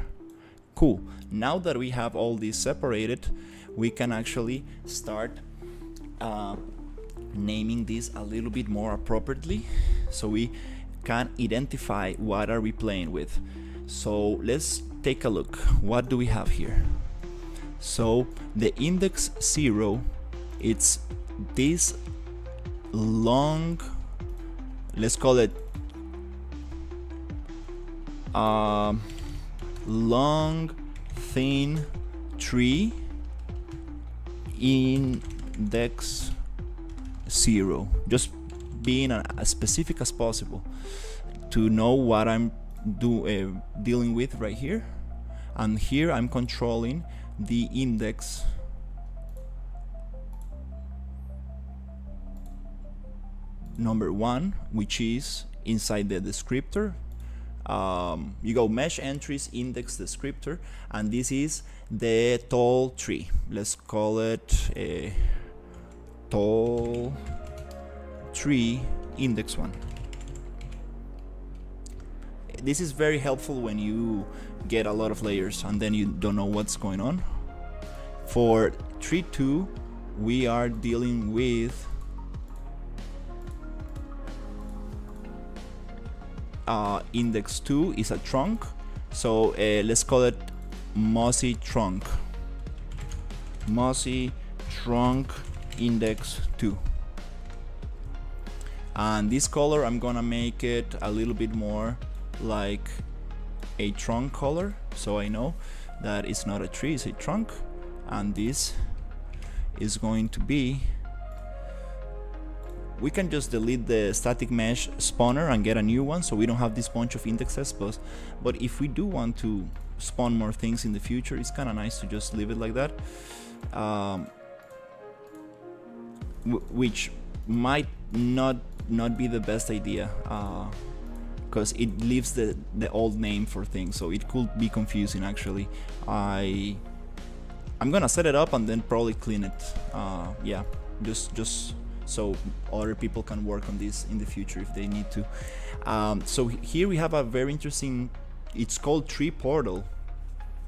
Cool. Now that we have all these separated, we can actually start naming this a little bit more appropriately, so we can identify what are we playing with. So let's take a look. What do we have here? So the index 0, it's this long, let's call it long thin tree index 0, just being as specific as possible to know what I'm dealing with right here. And here I'm controlling the index number 1, which is inside the descriptor. You go mesh entries, index descriptor, and this is the tall tree. Let's call it a tall tree index 1. This is very helpful when you get a lot of layers and then you don't know what's going on. For tree 2, we are dealing with index 2 is a trunk, so let's call it mossy trunk. Mossy trunk index 2. And this color, I'm gonna make it a little bit more like a trunk color, so I know that it's not a tree, it's a trunk. And this is going to be, we can just delete the static mesh spawner and get a new one, so we don't have this bunch of indexes. But if we do want to spawn more things in the future, it's kind of nice to just leave it like that, which might not be the best idea, because it leaves the old name for things, so it could be confusing actually. I'm gonna set it up and then probably clean it, yeah, just so other people can work on this in the future if they need to. So here we have a very interesting, it's called tree portal.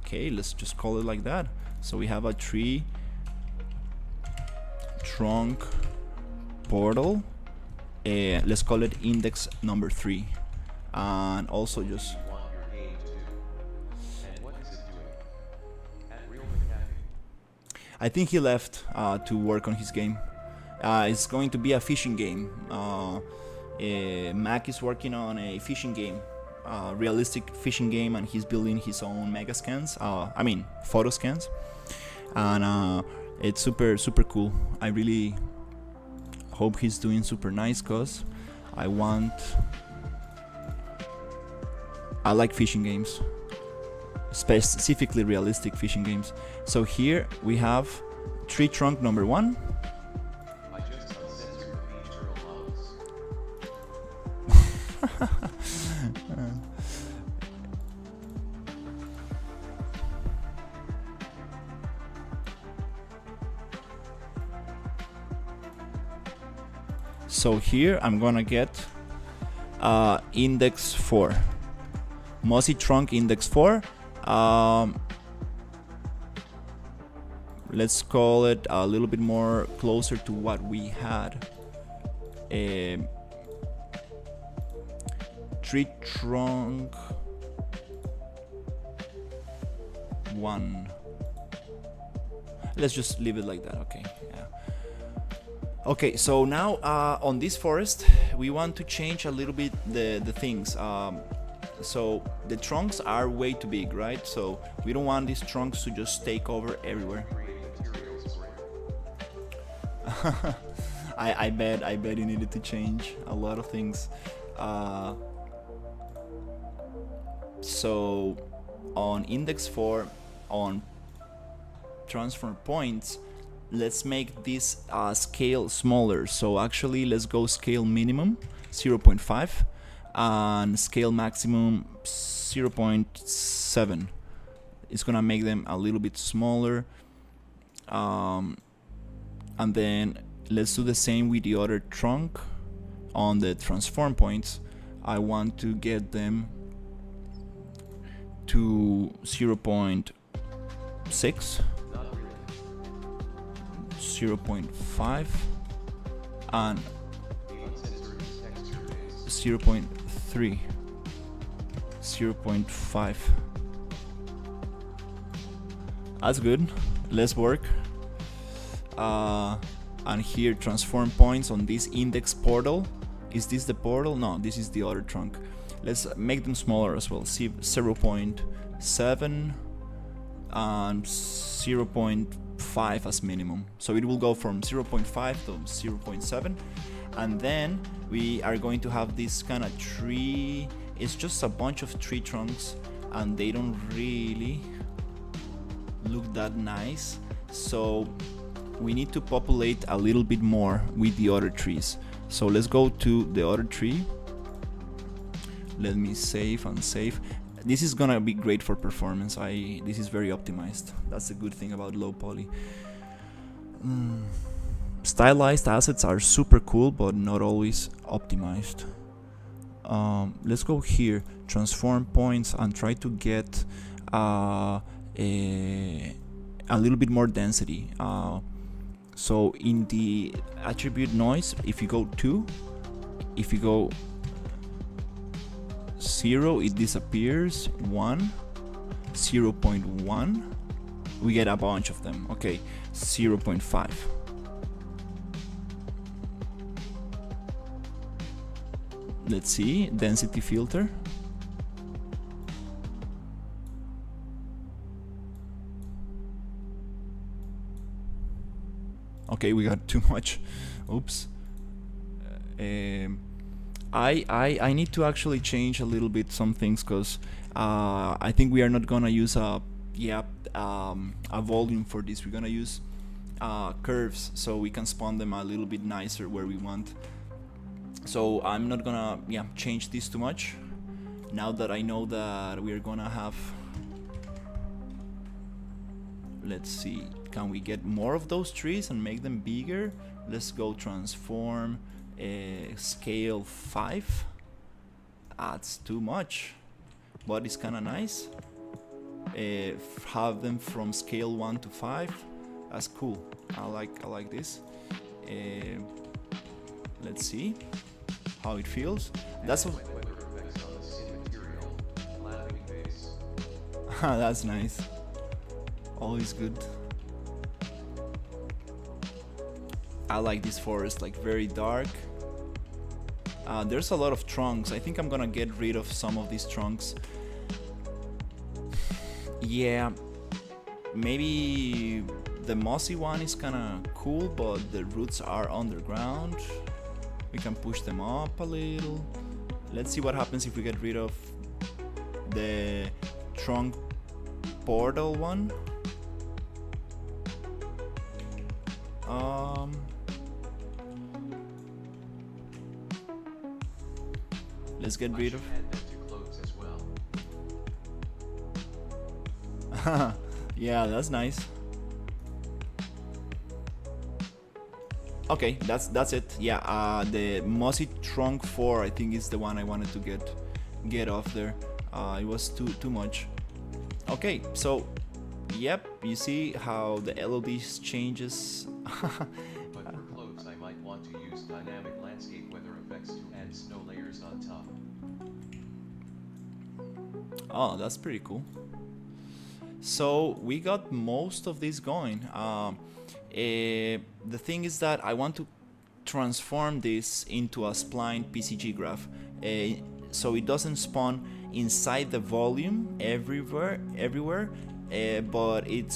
Okay, let's just call it like that. So we have a tree trunk portal, let's call it index number 3, and also just I think he left to work on his game. It's going to be a fishing game. Mac is working on a fishing game, realistic fishing game, and he's building his own mega scans. I mean, photo scans, and it's super cool. I really hope he's doing super nice, cause I like fishing games, specifically realistic fishing games. So here we have tree trunk number 1. So here I'm gonna get index 4, mossy trunk index 4. Let's call it a little bit more closer to what we had. Tree trunk 1. Let's just leave it like that. Okay, yeah. Okay, so now on this forest we want to change a little bit the things. So the trunks are way too big, right? So we don't want these trunks to just take over everywhere. I bet you needed to change a lot of things. So on index 4, on transform points, let's make this scale smaller. So actually let's go scale minimum 0.5 and scale maximum 0.7. It's gonna make them a little bit smaller, and then let's do the same with the other trunk. On the transform points, I want to get them to 0.6, Not really. 0.5, and The uncensored is texture based. 0.3, 0.5. That's good. Let's work. And here transform points on this index portal. Is this the portal? No, this is the other trunk. Let's make them smaller as well. See, 0.7 and 0.5 as minimum. So it will go from 0.5 to 0.7, and then we are going to have this kind of tree. It's just a bunch of tree trunks, and they don't really look that nice. So we need to populate a little bit more with the other trees. So let's go to the other tree. Let me save and save. This is gonna be great for performance. This is very optimized. That's a good thing about low poly. Stylized assets are super cool, but not always optimized. Let's go here, transform points, and try to get a little bit more density. So in the attribute noise, if you go 2, if you go 0, it disappears. 1, 0.1, we get a bunch of them. Okay, 0.5. Let's see, density filter. Okay, we got too much. Oops. I need to actually change a little bit some things, because I think we are not gonna use a volume for this. We're gonna use curves, so we can spawn them a little bit nicer where we want. So I'm not gonna change this too much. Now that I know that we're gonna have, let's see, can we get more of those trees and make them bigger? Let's go transform scale 5. That's too much, but it's kind of nice. Have them from scale 1 to 5. That's cool. I like this. Let's see how it feels. That's what. That's nice. Always good. I like this forest, like very dark. There's a lot of trunks. I think I'm gonna get rid of some of these trunks. Yeah, maybe the mossy one is kinda cool, but the roots are underground. We can push them up a little. Let's see what happens if we get rid of the trunk portal one. Let's get rid of. Yeah, that's nice. Okay, that's it. Yeah, the mossy trunk 4, I think, is the one I wanted to get off there. It was too much. Okay, so yep, you see how the LOD changes. But for clothes, I might want to use dynamic landscape weather effects to add snow layers on top. Oh, that's pretty cool. So we got most of this going. The thing is that I want to transform this into a spline PCG graph, so it doesn't spawn inside the volume everywhere, but it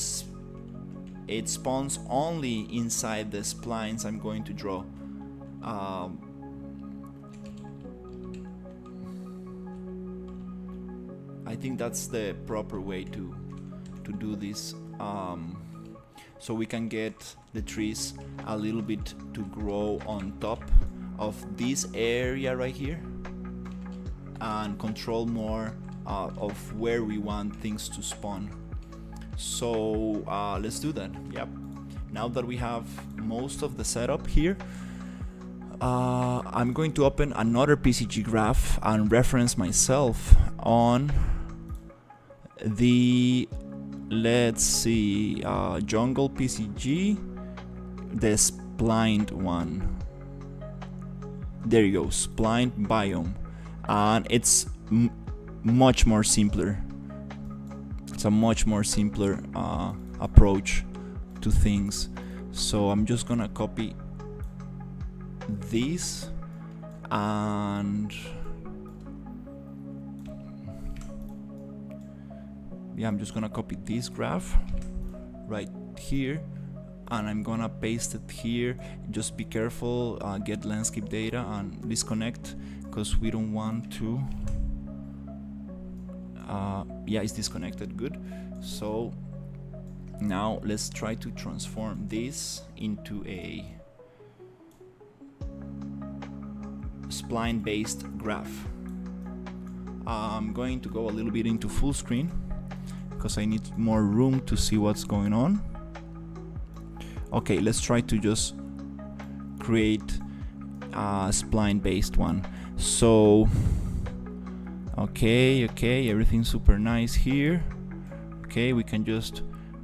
spawns only inside the splines I'm going to draw. I think that's the proper way to do this. So we can get the trees a little bit to grow on top of this area right here, and control more of where we want things to spawn. So let's do that. Yep. Now that we have most of the setup here, I'm going to open another PCG graph and reference myself on the, let's see, jungle PCG, the splined one. There you go, splined biome, and it's much more simpler. It's a much more simpler approach to things. So I'm just gonna copy this, and yeah, I'm just gonna copy this graph right here, and I'm gonna paste it here. Just be careful, get landscape data and disconnect, because we don't want to. Yeah, it's disconnected, good. So now let's try to transform this into a spline based graph. I'm going to go a little bit into full screen because I need more room to see what's going on. Okay, let's try to just create a spline based one. So okay, everything's super nice here. Okay, we can just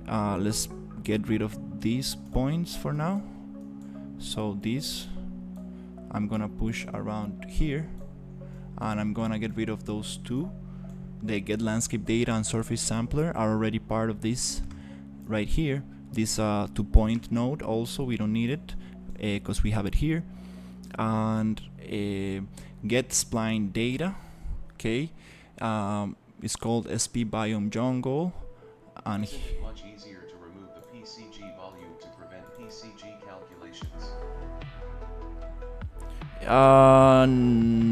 let's get rid of these points for now. So this I'm gonna push around here, and I'm gonna get rid of those two. The get landscape data and surface sampler are already part of this right here. This 2-point node also, we don't need it because we have it here. And get spline data, okay, it's called SP biome jungle, and Isn't it much easier to remove the PCG volume to prevent PCG calculations?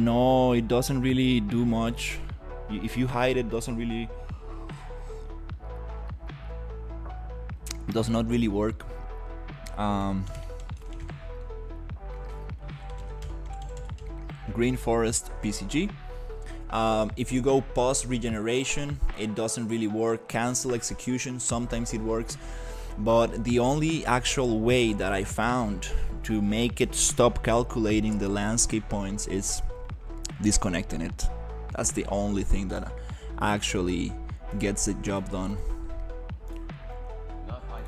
No, it doesn't really do much. If you hide it, does not really work. Green forest PCG. If you go pause regeneration, it doesn't really work. Cancel execution, sometimes it works, but the only actual way that I found to make it stop calculating the landscape points is disconnecting it. That's the only thing that actually gets the job done. Not hiding.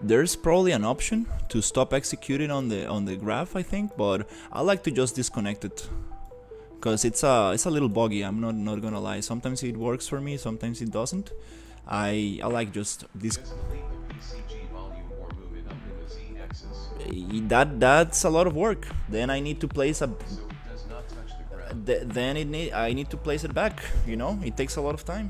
There's probably an option to stop executing on the graph, I think, but I like to just disconnect it because it's a little buggy. I'm not gonna lie. Sometimes it works for me, sometimes it doesn't. I like just this. Just delete the PCG volume or move it up in the z-axis. That's a lot of work. Then I need to place a. So it does not touch the ground. I need to place it back. You know, it takes a lot of time.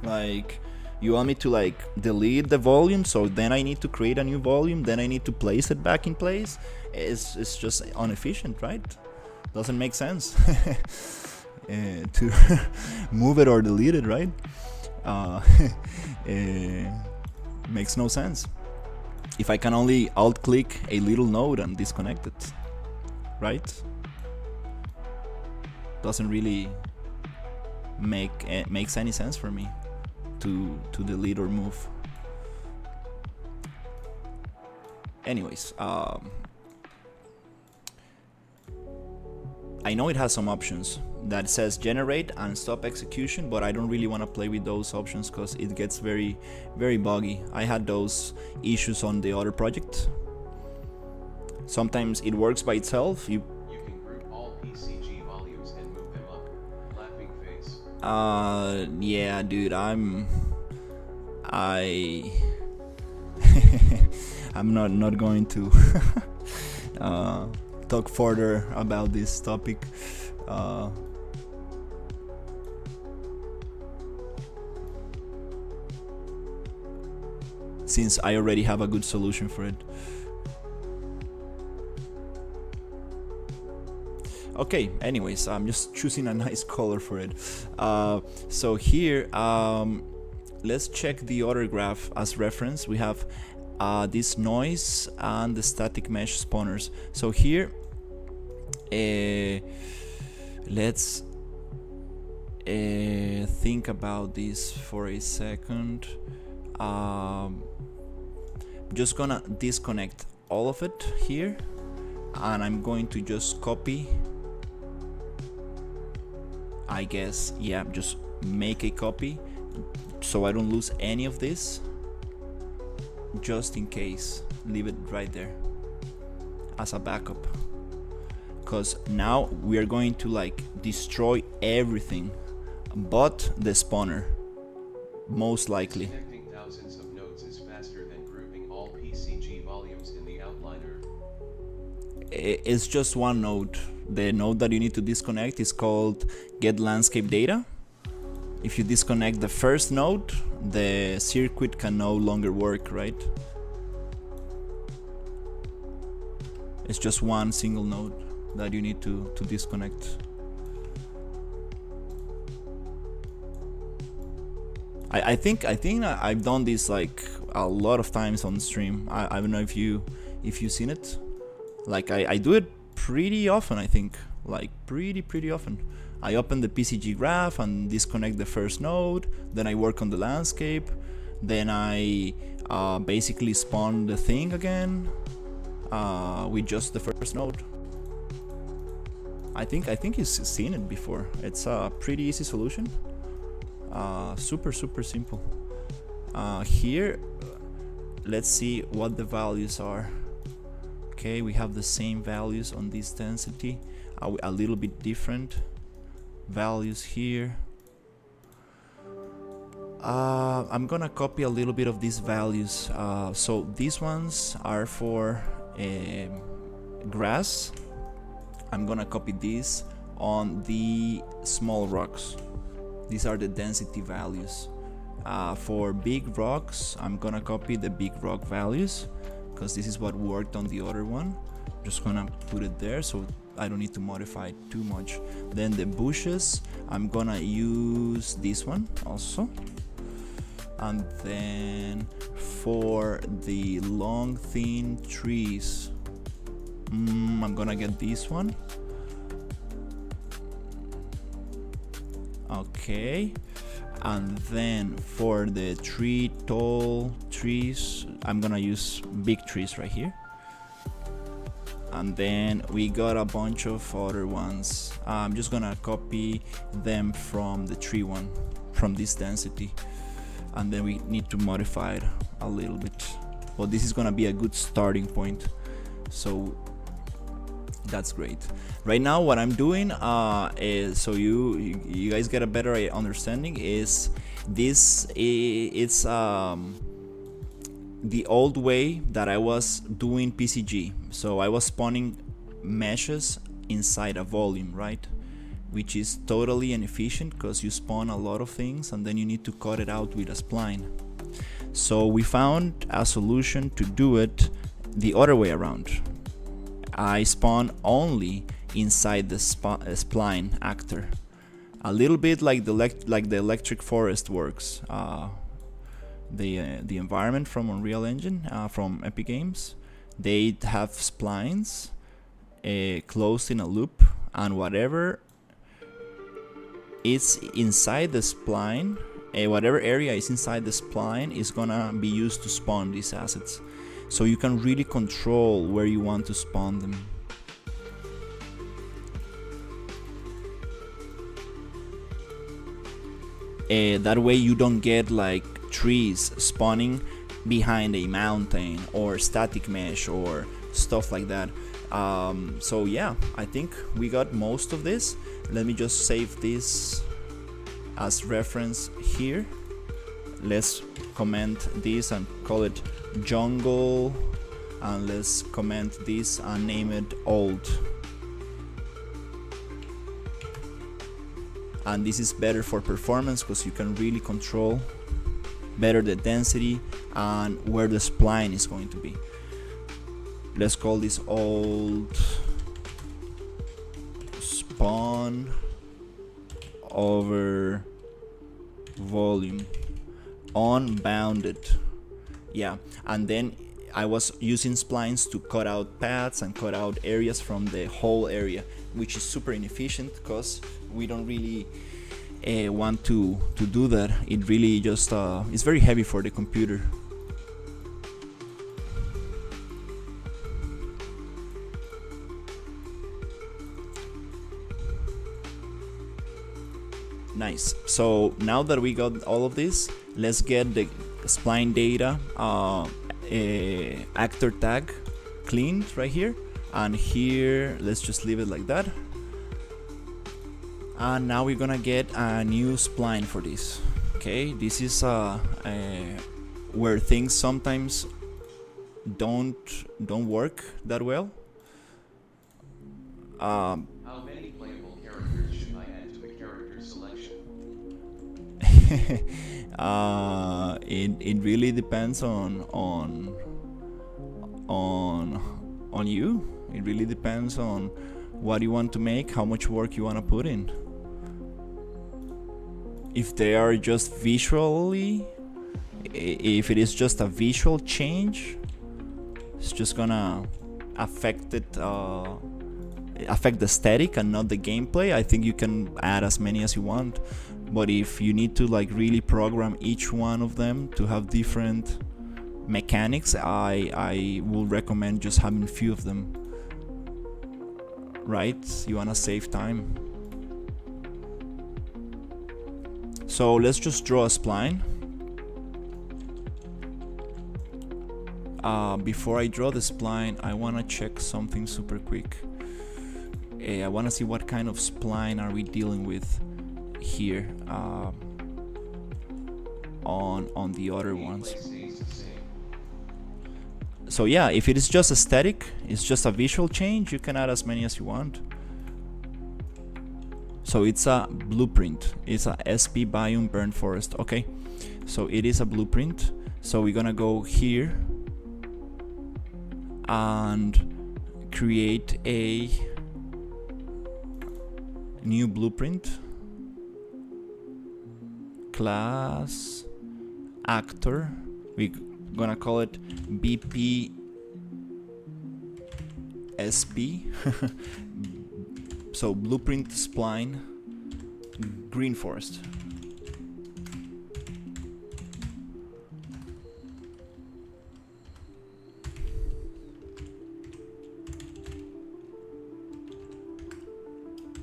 Like, you want me to like delete the volume, so then I need to create a new volume, then I need to place it back in place. It's just inefficient, right? Doesn't make sense to move it or delete it, right? Makes no sense. If I can only alt click a little node and disconnect it, right? Doesn't really makes any sense for me to delete or move. Anyways, I know it has some options that says generate and stop execution, but I don't really want to play with those options because it gets very, very buggy. I had those issues on the other project. Sometimes it works by itself. You can group all PCG volumes and move them up. Laughing face. Yeah, dude, I'm not going to talk further about this topic. Since I already have a good solution for it. Okay, anyways, I'm just choosing a nice color for it. So here, let's check the other graph as reference. We have this noise and the static mesh spawners. So here, let's think about this for a second. Just gonna disconnect all of it here, and I'm going to just copy, I guess, yeah, just make a copy so I don't lose any of this, just in case. Leave it right there as a backup, because now we are going to like destroy everything but the spawner, most likely. Connecting thousands of nodes is faster than grouping all PCG volumes in the outliner. It's just one node. The node that you need to disconnect is called get landscape data. If you disconnect the first node, the circuit can no longer work, right? It's just one single node that you need to disconnect. I think I've done this like a lot of times on stream. I don't know if you've seen it. Like I do it pretty often, I think. Like pretty often. I open the PCG graph and disconnect the first node, then I work on the landscape, then I basically spawn the thing again with just the first node. I think you've seen it before. It's a pretty easy solution. Super simple. Here, let's see what the values are. Okay, we have the same values on this density, a little bit different values here. I'm gonna copy a little bit of these values. So these ones are for grass. I'm gonna copy these on the small rocks. These are the density values. For big rocks, I'm gonna copy the big rock values, because this is what worked on the other one. Just gonna put it there so I don't need to modify it too much. Then the bushes, I'm gonna use this one also. And then for the long thin trees, I'm gonna get this one. Okay, and then for the tall trees, I'm gonna use big trees right here. And then we got a bunch of other ones. I'm just gonna copy them from the tree one, from this density, and then we need to modify it a little bit, but this is gonna be a good starting point, so that's great. Right now what I'm doing is, so you guys get a better understanding, is this it's the old way that I was doing PCG. So I was spawning meshes inside a volume, right? Which is totally inefficient because you spawn a lot of things and then you need to cut it out with a spline. So we found a solution to do it the other way around. I spawn only inside the spline actor, a little bit like the electric forest works. The environment from Unreal Engine, from Epic Games, they have splines closed in a loop, and whatever is inside the spline, whatever area is inside the spline is gonna be used to spawn these assets. So you can really control where you want to spawn them. That way you don't get like trees spawning behind a mountain or static mesh or stuff like that. So yeah, I think we got most of this. Let me just save this as reference here. Let's comment this and call it jungle, and let's comment this and name it old. And this is better for performance because you can really control better the density and where the spline is going to be. Let's call this old spawn over volume unbounded. Yeah, and then I was using splines to cut out paths and cut out areas from the whole area, which is super inefficient because we don't really want to do that. It really just it's very heavy for the computer. Nice. So now that we got all of this, let's get the spline data actor tag cleaned right here, and here let's just leave it like that. And now we're gonna get a new spline for this. Okay, this is where things sometimes don't work that well. How many playable characters should I add to the character selection? It really depends on you. It really depends on what you want to make, how much work you want to put in. If they are just visually, if it is just a visual change, it's just gonna affect it, affect the aesthetic and not the gameplay. I think you can add as many as you want, but if you need to like really program each one of them to have different mechanics, I will recommend just having few of them, right? You wanna save time. So let's just draw a spline. Before I draw the spline, I want to check something super quick. I want to see what kind of spline are we dealing with here on the other ones. So yeah, if it is just aesthetic, it's just a visual change, you can add as many as you want. So it's a blueprint. It's a SP biome burn forest. Okay, so it is a blueprint. So we're gonna go here and create a new blueprint. Class actor. We're gonna call it BP SP. So blueprint spline green forest.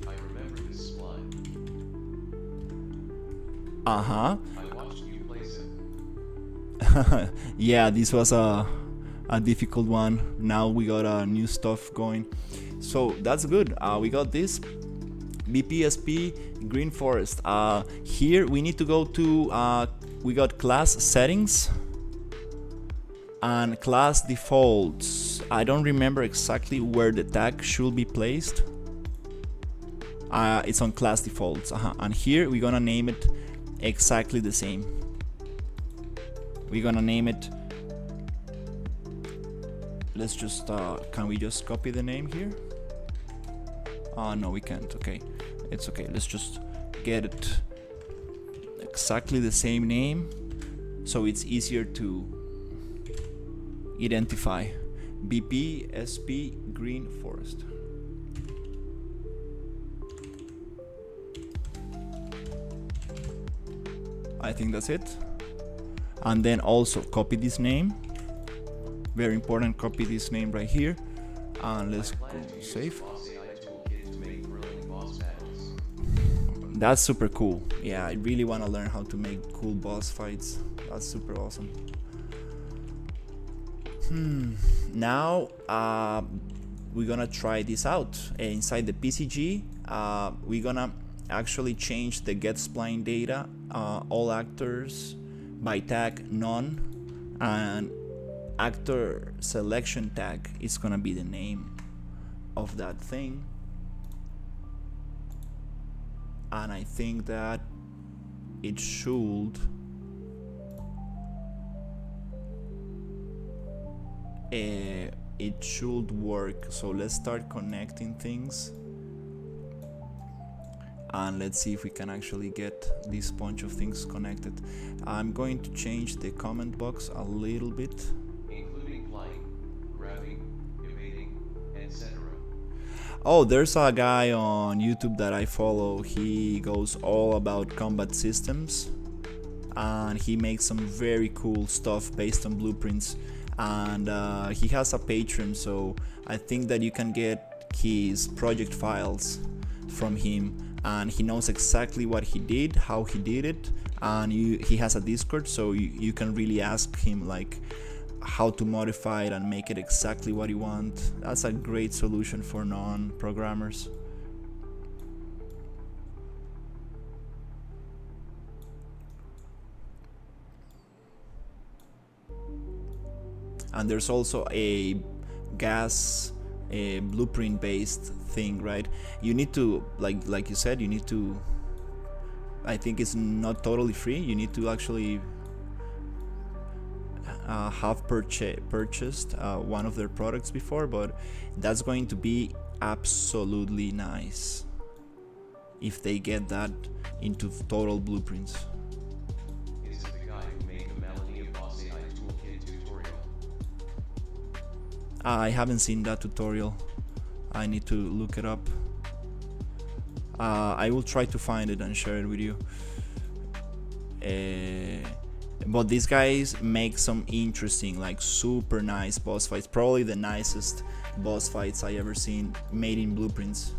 I remember this spline. Uh-huh. I watched you place it. Yeah, this was a difficult one. Now we got new stuff going. So that's good. We got this BPSP green forest. Here we need to go to we got class settings and class defaults. I don't remember exactly where the tag should be placed. It's on class defaults. And here we're gonna name it exactly the same. We're gonna name it, let's just can we just copy the name here? No, we can't. Okay, it's okay. Let's just get it exactly the same name so it's easier to identify. BPSP green forest. I think that's it. And then also copy this name. Very important, copy this name right here. And let's go save. That's super cool. Yeah, I really want to learn how to make cool boss fights. That's super awesome. Now we're gonna try this out. Inside the PCG, we're gonna actually change the get spline data, all actors by tag none, and actor selection tag is gonna be the name of that thing. And I think that it should work. So let's start connecting things and let's see if we can actually get this bunch of things connected. I'm going to change the comment box a little bit, including flying, grabbing, evading, etc. Oh, there's a guy on YouTube that I follow. He goes all about combat systems and he makes some very cool stuff based on blueprints, and he has a Patreon, so I think that you can get his project files from him, and he knows exactly what he did, how he did it, and he has a Discord, so you can really ask him like how to modify it and make it exactly what you want. That's a great solution for non-programmers. And there's also a gas blueprint based thing, right? You need to, like you said, you need to, I think it's not totally free, you need to actually have purchased one of their products before, but that's going to be absolutely nice if they get that into total blueprints. Is it the guy who made the Melody of Boss AI Toolkit tutorial? I haven't seen that tutorial. I need to look it up. I will try to find it and share it with you. But these guys make some interesting, like super nice boss fights. Probably the nicest boss fights I ever seen made in blueprints.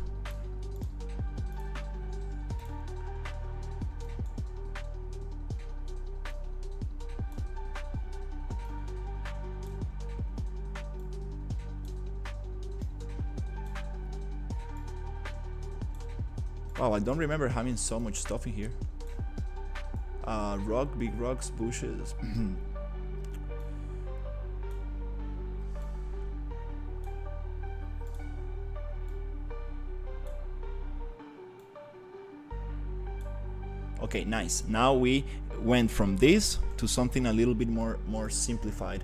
Wow, I don't remember having so much stuff in here. Rock, big rocks, bushes. Okay, nice. Now we went from this to something a little bit more simplified.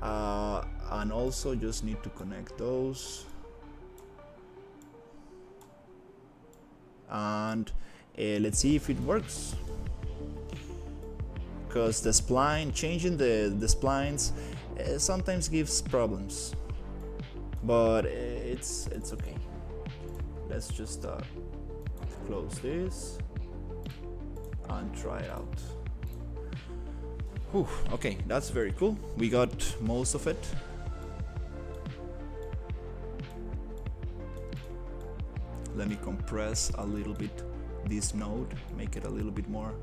And also just need to connect those. And let's see if it works. Because the spline, changing the splines sometimes gives problems, but it's okay. Let's just close this and try it out. Whew, okay, that's very cool. We got most of it. Let me compress a little bit this node, make it a little bit more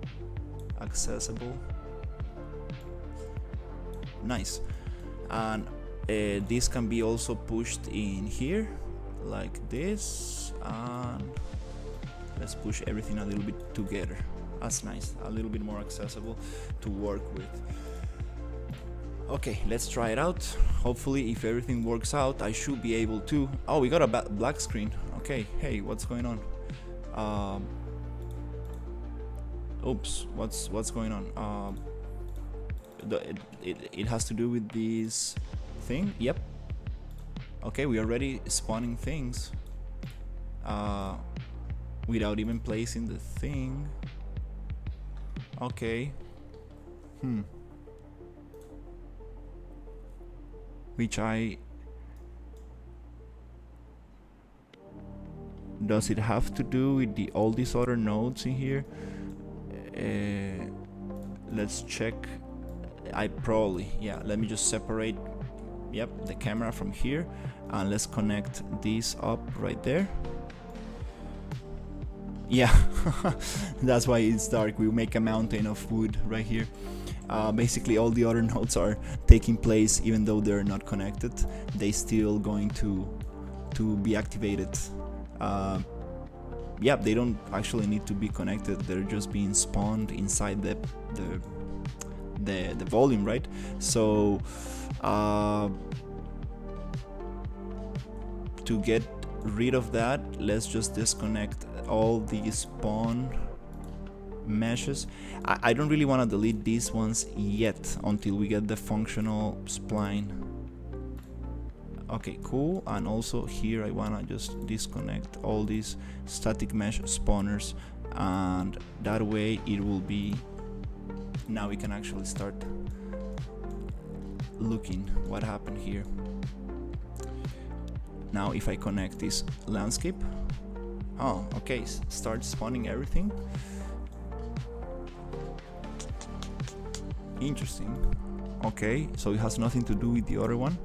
accessible. Nice. And this can be also pushed in here like this, and let's push everything a little bit together. That's nice, a little bit more accessible to work with. Okay, let's try it out. Hopefully if everything works out, I should be able to. Oh, we got a black screen. Okay, hey, what's going on? Oops, what's going on? It has to do with this thing. Yep. Okay, we are already spawning things without even placing the thing. Okay. Which does it have to do with all these other nodes in here? Let's check. Yeah, let me just separate, yep, the camera from here, and let's connect these up right there. Yeah, that's why it's dark. We make a mountain of wood right here. Basically all the other nodes are taking place even though they're not connected. They still going to be activated. Yeah, they don't actually need to be connected. They're just being spawned inside the volume, right? So to get rid of that, let's just disconnect all these spawn meshes. I don't really want to delete these ones yet until we get the functional spline. Okay, cool. And also here I want to just disconnect all these static mesh spawners, and that way it will be, now we can actually start looking what happened here. Now if I connect this landscape, oh okay, start spawning everything. Interesting. Okay, so it has nothing to do with the other one.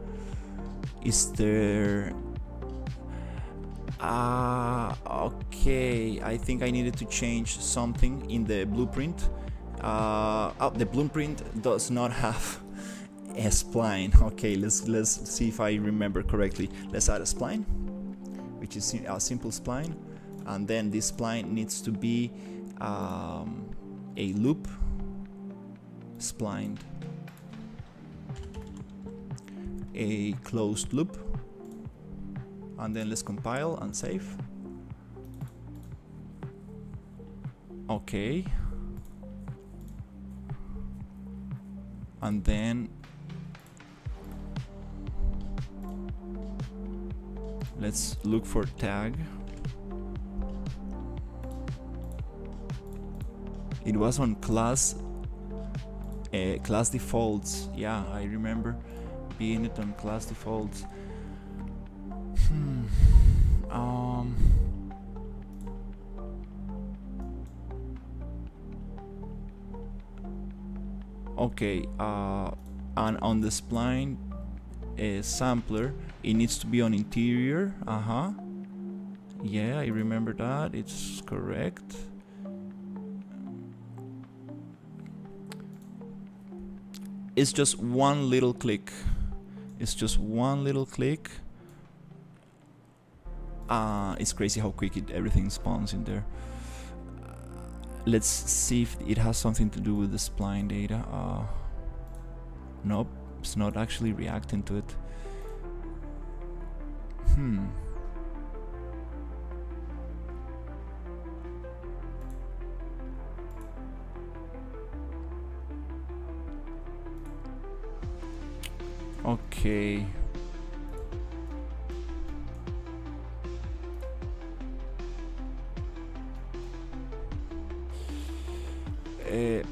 Is there okay, Okay, I think I needed to change something in the blueprint. The blueprint does not have a spline. Okay, let's see if I remember correctly. Let's add a spline, which is a simple spline, and then this spline needs to be a loop splined, a closed loop, and then let's compile and save. Okay, and then let's look for tag. It was on class defaults. Yeah, I remember being it on class defaults. Okay, and on the spline sampler, it needs to be on interior. Yeah, I remember that. It's correct. It's just one little click. It's just one little click. It's crazy how quick everything spawns in there. Let's see if it has something to do with the spline data. Nope, it's not actually reacting to it. Okay.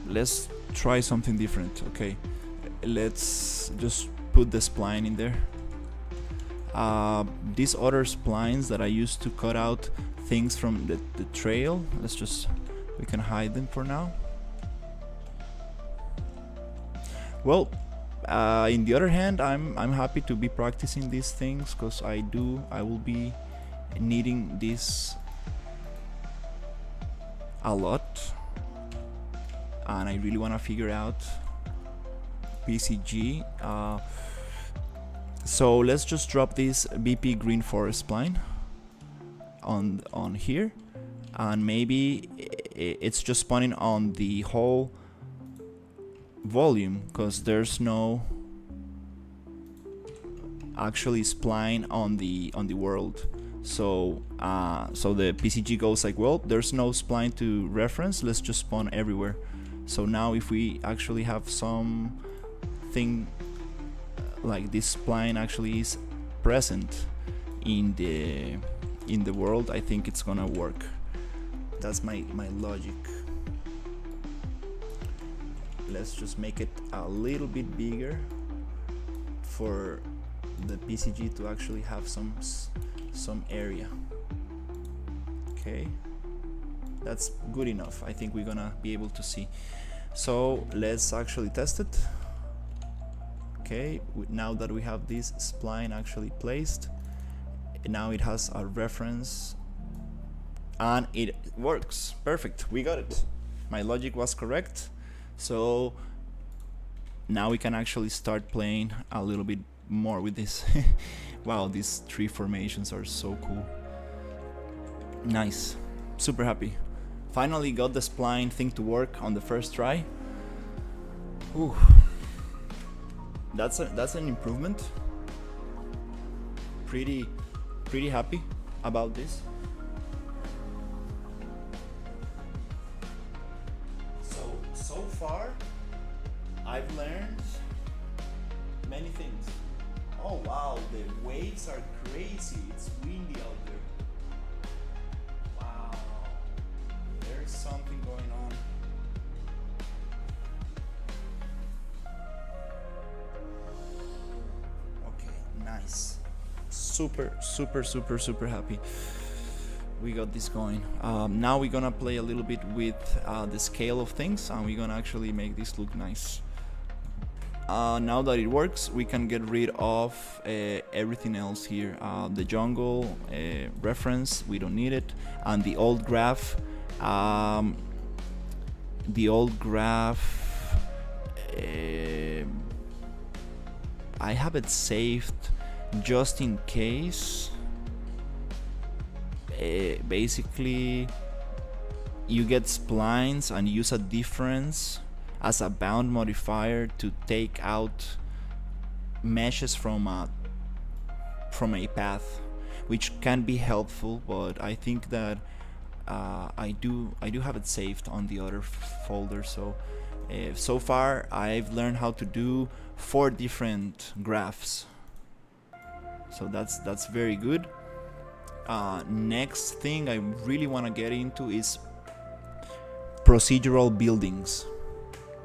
Let's try something different. Okay, let's just put the spline in there. These other splines that I used to cut out things from the trail, we can hide them for now. Well, in the other hand, I'm happy to be practicing these things, because I will be needing this a lot, and I really want to figure out PCG. So let's just drop this BP Green Forest spline on here, and maybe it's just spawning on the whole volume, because there's no actually spline on the world. So so the PCG goes like, well, there's no spline to reference, let's just spawn everywhere. So now if we actually have something like this spline actually is present in the world, I think it's gonna work. That's my logic. Let's just make it a little bit bigger for the PCG to actually have some area. Okay, that's good enough. I think we're gonna be able to see. So let's actually test it. Okay, now that we have this spline actually placed, now it has a reference and it works. Perfect, we got it. My logic was correct. So now we can actually start playing a little bit more with this. Wow, these tree formations are so cool. Nice, super happy. Finally got the spline thing to work on the first try. Ooh. That's an improvement. Pretty happy about this. So far I've learned many things. Oh wow, the waves are crazy. It's windy out there. Wow, there's something going on. Nice. Super happy we got this going. Now we're gonna play a little bit with the scale of things, and we're gonna actually make this look nice. now that it works, we can get rid of everything else here. The jungle reference, we don't need it, and the old graph. The old graph, I have it saved just in case. Basically, you get splines and use a difference as a bound modifier to take out meshes from a path, which can be helpful, but I think that I do have it saved on the other folder. So so far I've learned how to do 4 different graphs, so that's very good. Next thing I really want to get into is procedural buildings.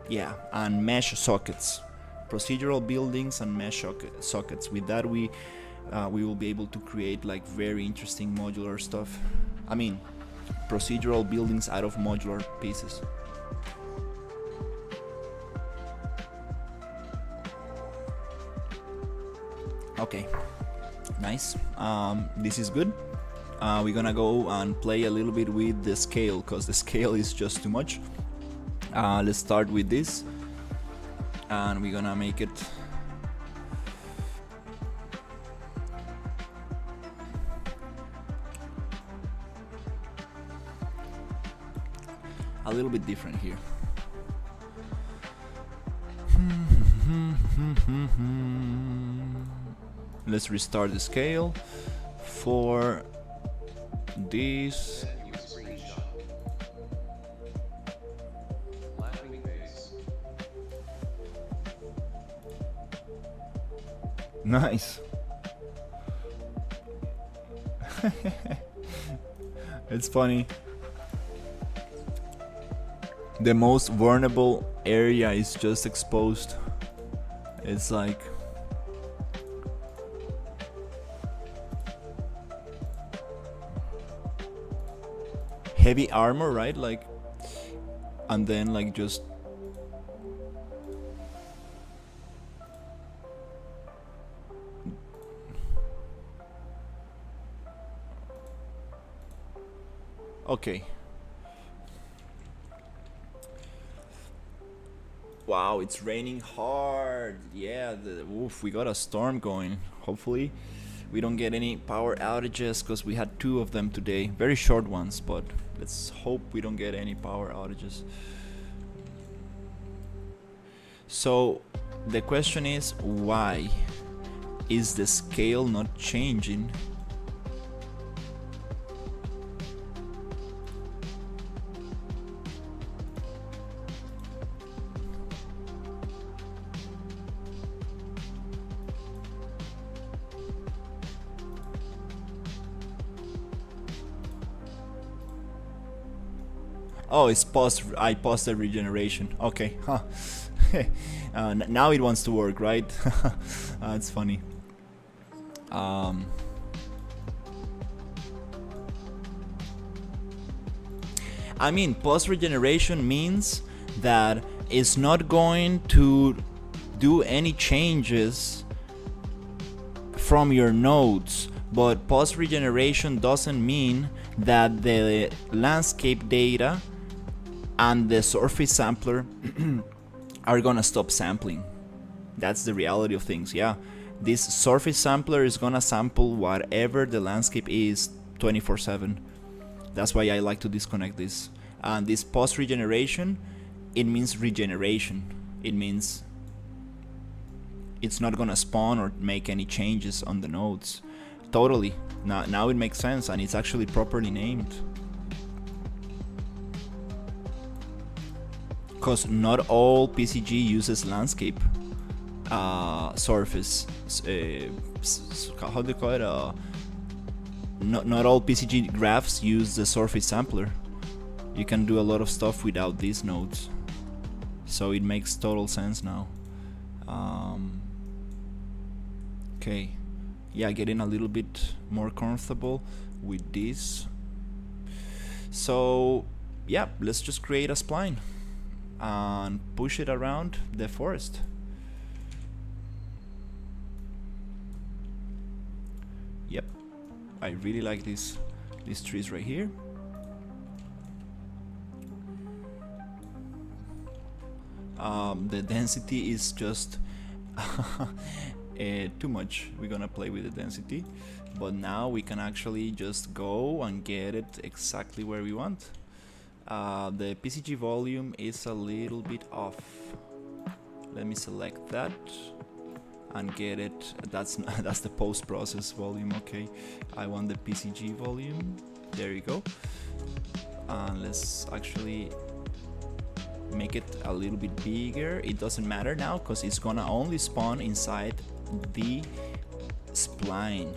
Yeah, and mesh sockets. Procedural buildings and mesh sockets. With that, we will be able to create like very interesting modular stuff. I mean, procedural buildings out of modular pieces. Okay, nice. This is good. We're gonna go and play a little bit with the scale, because the scale is just too much. Let's start with this, and we're gonna make it a little bit different here. Let's restart the scale for this. Nice. It's funny. The most vulnerable area is just exposed. It's like heavy armor, right? Like, and then like just okay. Wow, it's raining hard. Yeah, oof, we got a storm going. Hopefully we don't get any power outages, because we had 2 of them today. Very short ones, but let's hope we don't get any power outages. So the question is, why is the scale not changing? Oh, it's I paused the regeneration. Okay, huh. Now it wants to work, right? It's funny. I mean, post regeneration means that it's not going to do any changes from your nodes, but post regeneration doesn't mean that the landscape data and the surface sampler are gonna stop sampling. That's the reality of things. Yeah, this surface sampler is gonna sample whatever the landscape is 24/7. That's why I like to disconnect this. And this post regeneration, it means regeneration. It means it's not gonna spawn or make any changes on the nodes. Totally. Now it makes sense, and it's actually properly named. Because not all PCG uses landscape surface. How do you call it? Not all PCG graphs use the surface sampler. You can do a lot of stuff without these nodes. So it makes total sense now. Okay. Yeah, getting a little bit more comfortable with this. So yeah, let's just create a spline and push it around the forest. I really like these trees right here. The density is just too much. We're gonna play with the density, but now we can actually just go and get it exactly where we want. The PCG volume is a little bit off. Let me select that and get it. That's the post-process volume. Okay, I want the PCG volume. There you go. And let's actually make it a little bit bigger. It doesn't matter now because it's gonna only spawn inside the spline.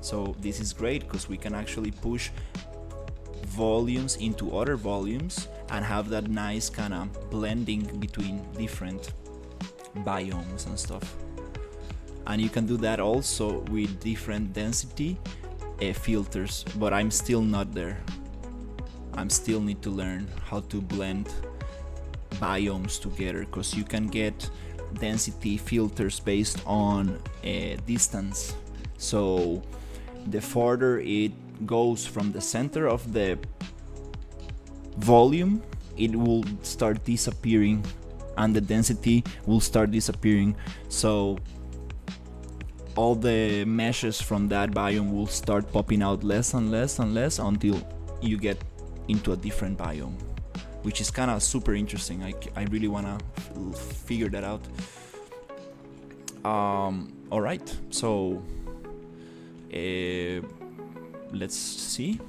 So this is great because we can actually push volumes into other volumes and have that nice kind of blending between different biomes and stuff. And you can do that also with different density filters, but I'm still not there. I still need to learn how to blend biomes together, because you can get density filters based on distance. So the further it goes from the center of the volume, it will start disappearing and the density will start disappearing. So all the meshes from that biome will start popping out less and less and less until you get into a different biome, which is kind of super interesting. I really want to figure that out. All right, so let's see.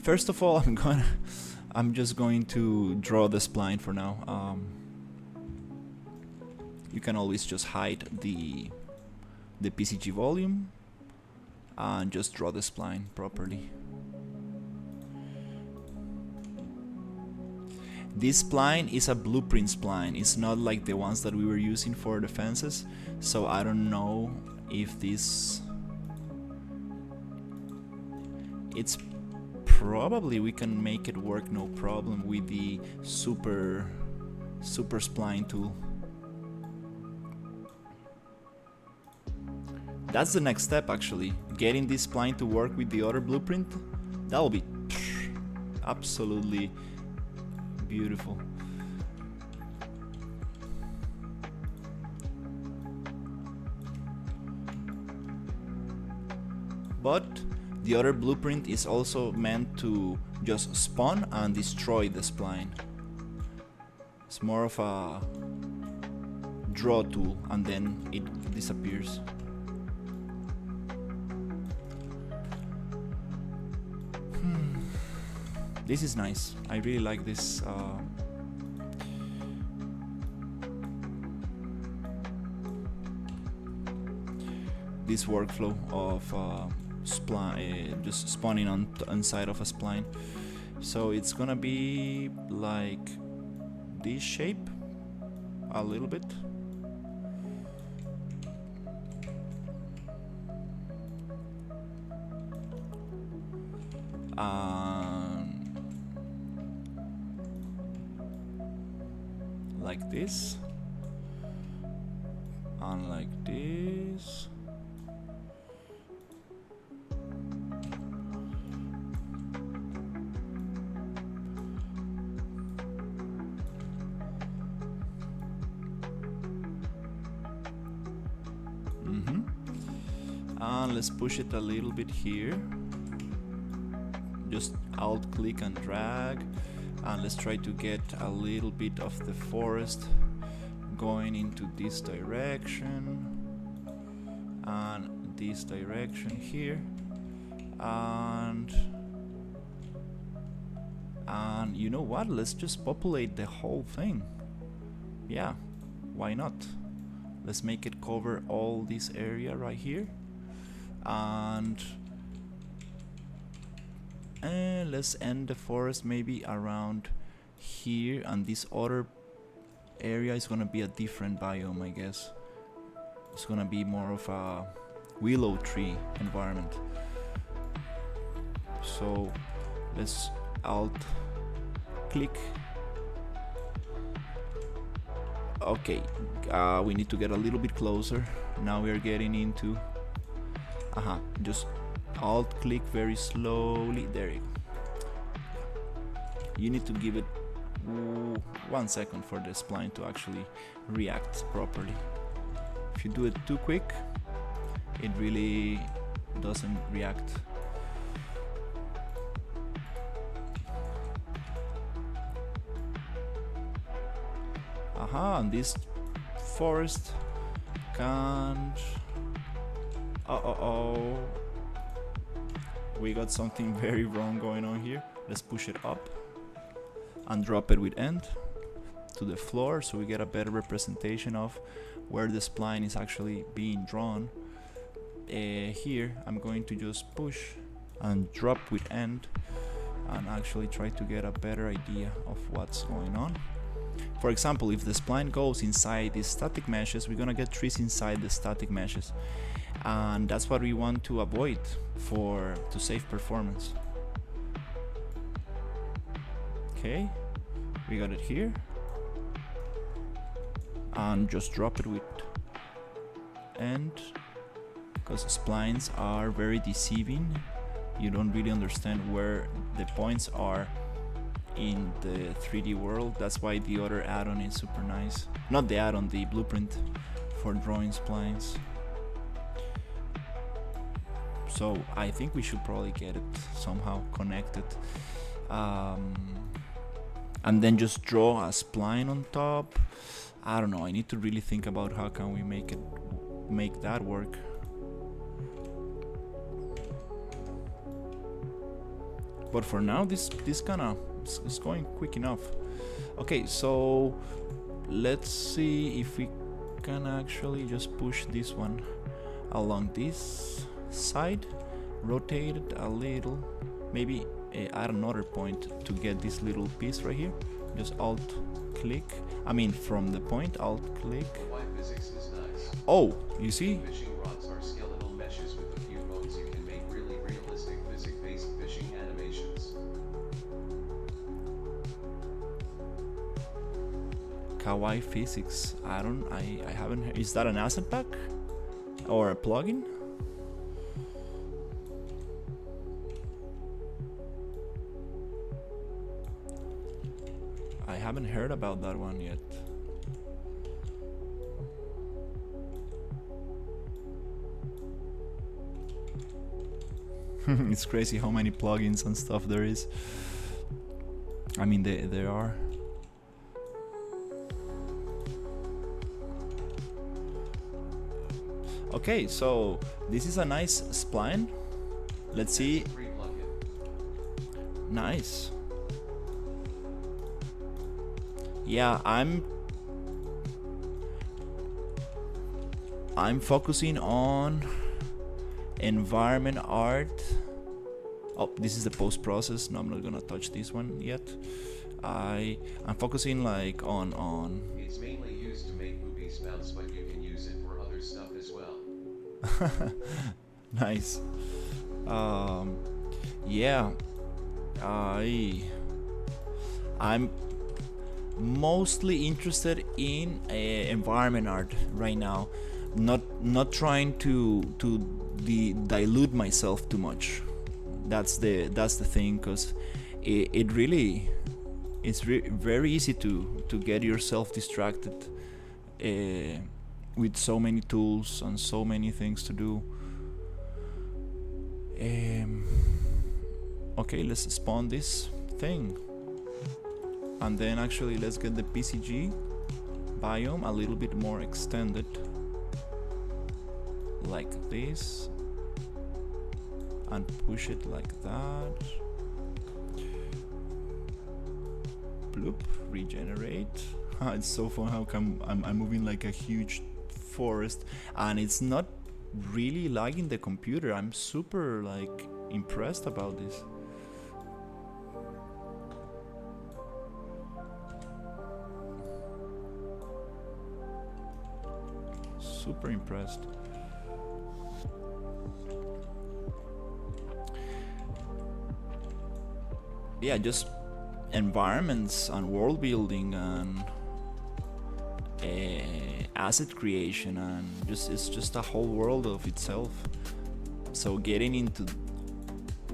First of all, I'm just going to draw the spline for now. You can always just hide the PCG volume and just draw the spline properly. This spline is a blueprint spline. It's not like the ones that we were using for the fences, so I don't know if this... It's probably we can make it work no problem with the super spline tool. That's the next step, actually, getting this spline to work with the other blueprint. That will be absolutely beautiful. But the other blueprint is also meant to just spawn and destroy the spline. It's more of a draw tool and then it disappears. This is nice. I really like this. This workflow of spline, just spawning on inside of a spline. So it's gonna be like this shape, a little bit. Like this, and like this. And let's push it a little bit here. Just alt click and drag. And let's try to get a little bit of the forest going into this direction and this direction here, and you know what, let's just populate the whole thing. Yeah, why not? Let's make it cover all this area right here, and let's end the forest maybe around here, and this other area is gonna be a different biome, I guess. It's gonna be more of a willow tree environment. So let's alt click. Okay, we need to get a little bit closer. Now we are getting into Just alt click very slowly. There you go. You need to give it 1 second for the spline to actually react properly. If you do it too quick, it really doesn't react. And this forest can't. We got something very wrong going on here. Let's push it up and drop it with end to the floor so we get a better representation of where the spline is actually being drawn. Here I'm going to just push and drop with end and actually try to get a better idea of what's going on. For example, if the spline goes inside these static meshes, we're gonna get trees inside the static meshes, and that's what we want to avoid to save performance. Okay, we got it here, and just drop it with end, because splines are very deceiving. You don't really understand where the points are in the 3D world. That's why the other add-on is super nice. Not the add-on, the blueprint for drawing splines. So I think we should probably get it somehow connected, and then just draw a spline on top. I don't know, I need to really think about how can we make that work. But for now, this kinda is going quick enough. Okay, so let's see if we can actually just push this one along this side, rotate it a little, maybe add another point to get this little piece right here. Just alt click, from the point, alt click. Physics is nice. Oh, you see? Fishing rods are skeletal meshes with a few bones. You can make really realistic physics-based fishing animations. Kawaii physics. I haven't. Is that an asset pack or a plugin? I haven't heard about that one yet. It's crazy how many plugins and stuff there is. There are. Okay, so this is a nice spline. Let's see. Nice. Yeah, I'm focusing on environment art. Oh, this is the post process. No, I'm not gonna touch this one yet. I'm focusing like on. It's mainly used to make movies bounce, but you can use it for other stuff as well. Nice. Yeah. I'm mostly interested in environment art right now. Not trying to dilute myself too much. That's the thing, because it really it's very easy to get yourself distracted with so many tools and so many things to do. Okay, let's spawn this thing, and then actually let's get the PCG biome a little bit more extended, like this, and push it like that. Bloop, regenerate. It's so fun how come I'm moving like a huge forest, and it's not really lagging the computer. I'm super like impressed about this. Super impressed. Yeah, just environments and world building and asset creation, and it's just a whole world of itself. So getting into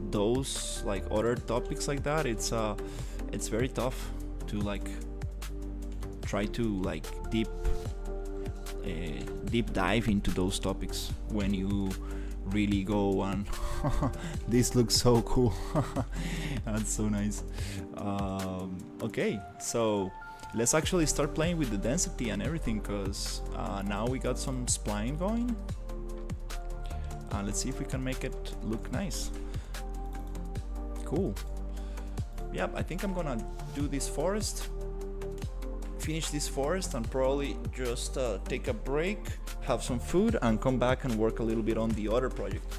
those like other topics like that, it's very tough to like try to like deep dive into those topics when you really go on. This looks so cool. That's so nice. Okay, so let's actually start playing with the density and everything, because now we got some spline going. Let's see if we can make it look nice. Cool. Yep, I think I'm gonna do this forest, finish this forest, and probably just take a break, have some food, and come back and work a little bit on the other project.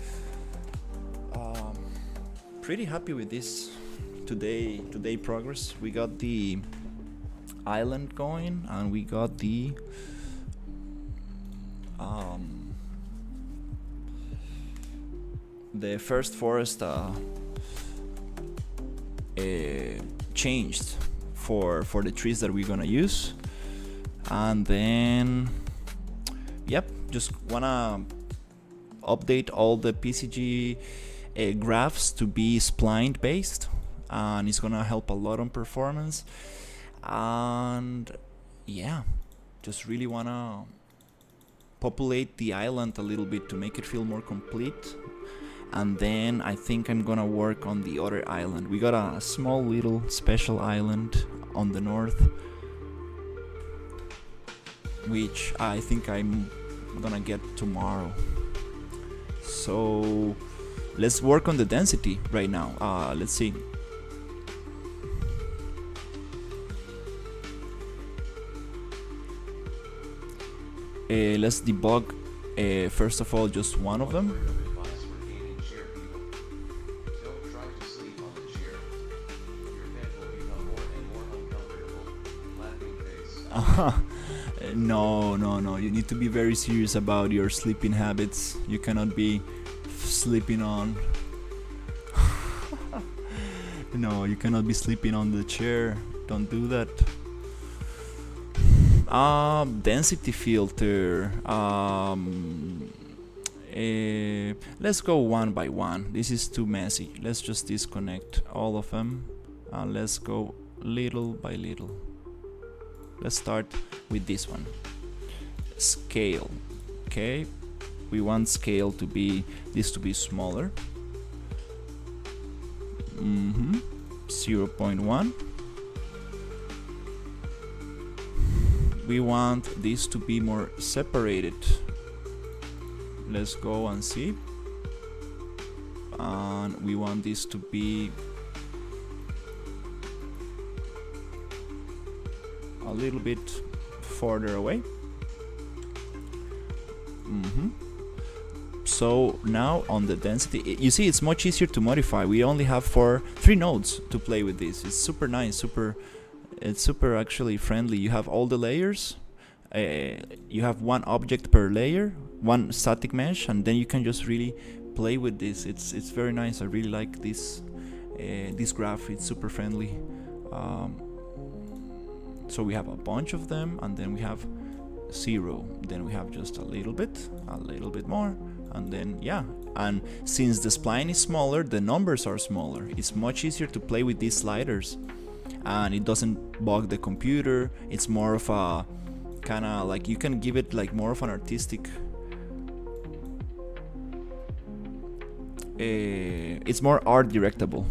Pretty happy with this today progress. We got the island going, and we got the first forest changed for the trees that we're gonna use. And then yep, just wanna update all the PCG graphs to be spline based, and it's gonna help a lot on performance. And yeah, just really wanna populate the island a little bit to make it feel more complete. And then I think I'm gonna work on the other island. We got a small little special island on the north, which I think I'm gonna get tomorrow. So let's work on the density right now. Let's see. Let's debug first of all just one of them. No, you need to be very serious about your sleeping habits. You cannot be sleeping on no, you cannot be sleeping on the chair. Don't do that. Density filter. Let's go one by one. This is too messy. Let's just disconnect all of them and let's go little by little. Let's start with this one. Scale. Okay, we want scale to be smaller. 0.1. We want this to be more separated. Let's go and see. And we want this to be a little bit further away. So now on the density, you see it's much easier to modify. We only have 3 nodes to play with this. It's super nice, it's super actually friendly. You have all the layers, you have one object per layer, one static mesh, and then you can just really play with this. It's very nice. I really like this graph. It's super friendly. So we have a bunch of them, and then we have 0, then we have just a little bit more, and then yeah. And since the spline is smaller, the numbers are smaller. It's much easier to play with these sliders, and it doesn't bug the computer. It's more of a kind of like, you can give it like more of an artistic, it's more art directable.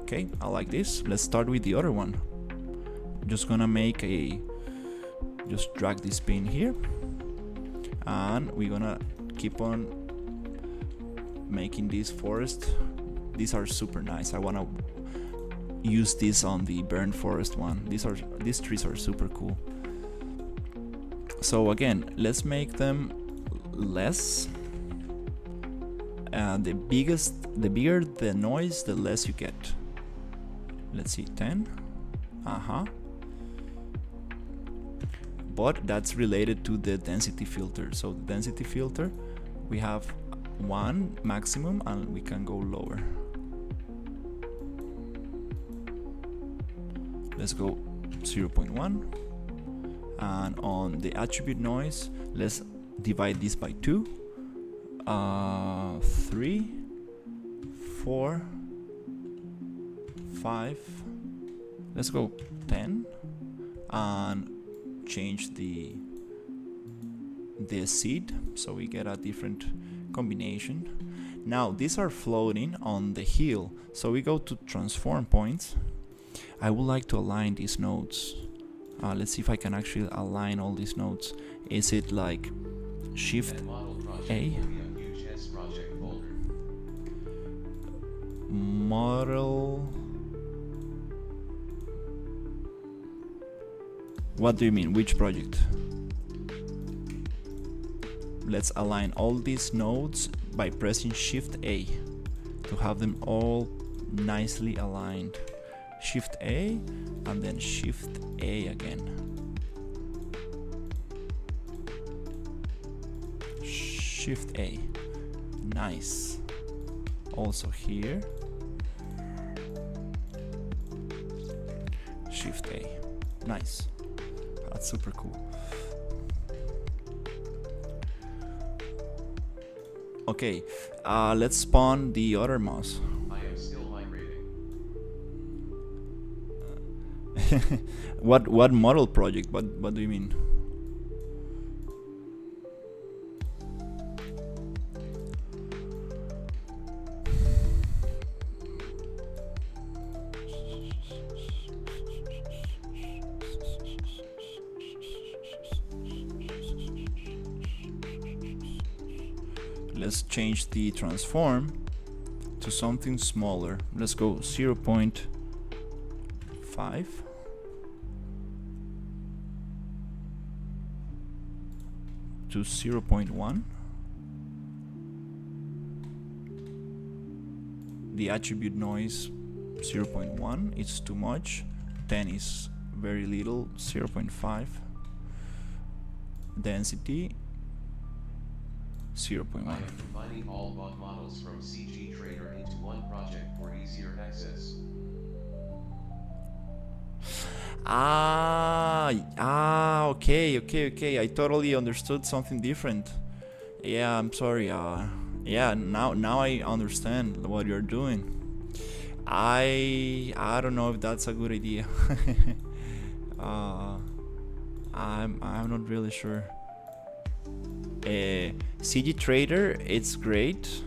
Okay, I like this. Let's start with the other one. Just gonna make just drag this pin here, and we're gonna keep on making this forest. These are super nice. I wanna use this on the burn forest one. These trees are super cool. So again, let's make them less. The bigger the noise, the less you get. Let's see, 10. But that's related to the density filter. So the density filter, we have 1 maximum, and we can go lower. Let's go 0.1. And on the attribute noise, let's divide this by 2. 3, 4, 5. Let's go 10 and change the seed so we get a different combination. Now these are floating on the hill, so we go to transform points. I would like to align these nodes. Let's see if I can actually align all these nodes. Is it like Shift A? Model. What do you mean? Which project? Let's align all these nodes by pressing Shift A to have them all nicely aligned. Shift A and then Shift A again. Shift A. Nice. Also here. Shift A. Nice. That's super cool. Okay, let's spawn the other mouse. I am still migrating. What model project? What do you mean? Let's change the transform to something smaller. Let's go 0.5 to 0.1. The attribute noise 0.1, it's too much. 10 is very little. 0.5. Density 0.1. I am combining all bot models from CG Trader into one project for easier access. Okay. I totally understood something different. Yeah, I'm sorry. Yeah, now I understand what you're doing. I don't know if that's a good idea. I'm not really sure. CG Trader, it's great.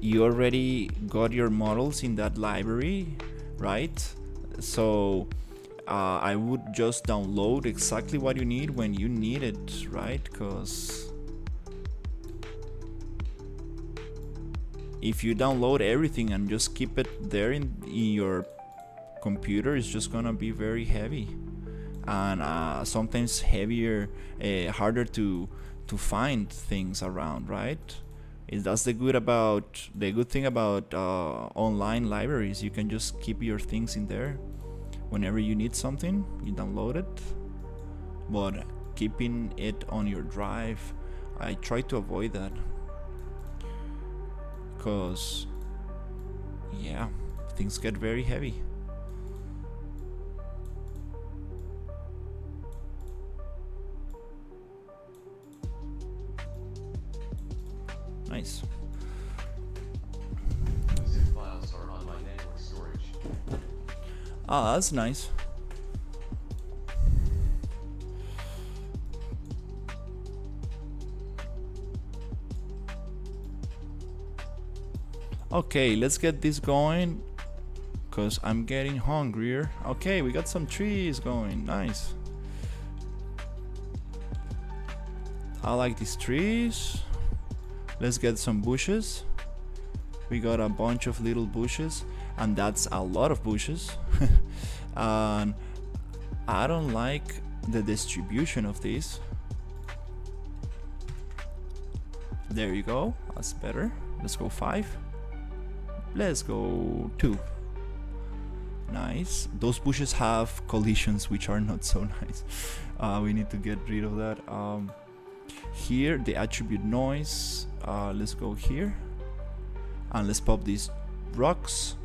You already got your models in that library, right? So I would just download exactly what you need when you need it, right? Because if you download everything and just keep it there in your computer, it's just gonna be very heavy. And sometimes heavier, harder to find things around, right? That's the good thing about online libraries. You can just keep your things in there. Whenever you need something, you download it. But keeping it on your drive, I try to avoid that. Because, yeah, things get very heavy. Nice. Zip files are on my network storage. Ah, that's nice. Okay, let's get this going, cause I'm getting hungrier. Okay, we got some trees going. Nice. I like these trees. Let's get some bushes. We got a bunch of little bushes, and that's a lot of bushes. And I don't like the distribution of these. There you go. That's better. Let's go 5. Let's go 2. Nice. Those bushes have collisions, which are not so nice. We need to get rid of that. Here, the attribute noise. Let's go here. And let's pop these rocks.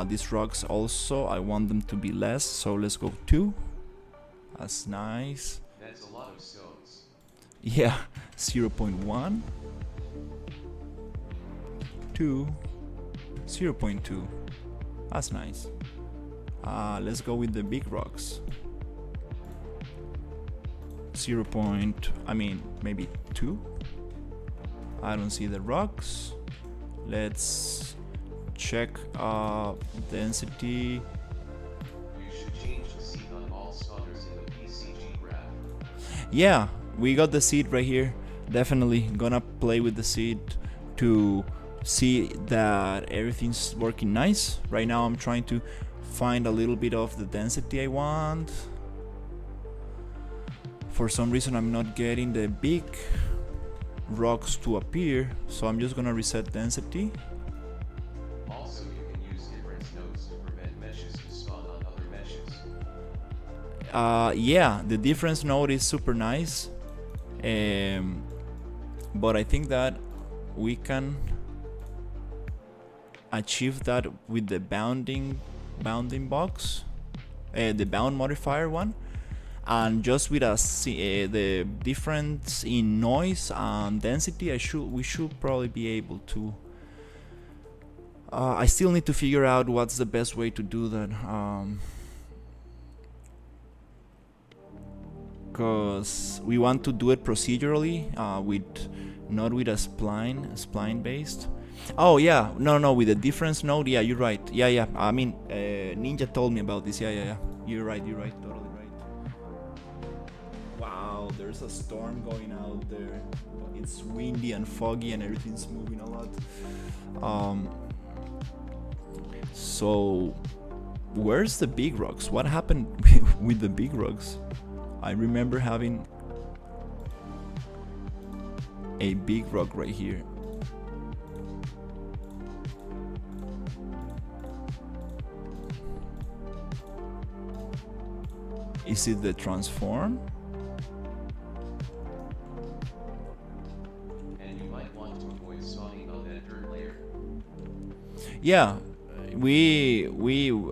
These rocks also, I want them to be less. So let's go 2. That's nice. That's a lot of stones. Yeah, 0.1, 2, 0.2. That's nice. Let's go with the big rocks. 0. I mean, maybe 2. I don't see the rocks. Let's check density. You should change the seed on all spawners in the PCG graph. Yeah, we got the seed right here. Definitely gonna play with the seed to see that everything's working nice. Right now I'm trying to find a little bit of the density I want. For some reason I'm not getting the big rocks to appear, so I'm just gonna reset density. Also, you can use different nodes to prevent meshes to spawn on other meshes. Yeah, the difference node is super nice, but I think that we can achieve that with the bounding box, the bound modifier one, and just with the difference in noise and density, we should probably be able to. I still need to figure out what's the best way to do that. Because we want to do it procedurally, not with a spline based. Oh yeah, no, with the difference node. Yeah, you're right. Yeah. I mean, Ninja told me about this. Yeah. You're right. Totally right. Wow, there's a storm going out there. It's windy and foggy and everything's moving a lot. So, where's the big rocks? What happened with the big rocks? I remember having a big rock right here. Is it the transform? And you might want to avoid spawning on that dirt layer. Yeah,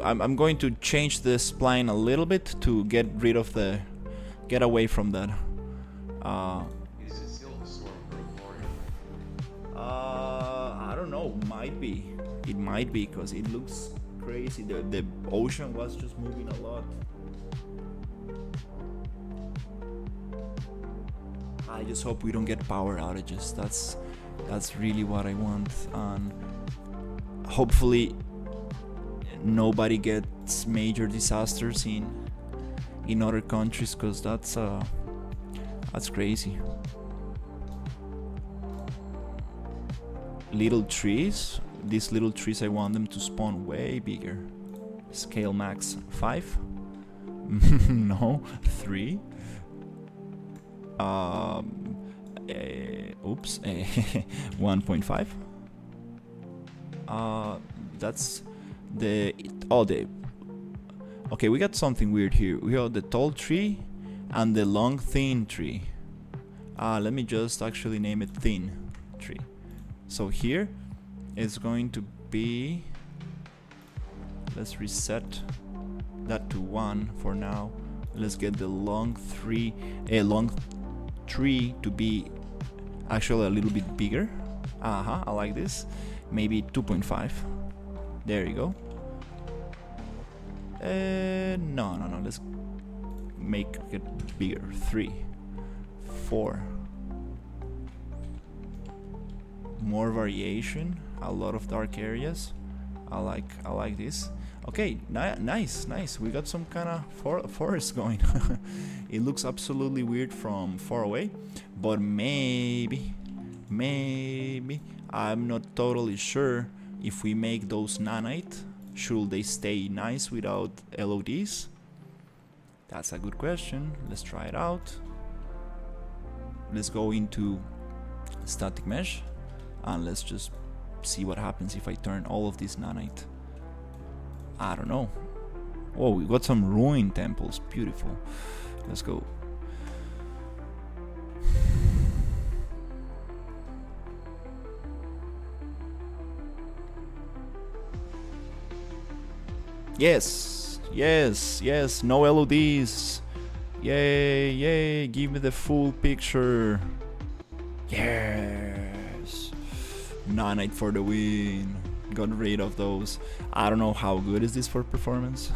I'm going to change the spline a little bit to get away from that. Is it still the storm-proof area? I don't know. Might be. It might be because it looks crazy. The ocean was just moving a lot. I just hope we don't get power outages. That's really what I want, and hopefully nobody gets major disasters in other countries, because that's crazy. Little trees. These little trees, I want them to spawn way bigger. Scale max 5. No, 3. Oops. 1.5. That's the okay, we got something weird here. We have the tall tree and the long thin tree. Let me just actually name it thin tree. So here it's going to be, let's reset that to 1 for now. Let's get the long tree to be actually a little bit bigger. I like this. Maybe 2.5. There you go. No. Let's make it bigger. 3, 4. More variation. A lot of dark areas. I like this. Okay, nice. We got some kind of forest going. It looks absolutely weird from far away, but maybe I'm not totally sure if we make those nanite, should they stay nice without LODs? That's a good question. Let's try it out. Let's go into static mesh and let's just see what happens if I turn all of this nanite. I don't know. Oh, we got some ruined temples. Beautiful. Let's go. Yes. No LODs. Yay, yay, give me the full picture. Yes. Nanite for the win. Got rid of those. I don't know how good is this for performance,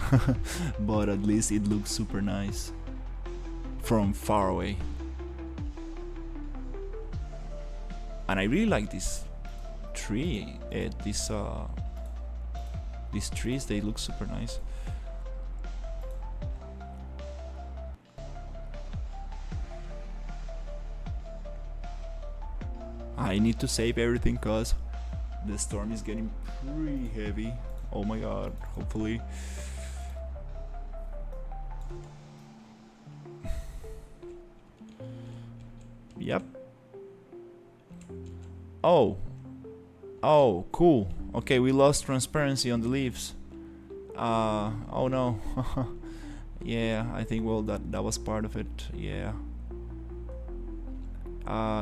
but at least it looks super nice from far away. And I really like this tree. These trees, they look super nice. I need to save everything cause the storm is getting pretty heavy. Oh my god, hopefully. Yep. Oh. Oh, cool. Okay, we lost transparency on the leaves. Oh no. Yeah, I think, well, that was part of it. Yeah.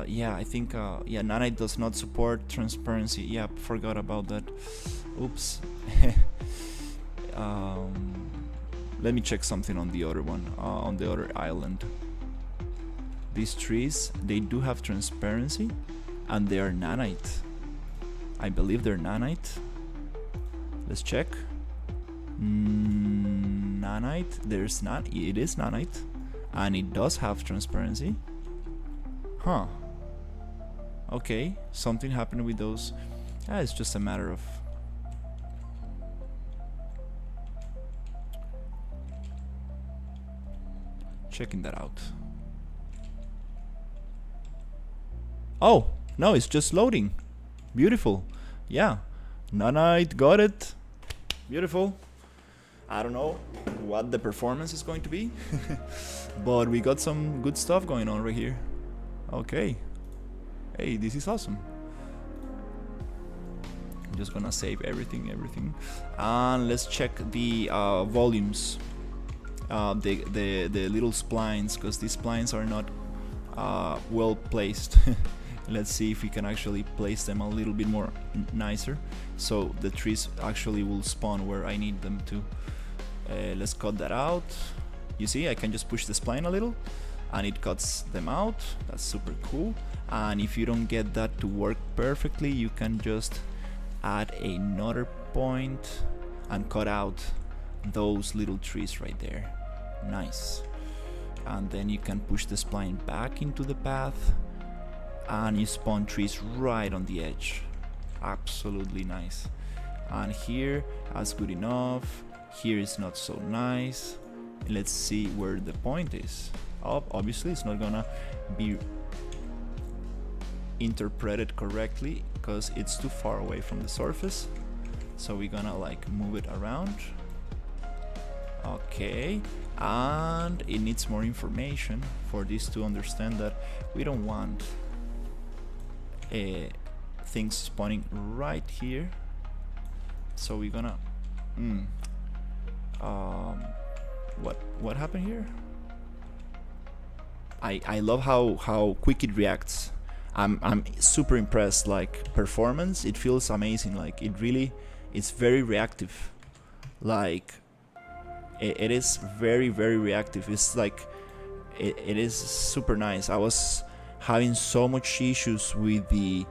Yeah, I think, yeah, Nanite does not support transparency. Yeah, forgot about that. Oops. Let me check something on the other one, on the other island. These trees, they do have transparency, and they are Nanite. I believe they're Nanite. Let's check. Nanite, there's not, it is Nanite, and it does have transparency. Huh. Okay, something happened with those. It's just a matter of checking that out. Oh, no, it's just loading. Beautiful. Yeah, Nanite, got it. Beautiful. I don't know what the performance is going to be, but we got some good stuff going on right here. Okay. Hey, this is awesome. I'm just gonna save everything, and let's check the volumes, the little splines, because these splines are not well placed. Let's see if we can actually place them a little bit more nicer, so the trees actually will spawn where I need them to. Let's cut that out. You see, I can just push the spline a little and it cuts them out. That's super cool. And if you don't get that to work perfectly, you can just add another point and cut out those little trees right there. Nice. And then you can push the spline back into the path and you spawn trees right on the edge. Absolutely nice. And here, that's good enough. Here is not so nice. Let's see where the point is. Obviously it's not gonna be interpreted correctly because it's too far away from the surface, so we're gonna like move it around. Okay, and it needs more information for this to understand that we don't want things spawning right here, so we're gonna what happened here? I love how quick it reacts. I'm super impressed. Like performance, it feels amazing. Like it's very reactive. Like it is very reactive. It's like it is super nice. I was having so much issues with the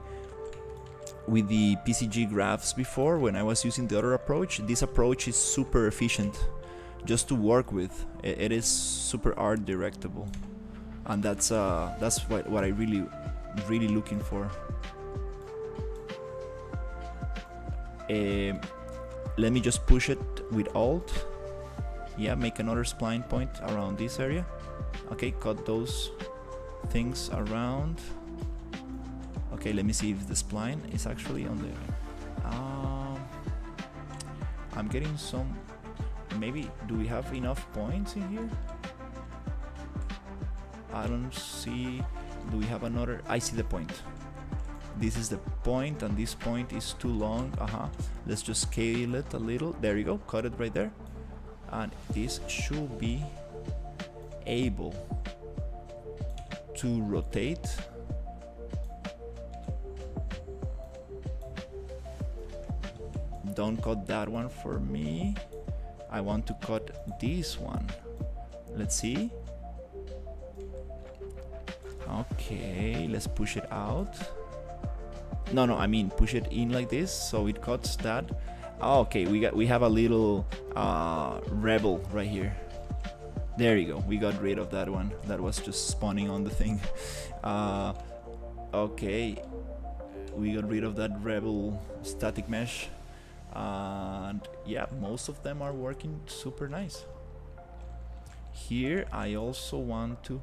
PCG graphs before when I was using the other approach. This approach is super efficient just to work with. It is super art directable, and that's what I really looking for. Let me just push it with Alt. Yeah, make another spline point around this area. Okay, cut those things around. Okay, let me see if the spline is actually on there. I'm getting some. Maybe, do we have enough points in here? I don't see. Do we have another? I see the point. This is the point, and this point is too long. Let's just scale it a little. There you go. Cut it right there. And this should be able to rotate. Don't cut that one for me. I want to cut this one. Let's see. Okay, let's push it out. No, I mean push it in like this, so it cuts that. Oh, okay, we have a little rebel right here. There you go. We got rid of that one. That was just spawning on the thing. Okay, we got rid of that rebel static mesh, and yeah, most of them are working super nice. Here, I also want to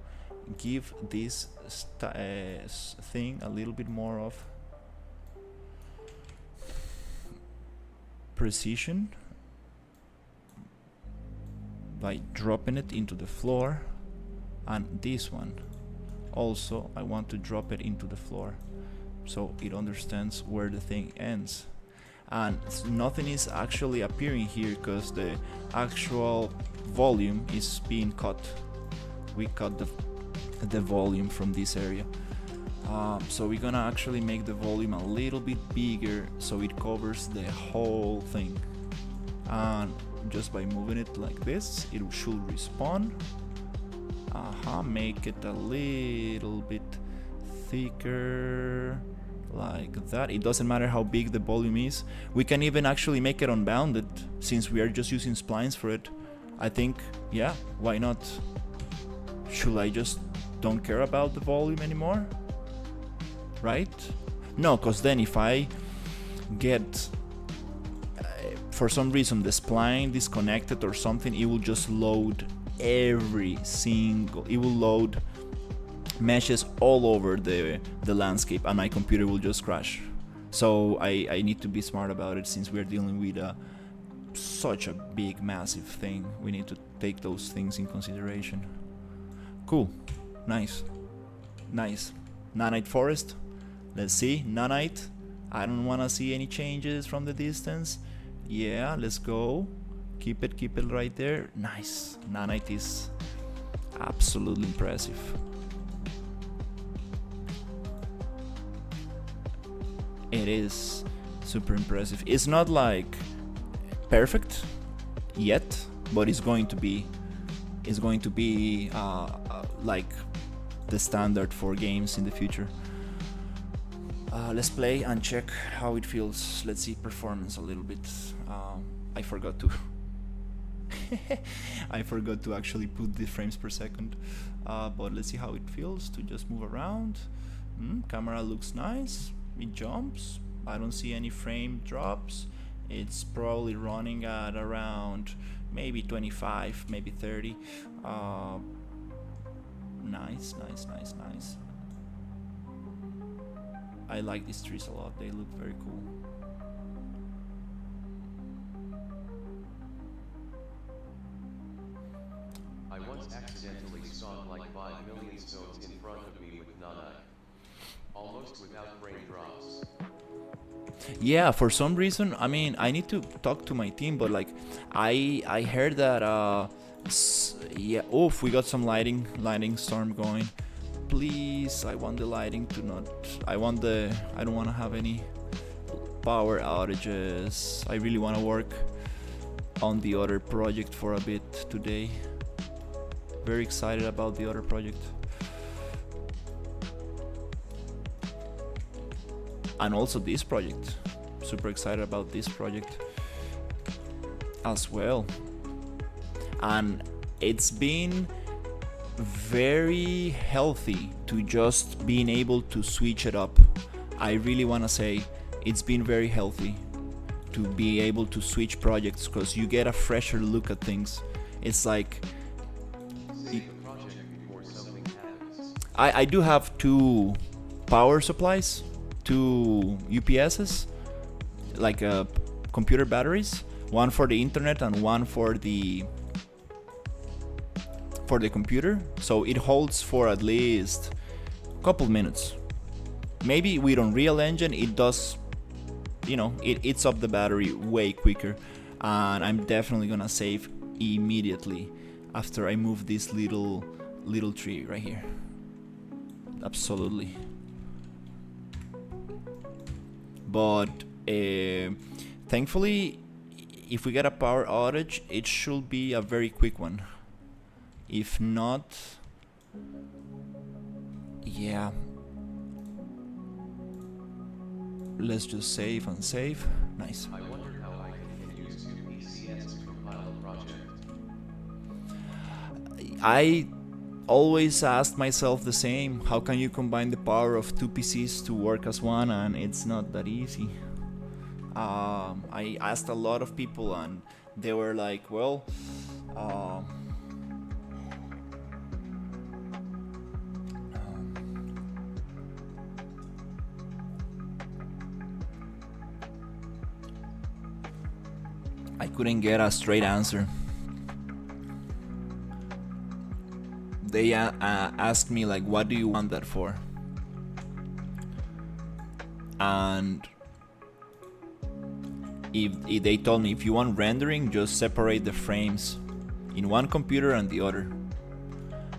give this thing a little bit more of precision by dropping it into the floor, and this one also I want to drop it into the floor so it understands where the thing ends, and nothing is actually appearing here because the actual volume is being cut. We cut the volume from this area. So we're gonna actually make the volume a little bit bigger so it covers the whole thing, and just by moving it like this it should respawn. Make it a little bit thicker like that. It doesn't matter how big the volume is. We can even actually make it unbounded since we are just using splines for it. I think, yeah, why not? Should I just don't care about the volume anymore? Right? No, because then if I get for some reason the spline disconnected or something, it will just load every single, it will load meshes all over the landscape, and my computer will just crash. So I need to be smart about it since we're dealing with such a big massive thing. We need to take those things in consideration. Cool. Nice. Nanite forest. Let's see. Nanite. I don't want to see any changes from the distance. Yeah, let's go. Keep it right there. Nice. Nanite is absolutely impressive. It is super impressive. It's not like perfect yet, but it's going to be like the standard for games in the future. Let's play and check how it feels. Let's see performance a little bit. I forgot to I forgot to actually put the frames per second, but let's see how it feels to just move around. Camera looks nice. It jumps. I don't see any frame drops. It's probably running at around maybe 25, maybe 30. Nice. I like these trees a lot. They look very cool. I once accidentally saw like 5 million stones in front of me with nanite, almost without frame drops. Yeah, for some reason, I mean, I need to talk to my team, but like I heard that yeah, oof, we got some lightning storm going. Please, I want the lighting to not, I don't want to have any power outages. I really want to work on the other project for a bit today. Very excited about the other project. And also this project. Super excited about this project as well. And it's been very healthy to just being able to switch it up. I really want to say it's been very healthy to be able to switch projects because you get a fresher look at things. It's like I do have 2 power supplies, 2 UPSs, like computer batteries, one for the internet and one for the computer, so it holds for at least a couple minutes. Maybe with Unreal Engine it does, you know, it eats up the battery way quicker, and I'm definitely gonna save immediately after I move this little tree right here. Absolutely. But thankfully, if we get a power outage, it should be a very quick one. If not, Yeah, let's just save and save. Nice. I wonder how I can use 2PCS to compile a project. I always asked myself the same, how can you combine the power of two PCs to work as one, and it's not that easy. I asked a lot of people and they were like, well, I couldn't get a straight answer. They asked me like, what do you want that for? And if they told me, if you want rendering, just separate the frames in one computer and the other.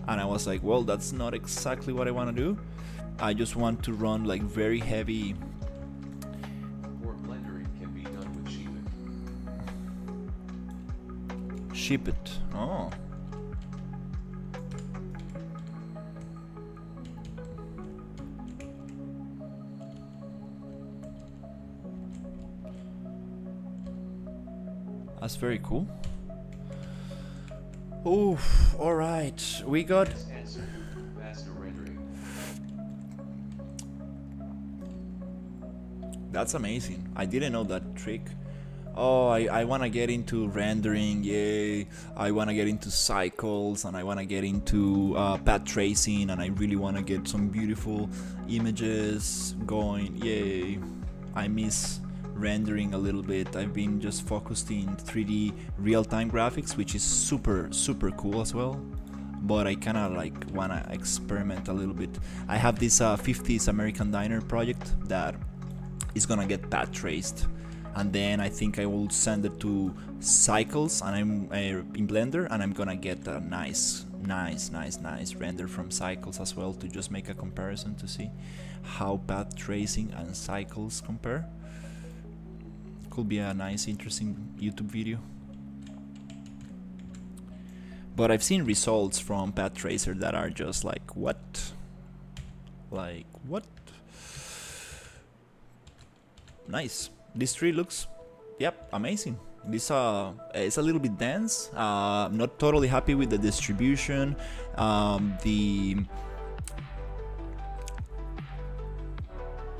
And I was like, well, that's not exactly what I want to do. I just want to run like very heavy. Or blendering can be done with Ship. Ship it. Oh. That's very cool. Oof, alright. We got... Answer, faster rendering. That's amazing. I didn't know that trick. Oh, I want to get into rendering, yay. I want to get into cycles, and I want to get into path tracing, and I really want to get some beautiful images going, yay. I miss rendering a little bit. I've been just focused in 3D real-time graphics, which is super cool as well, but I kind of like want to experiment a little bit. I have this 50s American Diner project that is gonna get path traced, and then I think I will send it to cycles, and I'm in Blender, and I'm gonna get a nice render from cycles as well, to just make a comparison to see how path tracing and cycles compare. Could be a nice, interesting YouTube video. But I've seen results from Path Tracer that are just like, what? Like, what? Nice. This tree looks, yep, amazing. This it's a little bit dense. Not totally happy with the distribution.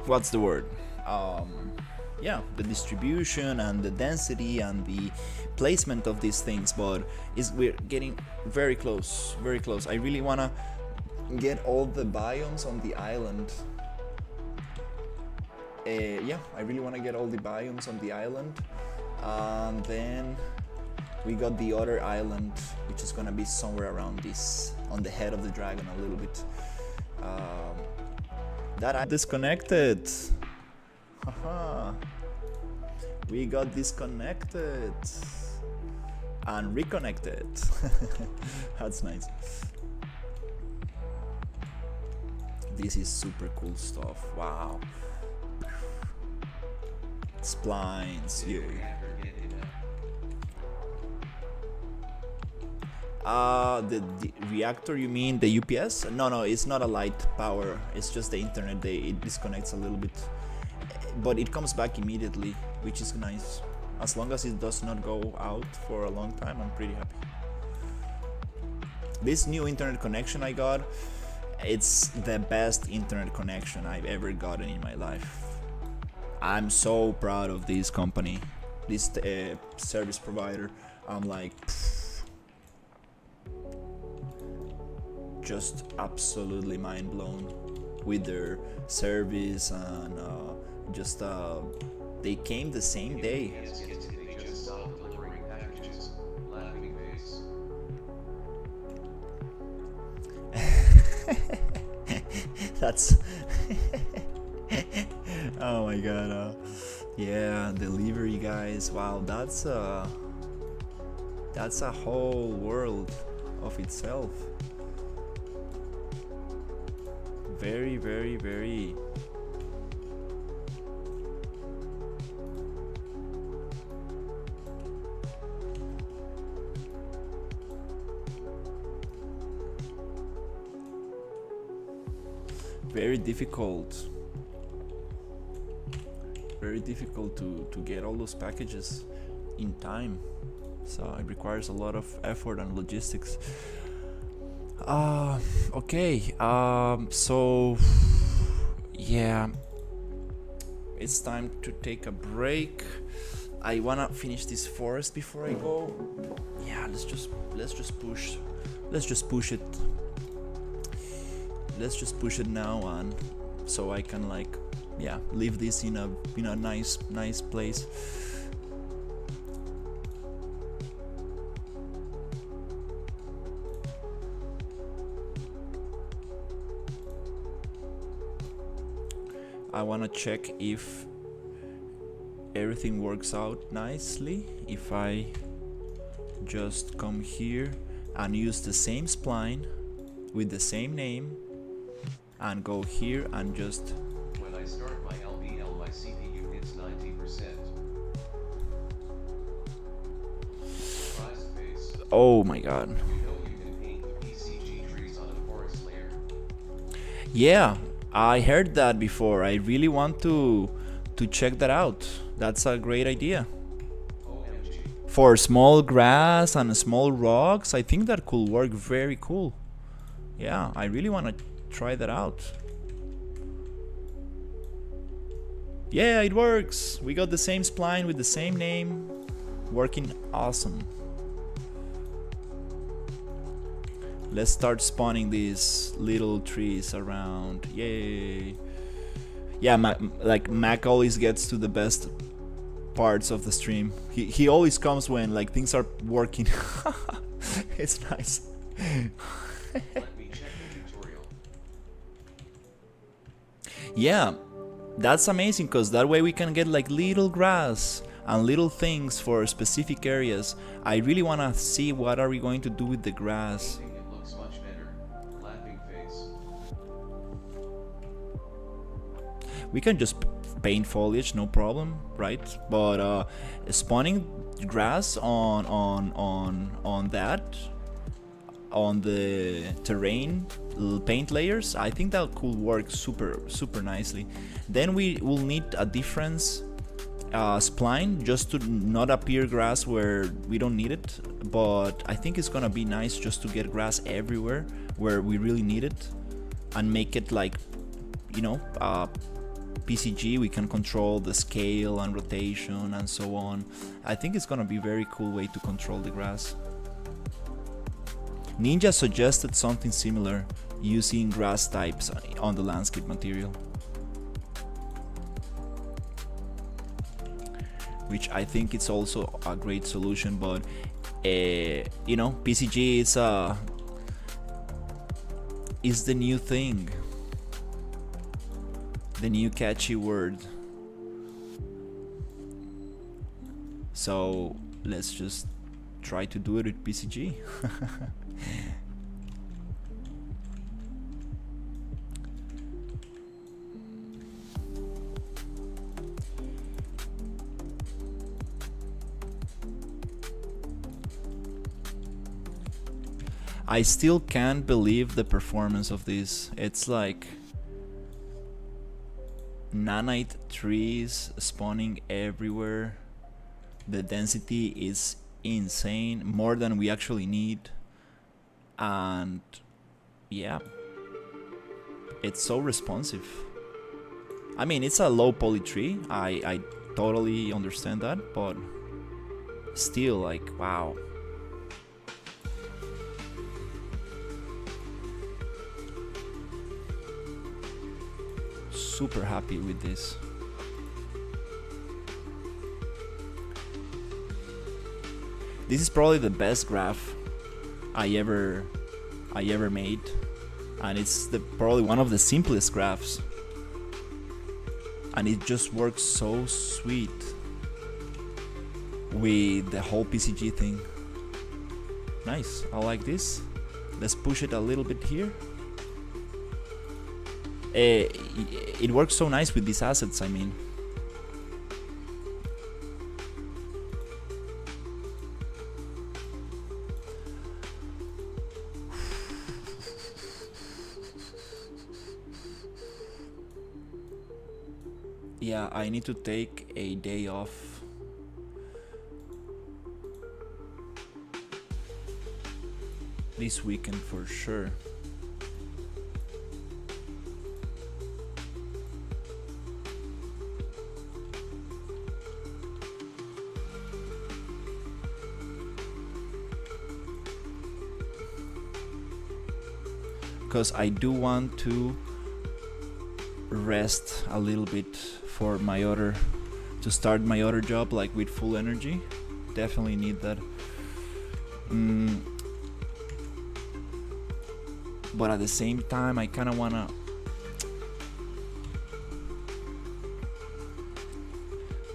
What's the word? Yeah, the distribution and the density and the placement of these things, but we're getting very close, very close. I really wanna get all the biomes on the island. Yeah, I really wanna get all the biomes on the island, and then we got the other island, which is gonna be somewhere around this, on the head of the dragon a little bit. That I disconnected. Haha. We got disconnected and reconnected. That's nice. This is super cool stuff. Wow. Splines, yeah. The reactor, you mean the UPS? No, it's not a light power. It's just the internet. It disconnects a little bit, but it comes back immediately, which is nice. As long as it does not go out for a long time, I'm pretty happy. This new internet connection I got, it's the best internet connection I've ever gotten in my life. I'm so proud of this company, this service provider. I'm like, just absolutely mind blown with their service, and just they came the same day. They just stopped delivering packages. Laughing face. That's oh my god. Yeah, delivery guys. Wow, that's a whole world of itself. Very, very, very. very difficult. Very difficult to get all those packages in time. So it requires a lot of effort and logistics. Okay. So yeah, it's time to take a break. I wanna finish this forest before I go. Yeah, let's just push. Let's just push it. Let's just push it now, and so I can like, yeah, leave this in a nice place. I wanna check if everything works out nicely. If I just come here and use the same spline with the same name and go here and just... When I start my LBL, my CPU hits 90%. Surprise face. Oh my god. You know you can paint the PCG trees on a forest layer. Yeah, I heard that before. I really want to check that out. That's a great idea. OMG. For small grass and small rocks, I think that could work very cool. Yeah, I really want to try that out. Yeah, it works. We got the same spline with the same name. Working awesome. Let's start spawning these little trees around. Yay. Yeah, Mac always gets to the best parts of the stream. He always comes when like things are working. It's nice. Let me check the tutorial. Yeah, that's amazing, because that way we can get like little grass and little things for specific areas. I really want to see what are we going to do with the grass. Painting it looks much better. Laughing face. We can just paint foliage, no problem, right? But spawning grass on that, on the terrain paint layers, I think that could work super nicely. Then we will need a difference spline just to not appear grass where we don't need it, but I think it's gonna be nice just to get grass everywhere where we really need it and make it like, you know, PCG. We can control the scale and rotation and so on. I think it's gonna be a very cool way to control the grass. Ninja suggested something similar, using grass types on the landscape material, which I think it's also a great solution. But you know, PCG is the new thing, the new catchy word. So let's just try to do it with PCG. I still can't believe the performance of this. It's like nanite trees spawning everywhere. The density is insane, more than we actually need. And yeah, it's so responsive. I mean, it's a low poly tree. I totally understand that, but still, like, wow. Super happy with this. This is probably the best graph I ever made, and it's probably one of the simplest graphs, and it just works so sweet with the whole PCG thing. Nice, I like this. Let's push it a little bit here. It works so nice with these assets, I mean. Yeah, I need to take a day off this weekend for sure. Because I do want to rest a little bit for my other, to start my other job like with full energy. Definitely need that. But at the same time, I kind of wanna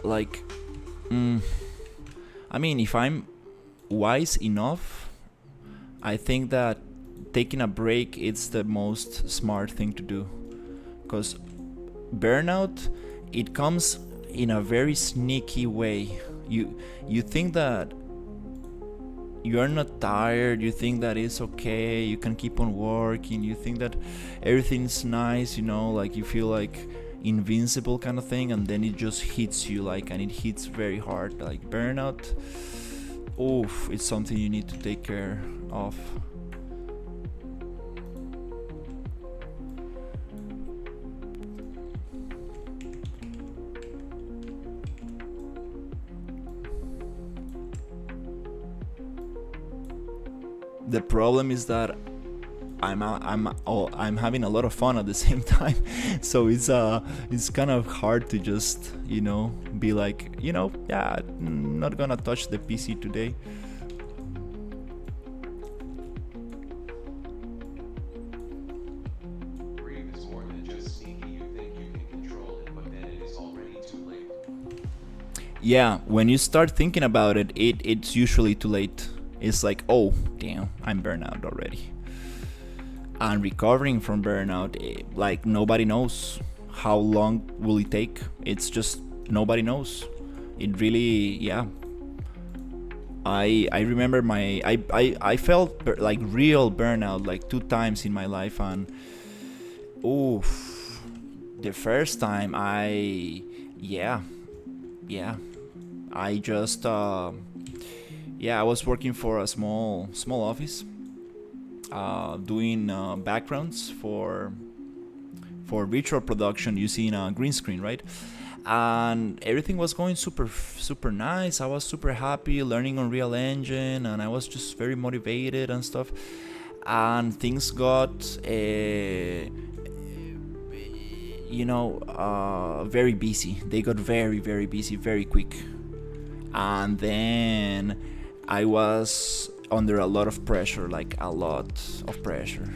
like, I mean, if I'm wise enough, I think that taking a break is the most smart thing to do, because burnout, it comes in a very sneaky way. You think that you're not tired, you think that it's okay, you can keep on working, you think that everything's nice, you know, like you feel like invincible kind of thing, and then it just hits you, like, and it hits very hard. Like burnout, oof, it's something you need to take care of. The problem is that I'm having a lot of fun at the same time, so it's kind of hard to just, you know, be like, you know, yeah, not gonna touch the PC today. Grief is more than just sneaky. You think you can control it, but then it is already too late. Yeah, when you start thinking about it, it's usually too late. It's like, oh damn, I'm burnout already. And recovering from burnout, like nobody knows how long will it take. It's just nobody knows. It really, yeah. I remember I felt like real burnout like 2 times in my life, and oof, the first time yeah, I just I was working for a small office, doing backgrounds for virtual production using a green screen, right? And everything was going super nice. I was super happy learning Unreal Engine, and I was just very motivated and stuff. And things got very busy. They got very busy very quick. And then I was under a lot of pressure, like a lot of pressure,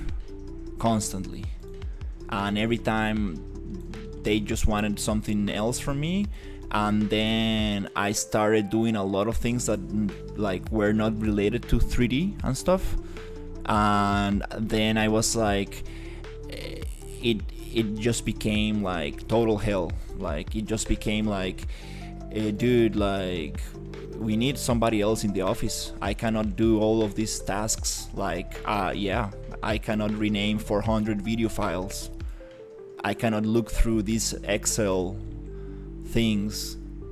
constantly. And every time they just wanted something else from me, and then I started doing a lot of things that like were not related to 3D and stuff. And then I was like, it just became like total hell. Like it just became like, dude, like we need somebody else in the office. I cannot do all of these tasks. Like I cannot rename 400 video files. I cannot look through these Excel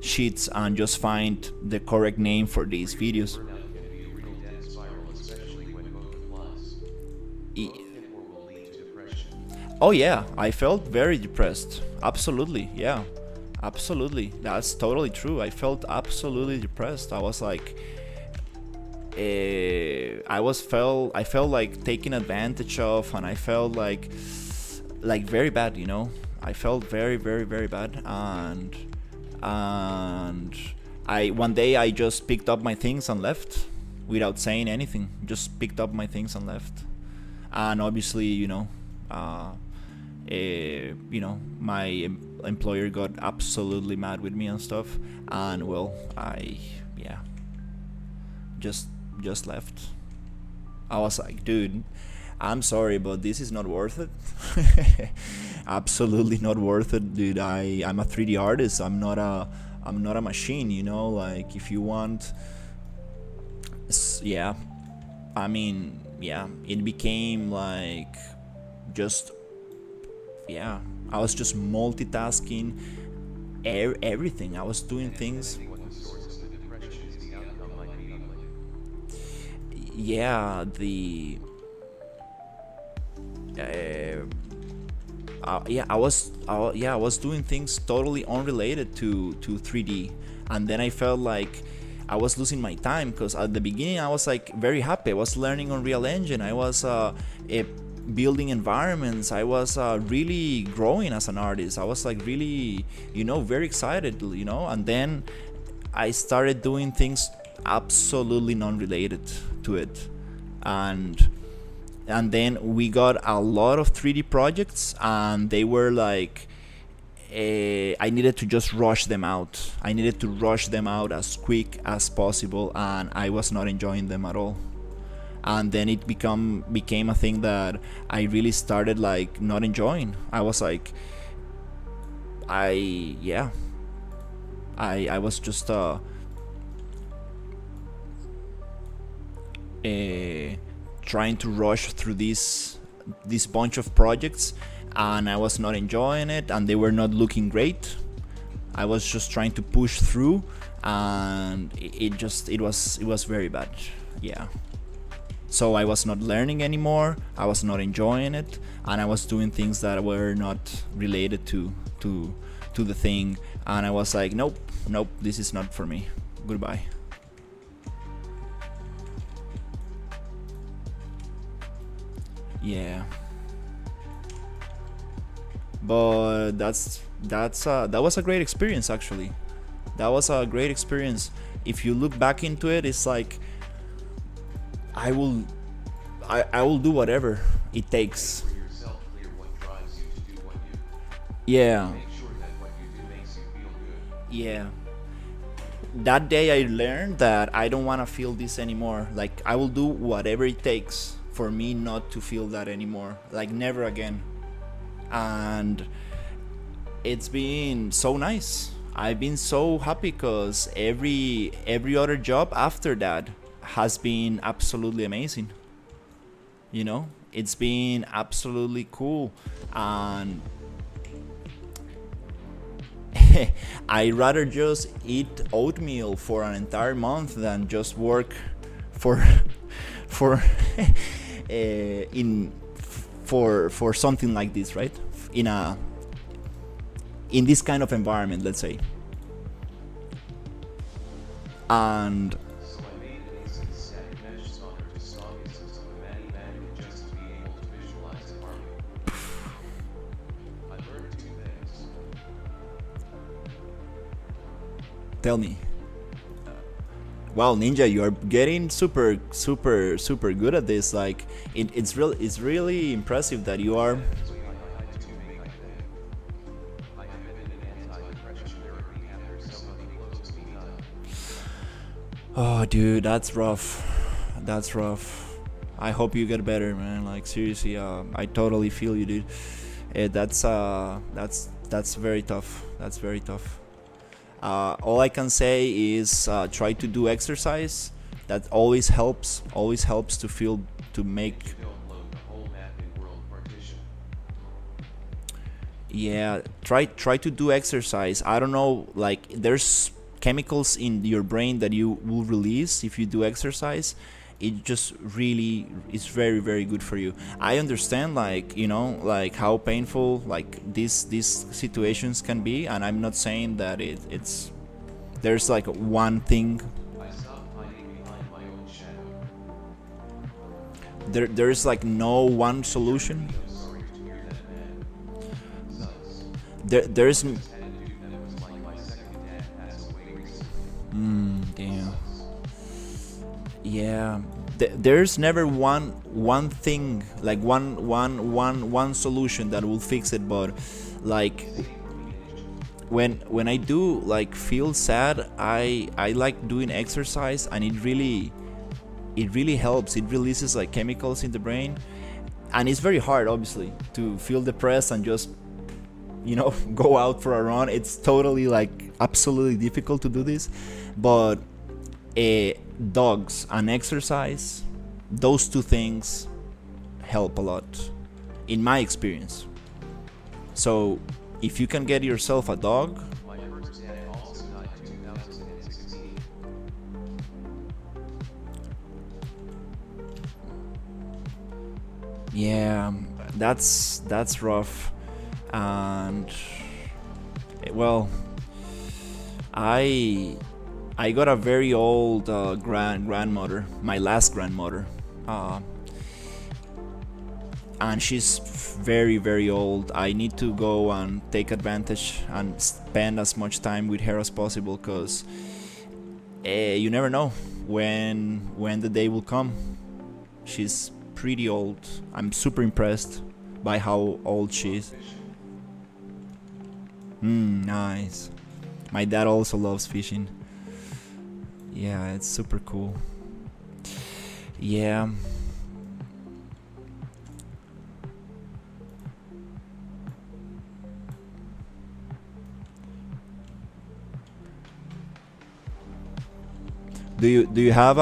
sheets and just find the correct name for these videos. Burnout can be a real death spiral, especially when both plus. Both can or will lead to depression. Oh yeah, I felt very depressed. Absolutely, yeah. Absolutely, that's totally true. I felt absolutely depressed. I was like, I felt like taken advantage of, and I felt like very bad, you know. I felt very bad, and one day I just picked up my things and left without saying anything. Just picked up my things and left, and obviously, my employer got absolutely mad with me and stuff, and well, I just left. I was like, dude, I'm sorry, but this is not worth it. Absolutely not worth it, dude. I'm a 3D artist. I'm not a machine, you know. Like if you want, it became like just I was just multitasking everything. I was doing things. Depending what the source of the depression is, the outcome might be ugly. Yeah, the yeah, I was doing things totally unrelated to 3D, and then I felt like I was losing my time, because at the beginning I was like very happy. I was learning Unreal Engine. I was building environments. I was really growing as an artist. I was like really, very excited, and then I started doing things absolutely non-related to it, and then we got a lot of 3D projects, and they were like, I needed to just rush them out. I needed to rush them out as quick as possible, and I was not enjoying them at all. And then it became a thing that I really started like not enjoying. I was like, I was just trying to rush through this bunch of projects, and I was not enjoying it, and they were not looking great. I was just trying to push through, and it was very bad. Yeah. So I was not learning anymore. I was not enjoying it, and I was doing things that were not related to the thing, and I was like, nope, this is not for me. Goodbye. Yeah. But that was a great experience, actually. That was a great experience. If you look back into it, it's like I will do whatever it takes. For yourself, clear what drives you to do what you. Yeah. Make sure that what you do makes you feel good. Yeah. That day I learned that I don't want to feel this anymore. Like, I will do whatever it takes for me not to feel that anymore. Like, never again. And it's been so nice. I've been so happy, because every other job after that has been absolutely amazing. It's been absolutely cool, and I rather just eat oatmeal for an entire month than just work for for for something like this, right? In this kind of environment, let's say. And So I made an async static mesh spawner to stock instance of a Manny Mannequin just to be able to visualize it farming. I learned two things. tell me. Wow, Ninja, you are getting super good at this. Like, it's really impressive that you are. I have been in anti-depression therapy after somebody close me died. Oh, dude, that's rough. That's rough. I hope you get better, man. Like, seriously, I totally feel you, dude. That's very tough. That's very tough. All I can say is try to do exercise. That always helps. Always helps to feel, to make. Don't load the whole map in world partition. Yeah, try to do exercise. I don't know, like, there's chemicals in your brain that you will release if you do exercise. It just really is very good for you. I understand, like, like how painful like these situations can be, and I'm not saying that it's there's like one thing. I stopped hiding behind my own shadow. There's like no one solution. I'm sorry to hear that, man. Sucks. There's Had a dude that was like my second dad passed away recently. damn. Yeah, there's never one thing, like one solution that will fix it. But like, when I do like feel sad, I like doing exercise, and it really helps. It releases like chemicals in the brain, and it's very hard, obviously, to feel depressed and just go out for a run. It's totally like absolutely difficult to do this, but dogs and exercise, those two things help a lot in my experience. So if you can get yourself a dog, My first Yeah, that's rough. And well, I I got a very old grandmother, my last grandmother, uh, and she's very old. I need to go and take advantage and spend as much time with her as possible, because you never know when the day will come. She's pretty old. I'm super impressed by how old she is. Nice. My dad also loves fishing. Yeah, it's super cool. Yeah. Do you have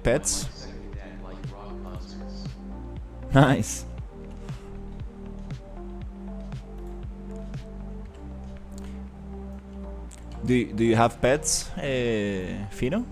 pets? Second dad like rock concerts. Nice. Do you have pets, Fino?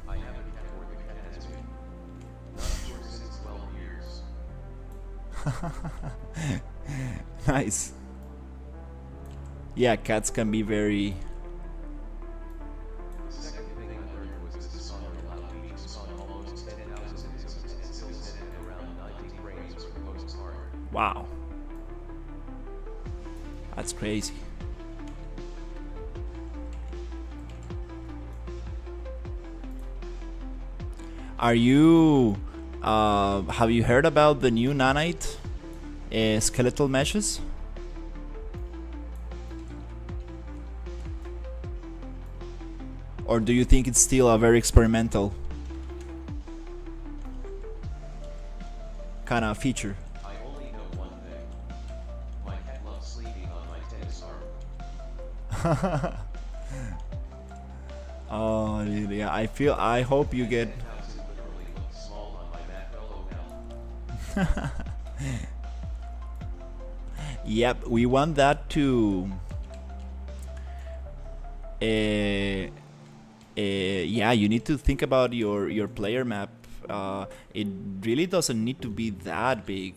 I have a cat or the cat has been. Not sure since 12 years. Nice. Yeah, cats can be very. The second thing I learned was the spawner allowed me to spawn almost 10,000 pixels and still set at around 90 frames for the most part. Wow. That's crazy. Are you? Have you heard about the new nanite skeletal meshes? Or do you think it's still a very experimental kind of feature? I only know one thing. My cat loves sleeping on my tennis arm. Oh, dude, yeah. I hope you get. 10,000 literally looks small on my back pillow now. Yep, we want that to. Yeah, you need to think about your player map. It really doesn't need to be that big.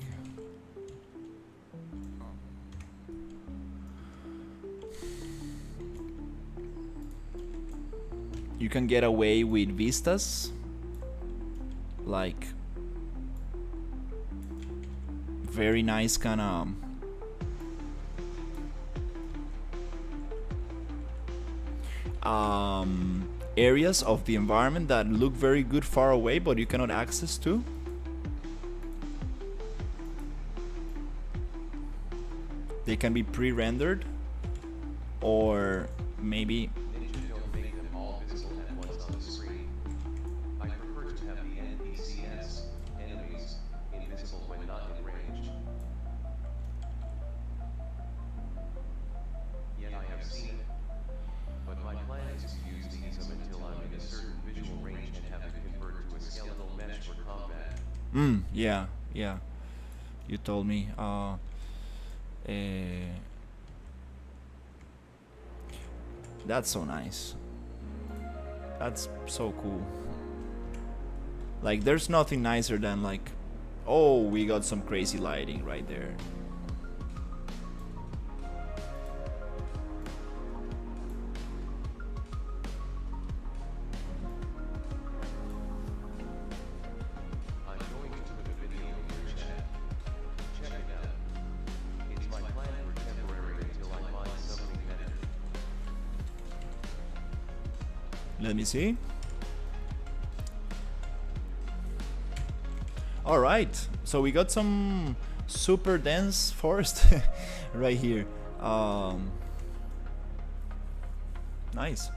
You can get away with vistas, like very nice kind of. Areas of the environment that look very good far away, but you cannot access to. They can be pre-rendered, or maybe. Ninja don't make them all visible at once on the screen. I prefer to have the NPCs, enemies, invisible when not in range. Yet I have seen it. But my plan is to use these until I'm in a certain visual range and have it convert to a skeletal mesh for combat. Yeah, yeah. You told me. That's so nice. That's so cool. Like, there's nothing nicer than like, oh, we got some crazy lighting right there. I'm going to put a video in your chat. Check it out. It's my plan for temporary until I find something better. Let me see. All right, so we got some super dense forest right here. Nice.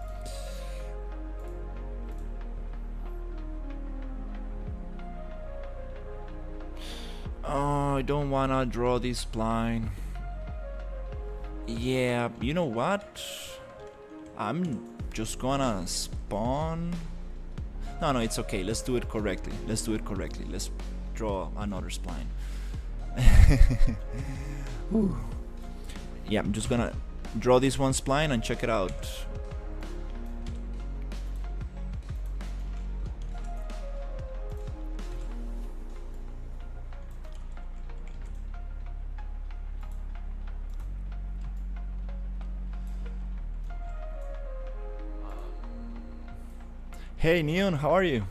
Oh, I don't wanna draw this spline. Yeah, you know what? I'm just gonna spawn. No, it's okay. Let's do it correctly. Let's draw another spline. Whew. Yeah, I'm just gonna draw this one spline and check it out. Hey Neon, how are you?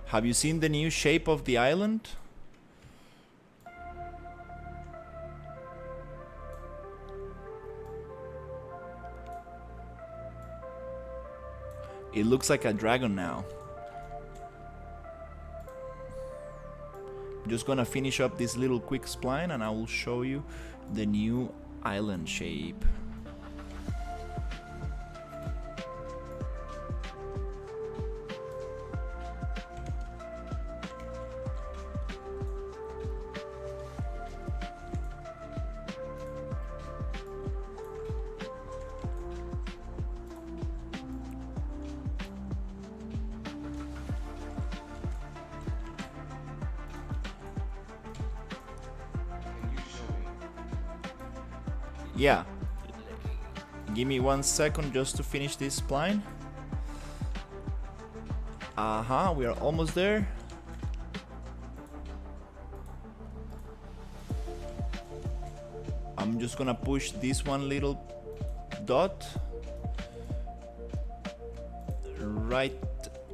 Have you seen the new shape of the island? It looks like a dragon now. I'm just gonna finish up this little quick spline and I will show you the new island shape. Yeah. Give me 1 second just to finish this spline. We are almost there. I'm just gonna push this one little dot right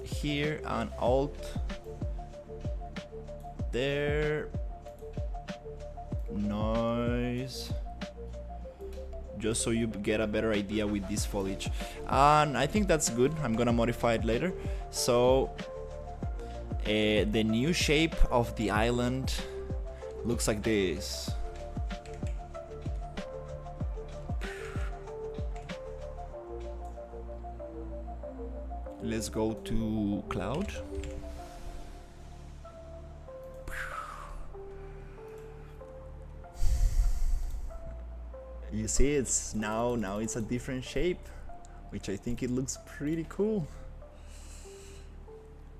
here and alt there. Nice. Just so you get a better idea with this foliage, and I think that's good. I'm gonna modify it later. So the new shape of the island looks like this. Let's go to cloud. You see, it's now it's a different shape, which I think it looks pretty cool.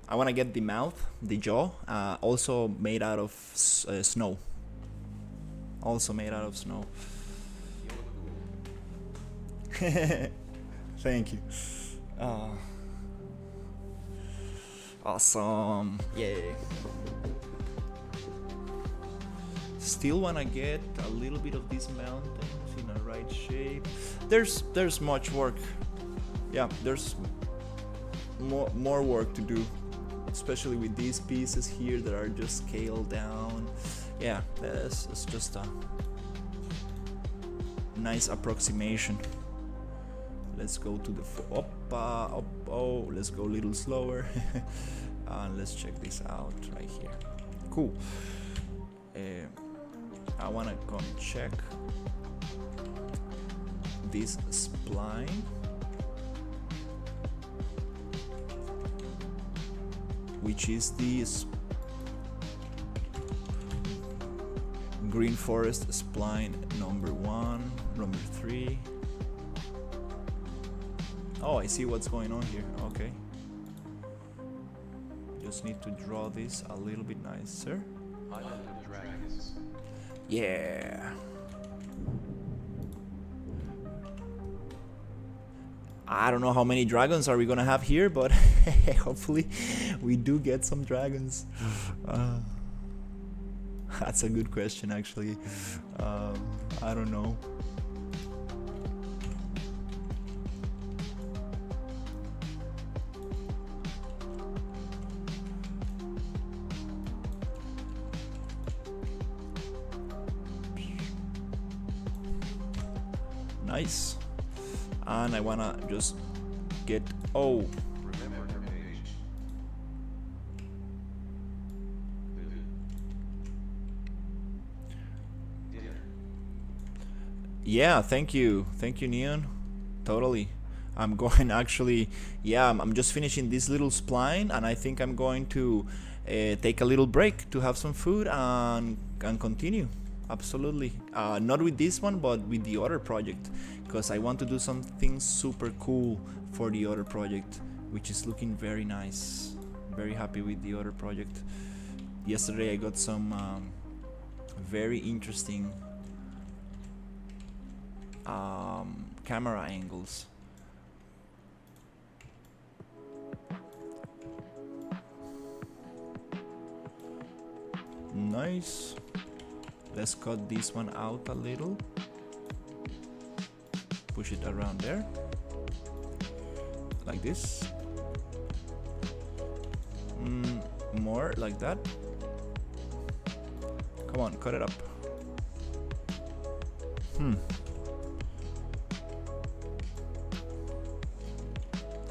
I want to get the mouth, the jaw, also made out of snow. Also made out of snow. Thank you. Awesome. Yeah. Still wanna get a little bit of these mountains in a right shape. There's much work. Yeah, there's more work to do, especially with these pieces here that are just scaled down. Yeah, it's just a nice approximation. Let's go to the oh, let's go a little slower. And let's check this out right here. Cool. I want to come check this spline, which is the Green Forest spline number 1, number 3. Oh, I see what's going on here. Okay. Just need to draw this a little bit nicer. Island of Dragons. Yeah. I don't know how many dragons are we gonna have here, but hopefully we do get some dragons. That's a good question, actually. I don't know. Nice. And I wanna just get Remember the page. Dinner. yeah, thank you Neon. Totally. I'm going actually, yeah, I'm just finishing this little spline, and I think I'm going to take a little break to have some food and continue. Absolutely. Not with this one, but with the other project, because I want to do something super cool for the other project, which is looking very nice. Very happy with the other project. Yesterday I got some very interesting camera angles. Nice. Let's cut this one out a little. Push it around there. Like this. More like that. Come on, cut it up.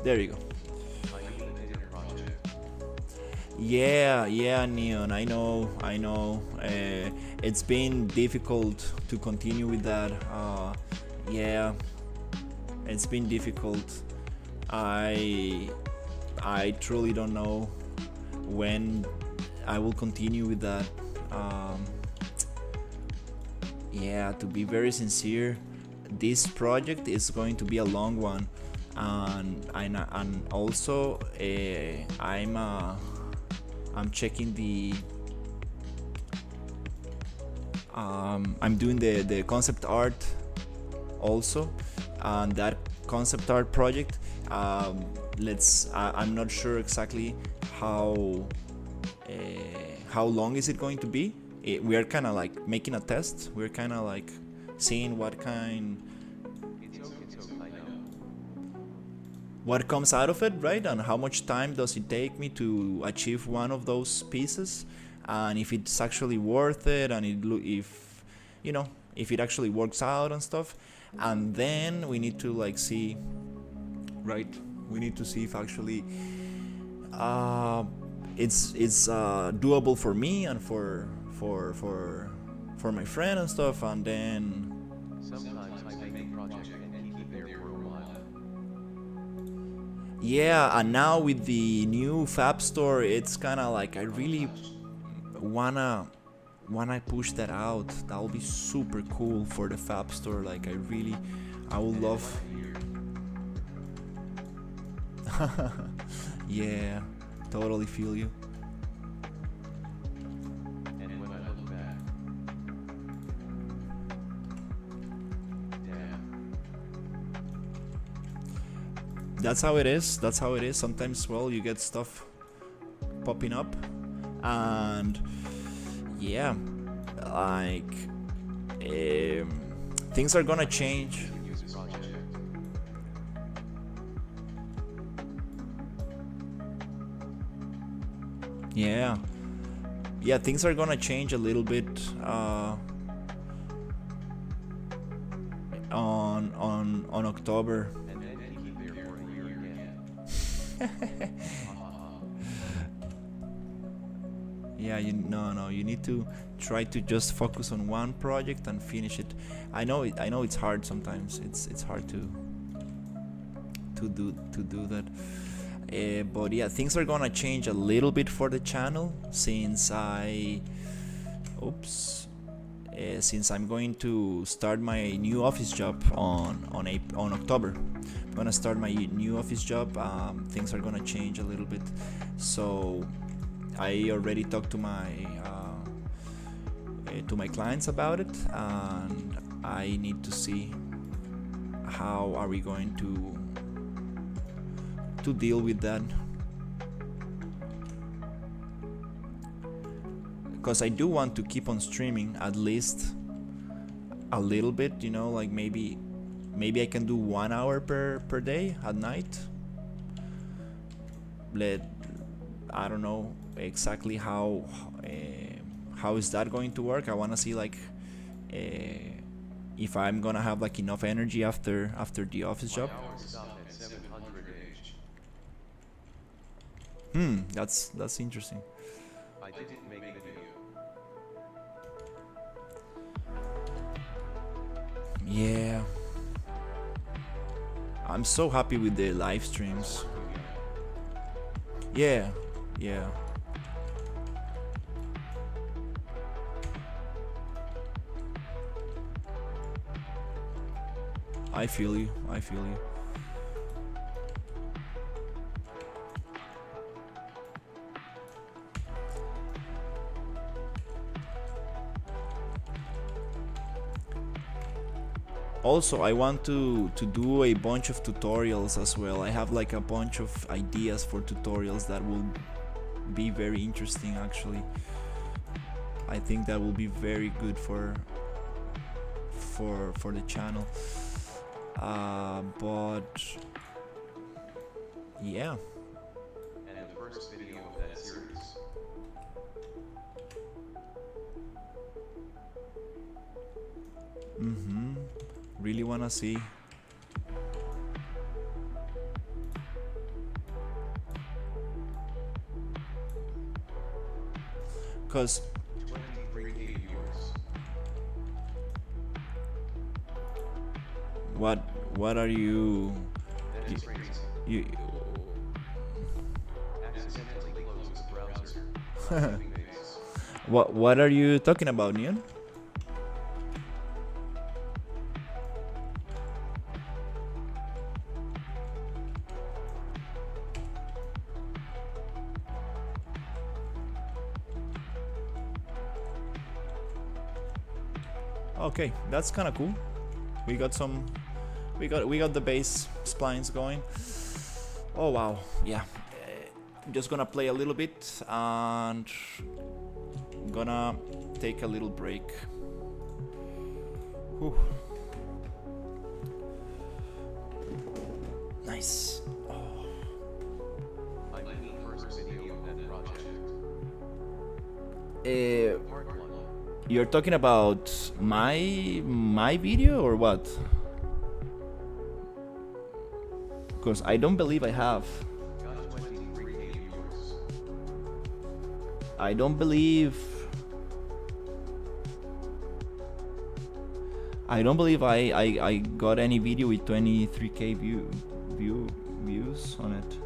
There you go. Yeah, Neon, I know. It's been difficult to continue with that. Yeah, it's been difficult. I truly don't know when I will continue with that. Yeah, to be very sincere, this project is going to be a long one, and also I'm checking the I'm doing the concept art also, and that concept art project, I'm not sure exactly how long is it going to be. We are kind of like making a test. We're kind of like seeing what comes out of it, right? And how much time does it take me to achieve one of those pieces, and if it's actually worth it, and if it actually works out and stuff. And then we need to like see, right? We need to see if actually it's doable for me and for my friend and stuff. And then Sometimes I make a project and keep it there for a while. yeah, and now with the new Fab Store, it's kind of like I really wanna push that out. That will be super cool for the Fab Store. Like I would love. Yeah, totally feel you. And when I look back, damn. That's how it is. Sometimes, well, you get stuff popping up, and yeah, like things are gonna change. Yeah, things are gonna change a little bit on October. And then keep it there for a year again. Yeah, you need to try to just focus on one project and finish it. I know it's hard sometimes. It's hard to do that. But yeah, things are gonna change a little bit for the channel since since I'm going to start my new office job on October. I'm gonna start my new office job. Things are gonna change a little bit, so I already talked to my clients about it, and I need to see how are we going to deal with that, because I do want to keep on streaming at least a little bit, like maybe I can do 1 hour per day at night. I don't know exactly how is that going to work. I want to see like if I'm gonna have like enough energy after the office job. That's interesting. I didn't make a video. Yeah, I'm so happy with the live streams. Yeah, yeah. I feel you, I feel you. Also, I want to do a bunch of tutorials as well. I have like a bunch of ideas for tutorials that will be very interesting actually. I think that will be very good for the channel. But yeah. And the first video of that series. Really wanna see. Cause 23K viewers. what are you? That is crazy. You Accidentally closed browser. what are you talking about, Neon? Okay, that's kind of cool. We got the base splines going. Oh wow, yeah. I'm just gonna play a little bit and gonna take a little break. Whew. Nice. I mean first video of that project. Part 1. You're talking about my video or what? Because I don't believe I have. Got 23K viewers. I don't believe I got any video with 23K views on it.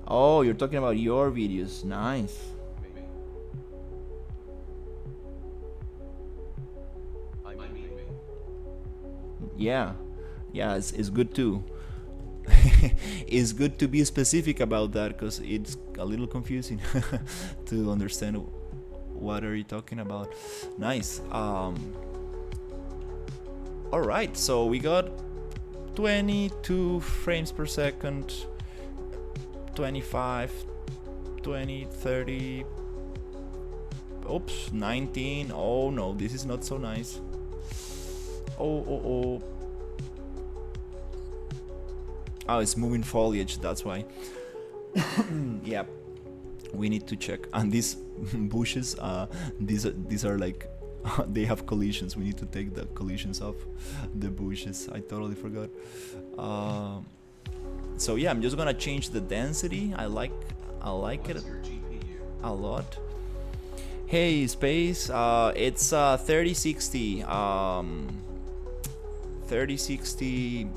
Oh, you're talking about your videos. Nice. Maybe. I mean. Yeah, it's good too. It's good to be specific about that because it's a little confusing to understand what are you talking about. Nice. All right, so we got 22 frames per second, 25, 20, 30, oops, 19. Oh no, this is not so nice. Oh, it's moving foliage, that's why. Yeah, we need to check. And these bushes, these are like they have collisions. We need to take the collisions off the bushes. I totally forgot. So yeah, I'm just gonna change the density. I like it a lot. Hey Space, it's 3060 3060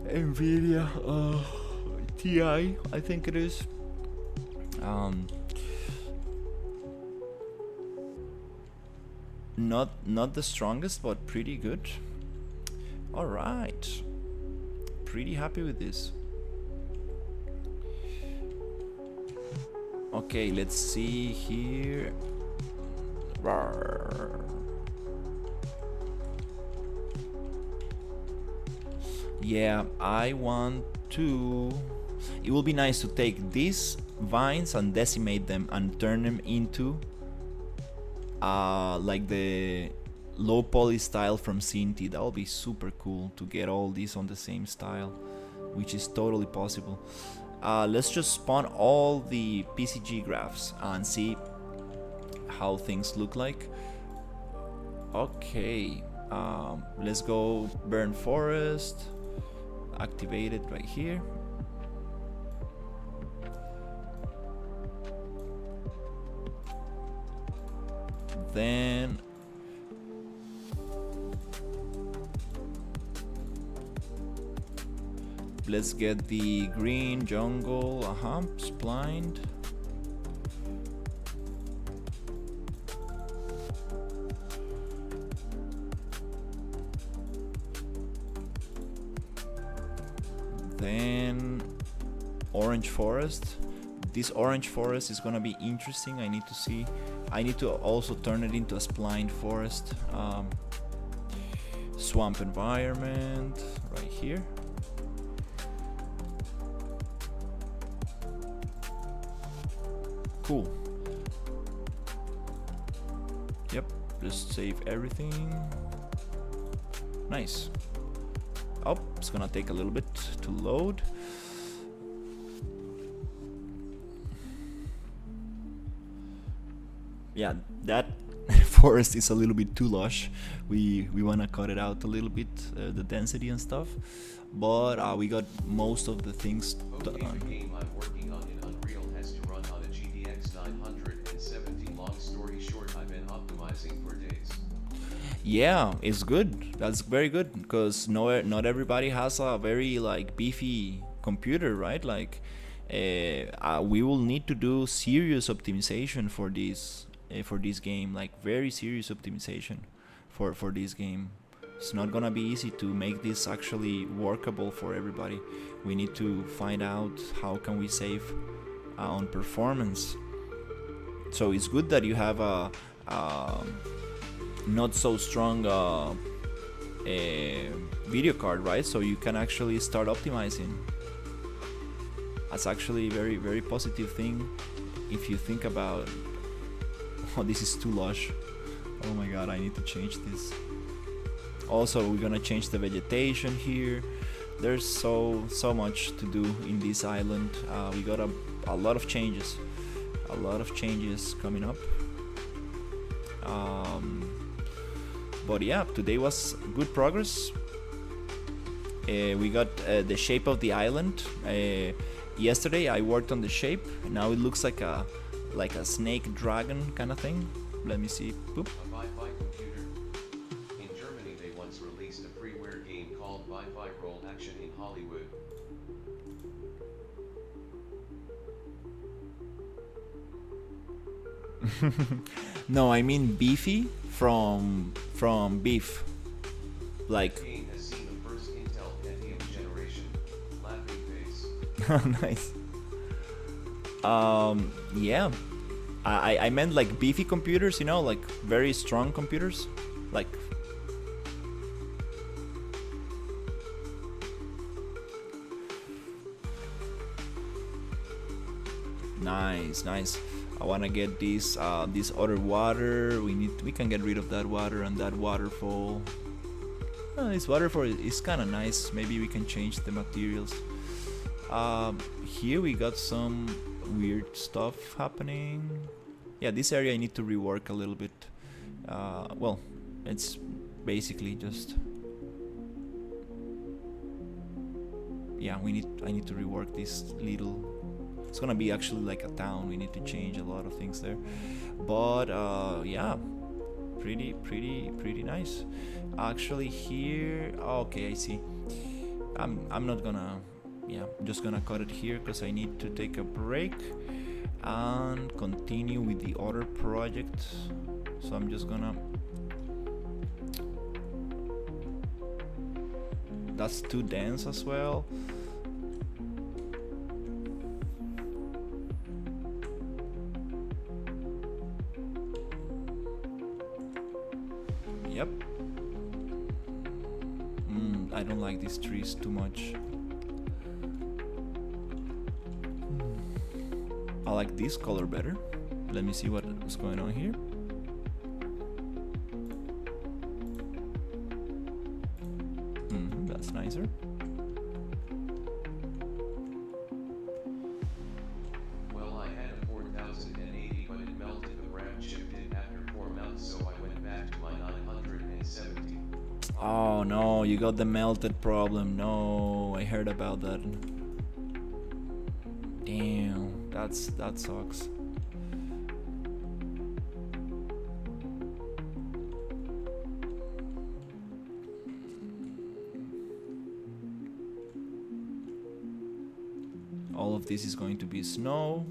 Nvidia Ti, I think it is. Not the strongest, but pretty good. All right, pretty happy with this. Okay, let's see here. Rawr. Yeah, I want to. It will be nice to take these vines and decimate them and turn them into like the low poly style from Cinti. That will be super cool to get all these on the same style, which is totally possible. Let's just spawn all the PCG graphs and see how things look like. Okay, let's go burn forest, activate it right here. Then let's get the green jungle. Splined. Then orange forest. This orange forest is gonna be interesting. I need to see. I need to also turn it into a splined forest. Swamp environment right here. Cool. Yep, just save everything. Nice. Oh, it's gonna take a little bit to load. Yeah, that forest is a little bit too lush. We wanna cut it out a little bit, the density and stuff. But we got most of the things Okay, done. the game I'm working on in Unreal has to run on a GTX 970. Long story short, I've been optimizing for days. Yeah, it's good. That's very good because not everybody has a very like beefy computer, right? Like, we will need to do serious optimization for this game, like very serious optimization for this game. It's not gonna be easy to make this actually workable for everybody. We need to find out how can we save on performance. So it's good that you have a not so strong video card, right? So you can actually start optimizing. That's actually very, very positive thing if you think about. Oh, this is too lush. Oh my god, I need to change this. Also, we're gonna change the vegetation here. There's so much to do in this island. We got a lot of changes. A lot of changes coming up. But yeah, today was good progress. We got the shape of the island. Yesterday I worked on the shape. Now it looks like a snake dragon kind of thing. Let me see. Boop. A Wi-Fi computer. In Germany, they once released a freeware game called Wi-Fi Roll Action in Hollywood. No, I mean beefy from beef. Like. Game has seen the first Intel Pentium generation. Laughing face. Nice. Yeah. I meant like beefy computers, you know, like very strong computers. Like. Nice, nice. I wanna get this other water. We can get rid of that water and that waterfall. This waterfall is kind of nice. Maybe we can change the materials. Here we got some weird stuff happening. Yeah, this area I need to rework a little bit. Well, it's basically just. Yeah, I need to rework this little. It's gonna be actually like a town. We need to change a lot of things there, but yeah, pretty nice. Actually, here, okay, I see. I'm not gonna, yeah, I'm just gonna cut it here because I need to take a break and continue with the other project. So I'm just gonna. That's too dense as well. Yep. I don't like these trees too much. I like this color better. Let me see what's going on here. That's nicer. Well, I had a 4080, but it melted. The RAM shifted after 4 months, so I went back to my 970. Oh no, you got the melted problem. No, I heard about that. Damn, that sucks. All of this is going to be snow.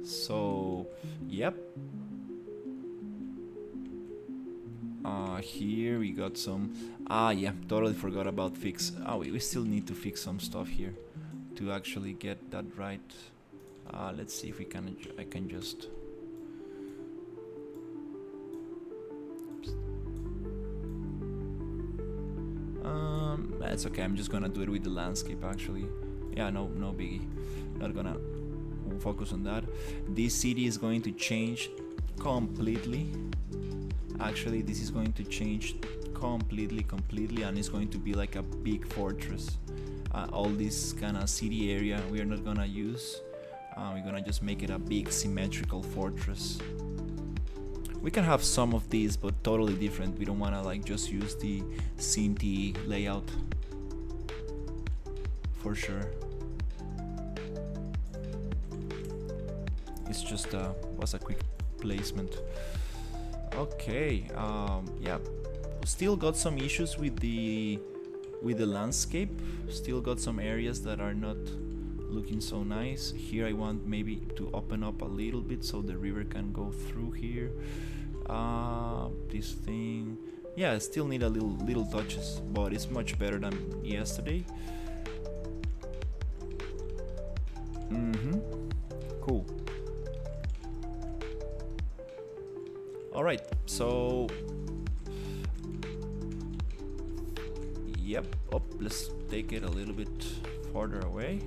So, yep. Here we got some. Yeah, totally forgot about fix. We still need to fix some stuff here to actually get that right. Let's see if we can. I can just. That's okay. I'm just gonna do it with the landscape actually. Yeah, no biggie. Not gonna focus on that. This city is going to change completely. Actually, this is going to change completely, and it's going to be like a big fortress. All this kind of city area we are not gonna use. We're gonna just make it a big symmetrical fortress. We can have some of these, but totally different. We don't wanna like just use the Cinti layout for sure. It's just was a quick placement. Okay, yeah, still got some issues with the landscape. Still got some areas that are not looking so nice. Here I want maybe to open up a little bit so the river can go through here. This thing, yeah, I still need a little touches, but it's much better than yesterday. Cool. Alright, so yep, let's take it a little bit farther away.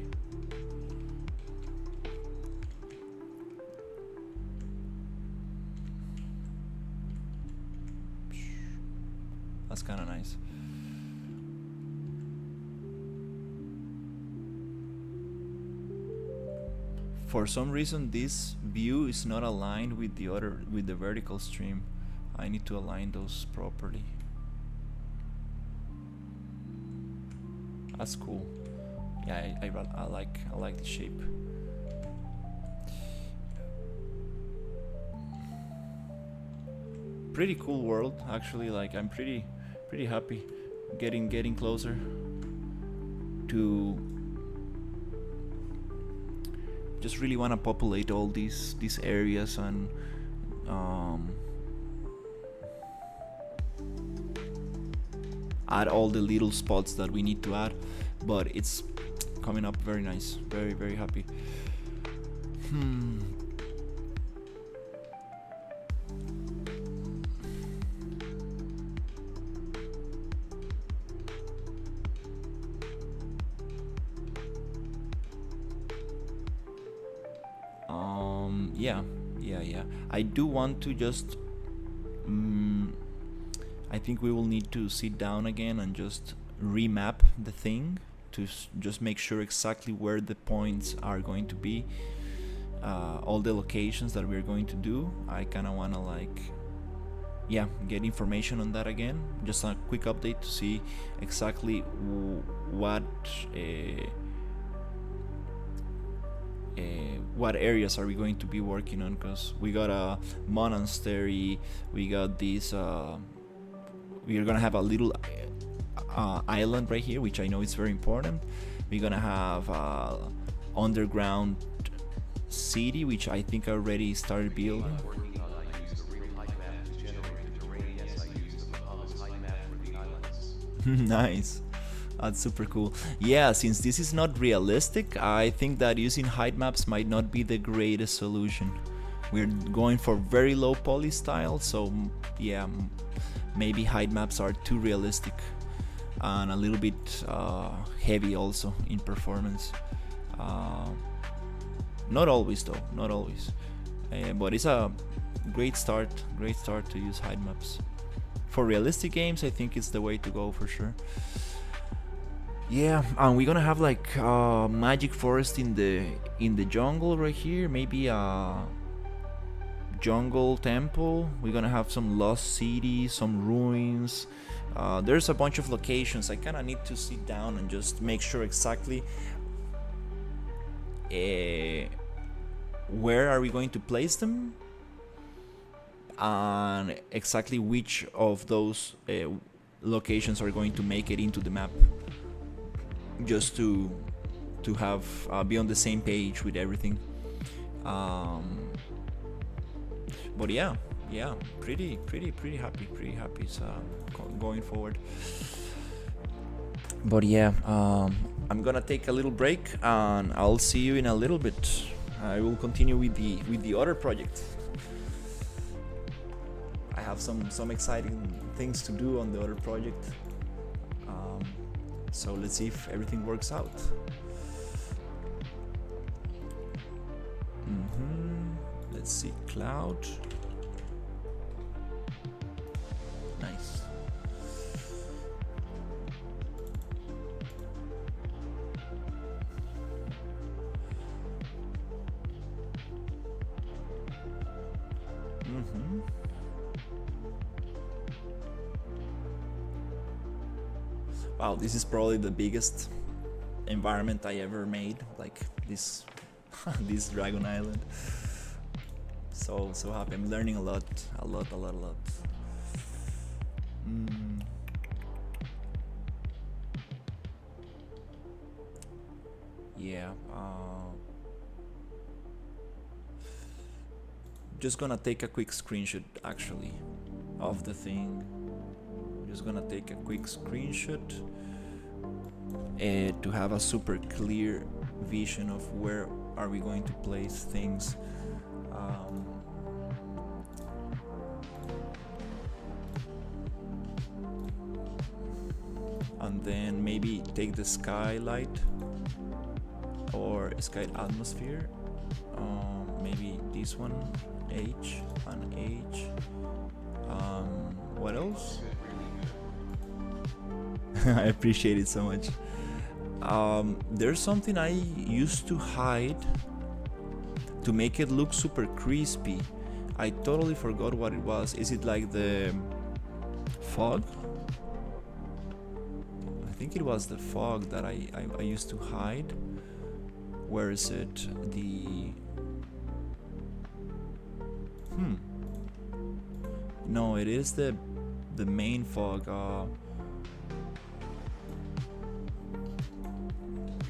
That's kind of nice. For some reason this view is not aligned with the vertical stream. I need to align those properly. That's cool. Yeah, I like the shape. Pretty cool world actually. Like I'm pretty happy getting closer to. Just really want to populate all these areas and add all the little spots that we need to add, but it's coming up very nice. Very happy. Yeah. I do want to just. I think we will need to sit down again and just remap the thing to just make sure exactly where the points are going to be. All the locations that we're going to do. I kind of want to like. Yeah, get information on that again. Just a quick update to see exactly what areas are we going to be working on, because we got a monastery, we got this we're gonna have a little island right here, which I know is very important. We're gonna have underground city, which I think I already started building. Nice. That's super cool. Yeah, since this is not realistic, I think that using height maps might not be the greatest solution. We're going for very low poly style, so yeah, maybe height maps are too realistic and a little bit heavy also in performance. Not always though, not always. But it's a great start to use height maps. For realistic games, I think it's the way to go for sure. Yeah, and we're gonna have like magic forest in the jungle right here. Maybe a jungle temple. We're gonna have some lost city, some ruins. There's a bunch of locations. I kind of need to sit down and just make sure exactly where are we going to place them, and exactly which of those locations are going to make it into the map. Just to to have be on the same page with everything. But yeah, pretty happy, it's going forward. But yeah, I'm gonna take a little break and I'll see you in a little bit. I will continue with the other project. I have some exciting things to do on the other project, so let's see if everything works out. Let's see, cloud. Nice. Wow, this is probably the biggest environment I ever made, like this this Dragon Island. So happy. I'm learning a lot. Yeah, just gonna take a quick screenshot actually of the thing. Just gonna take a quick screenshot to have a super clear vision of where are we going to place things. And then maybe take the skylight or sky atmosphere, maybe this one, H and H. What else? I appreciate it so much. There's something I used to hide to make it look super crispy. I totally forgot what it was. Is it like the fog? I think it was the fog that I used to hide. Where is it? No, it is the main fog. You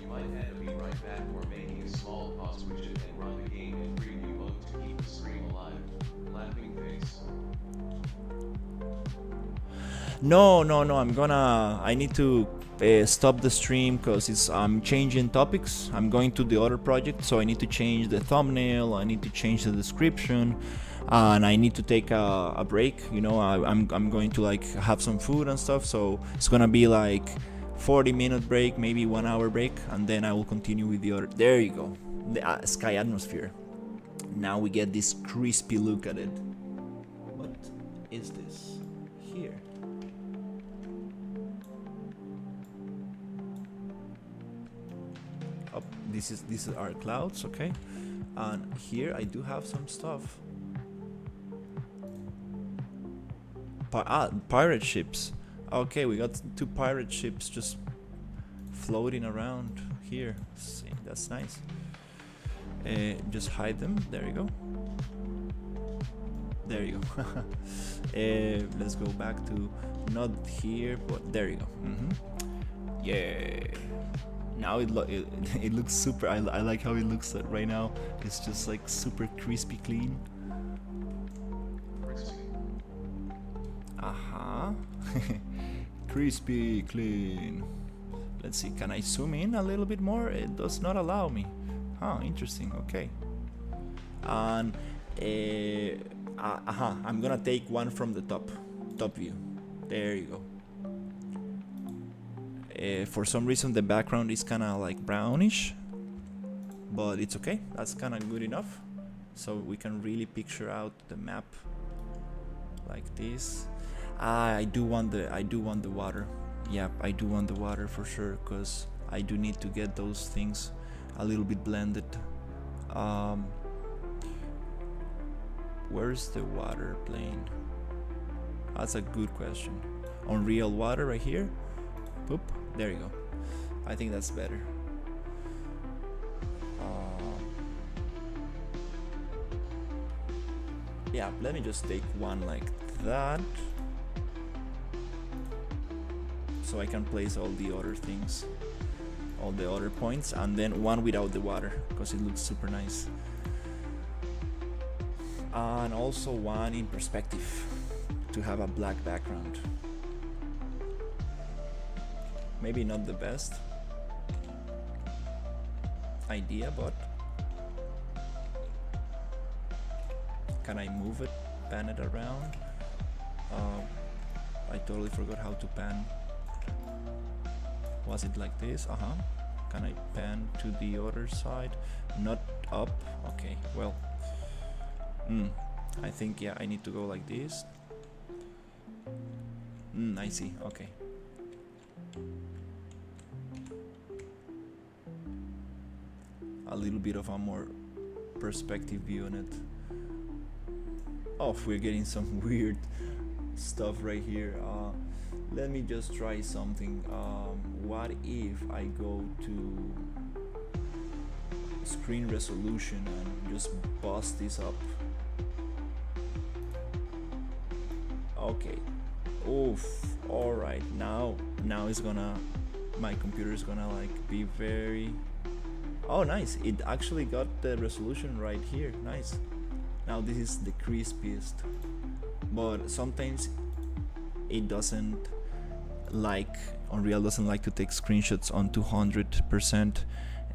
might have to be right back or making a small pause widget and run the game in preview mode to keep the stream alive. Laughing face. No, I need to stop the stream because I'm changing topics. I'm going to the other project, so I need to change the thumbnail, I need to change the description, and I need to take a break. You know, I'm going to like have some food and stuff, so it's gonna be like 40-minute break, maybe 1 hour break, and then I will continue with the other. There you go, the sky atmosphere. Now we get this crispy look at it. What is this here? Oh, this is our clouds, okay. And here I do have some stuff. Pirate ships. Okay, we got 2 pirate ships just floating around here. See, that's nice. Just hide them. There you go. There you go. Let's go back to not here, but there you go. Yeah. Now it looks super. I like how it looks right now. It's just like super crispy clean. Crispy clean. Let's see, can I zoom in a little bit more? It does not allow me. Interesting. Okay. And I'm gonna take one from the top view. There you go. For some reason the background is kind of like brownish, but it's okay. That's kind of good enough, so we can really picture out the map like this. I do want the water. Yep, I do want the water for sure, because I do need to get those things a little bit blended. Where's the water plane? That's a good question. Unreal water right here. Boop. There you go. I think that's better. Yeah, let me just take one like that, so I can place all the other things. all the other points, and then one without the water because it looks super nice, and also one in perspective to have a black background. Maybe not the best idea, but can I move it, pan it around? I totally forgot how to pan. Was it like this? Can I pan to the other side? Not up. Okay, well, I think, yeah, I need to go like this. I see. Okay. A little bit of a more perspective view on it. Oh, we're getting some weird stuff right here. Let me just try something. What if I go to screen resolution and just bust this up? Okay. Oof. All right. Now it's gonna, my computer is gonna like be very. Oh, nice. It actually got the resolution right here. Nice. Now this is the crispiest, but sometimes it doesn't like, Unreal doesn't like to take screenshots on 200%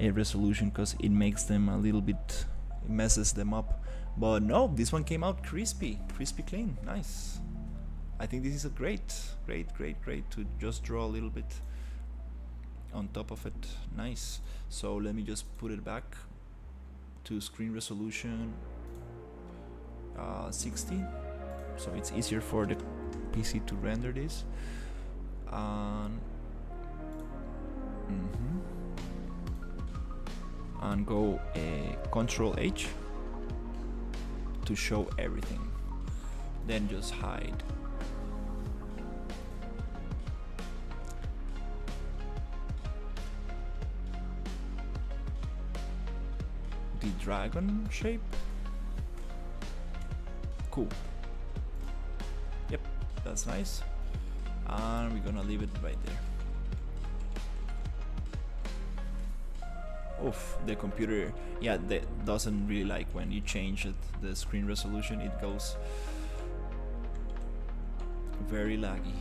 resolution because it makes them a little bit, it messes them up. But no, this one came out crispy clean. Nice. I think this is a great to just draw a little bit on top of it. Nice. So let me just put it back to screen resolution 60, so it's easier for the PC to render this. And go Control H to show everything, then just hide. The dragon shape. Cool. Yep, that's nice. And we're gonna leave it right there. Oof, the computer, yeah, that doesn't really like when you change it, the screen resolution. It goes very laggy.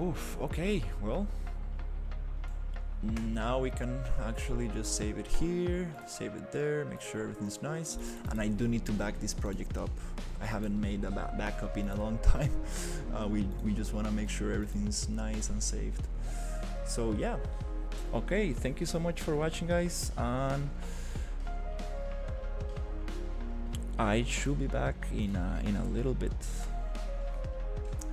Oof, okay, well, now we can actually just save it here, save it there, make sure everything's nice. And I do need to back this project up. I haven't made a backup in a long time. We just want to make sure everything's nice and saved. So yeah, okay, thank you so much for watching, guys, and I should be back in a little bit.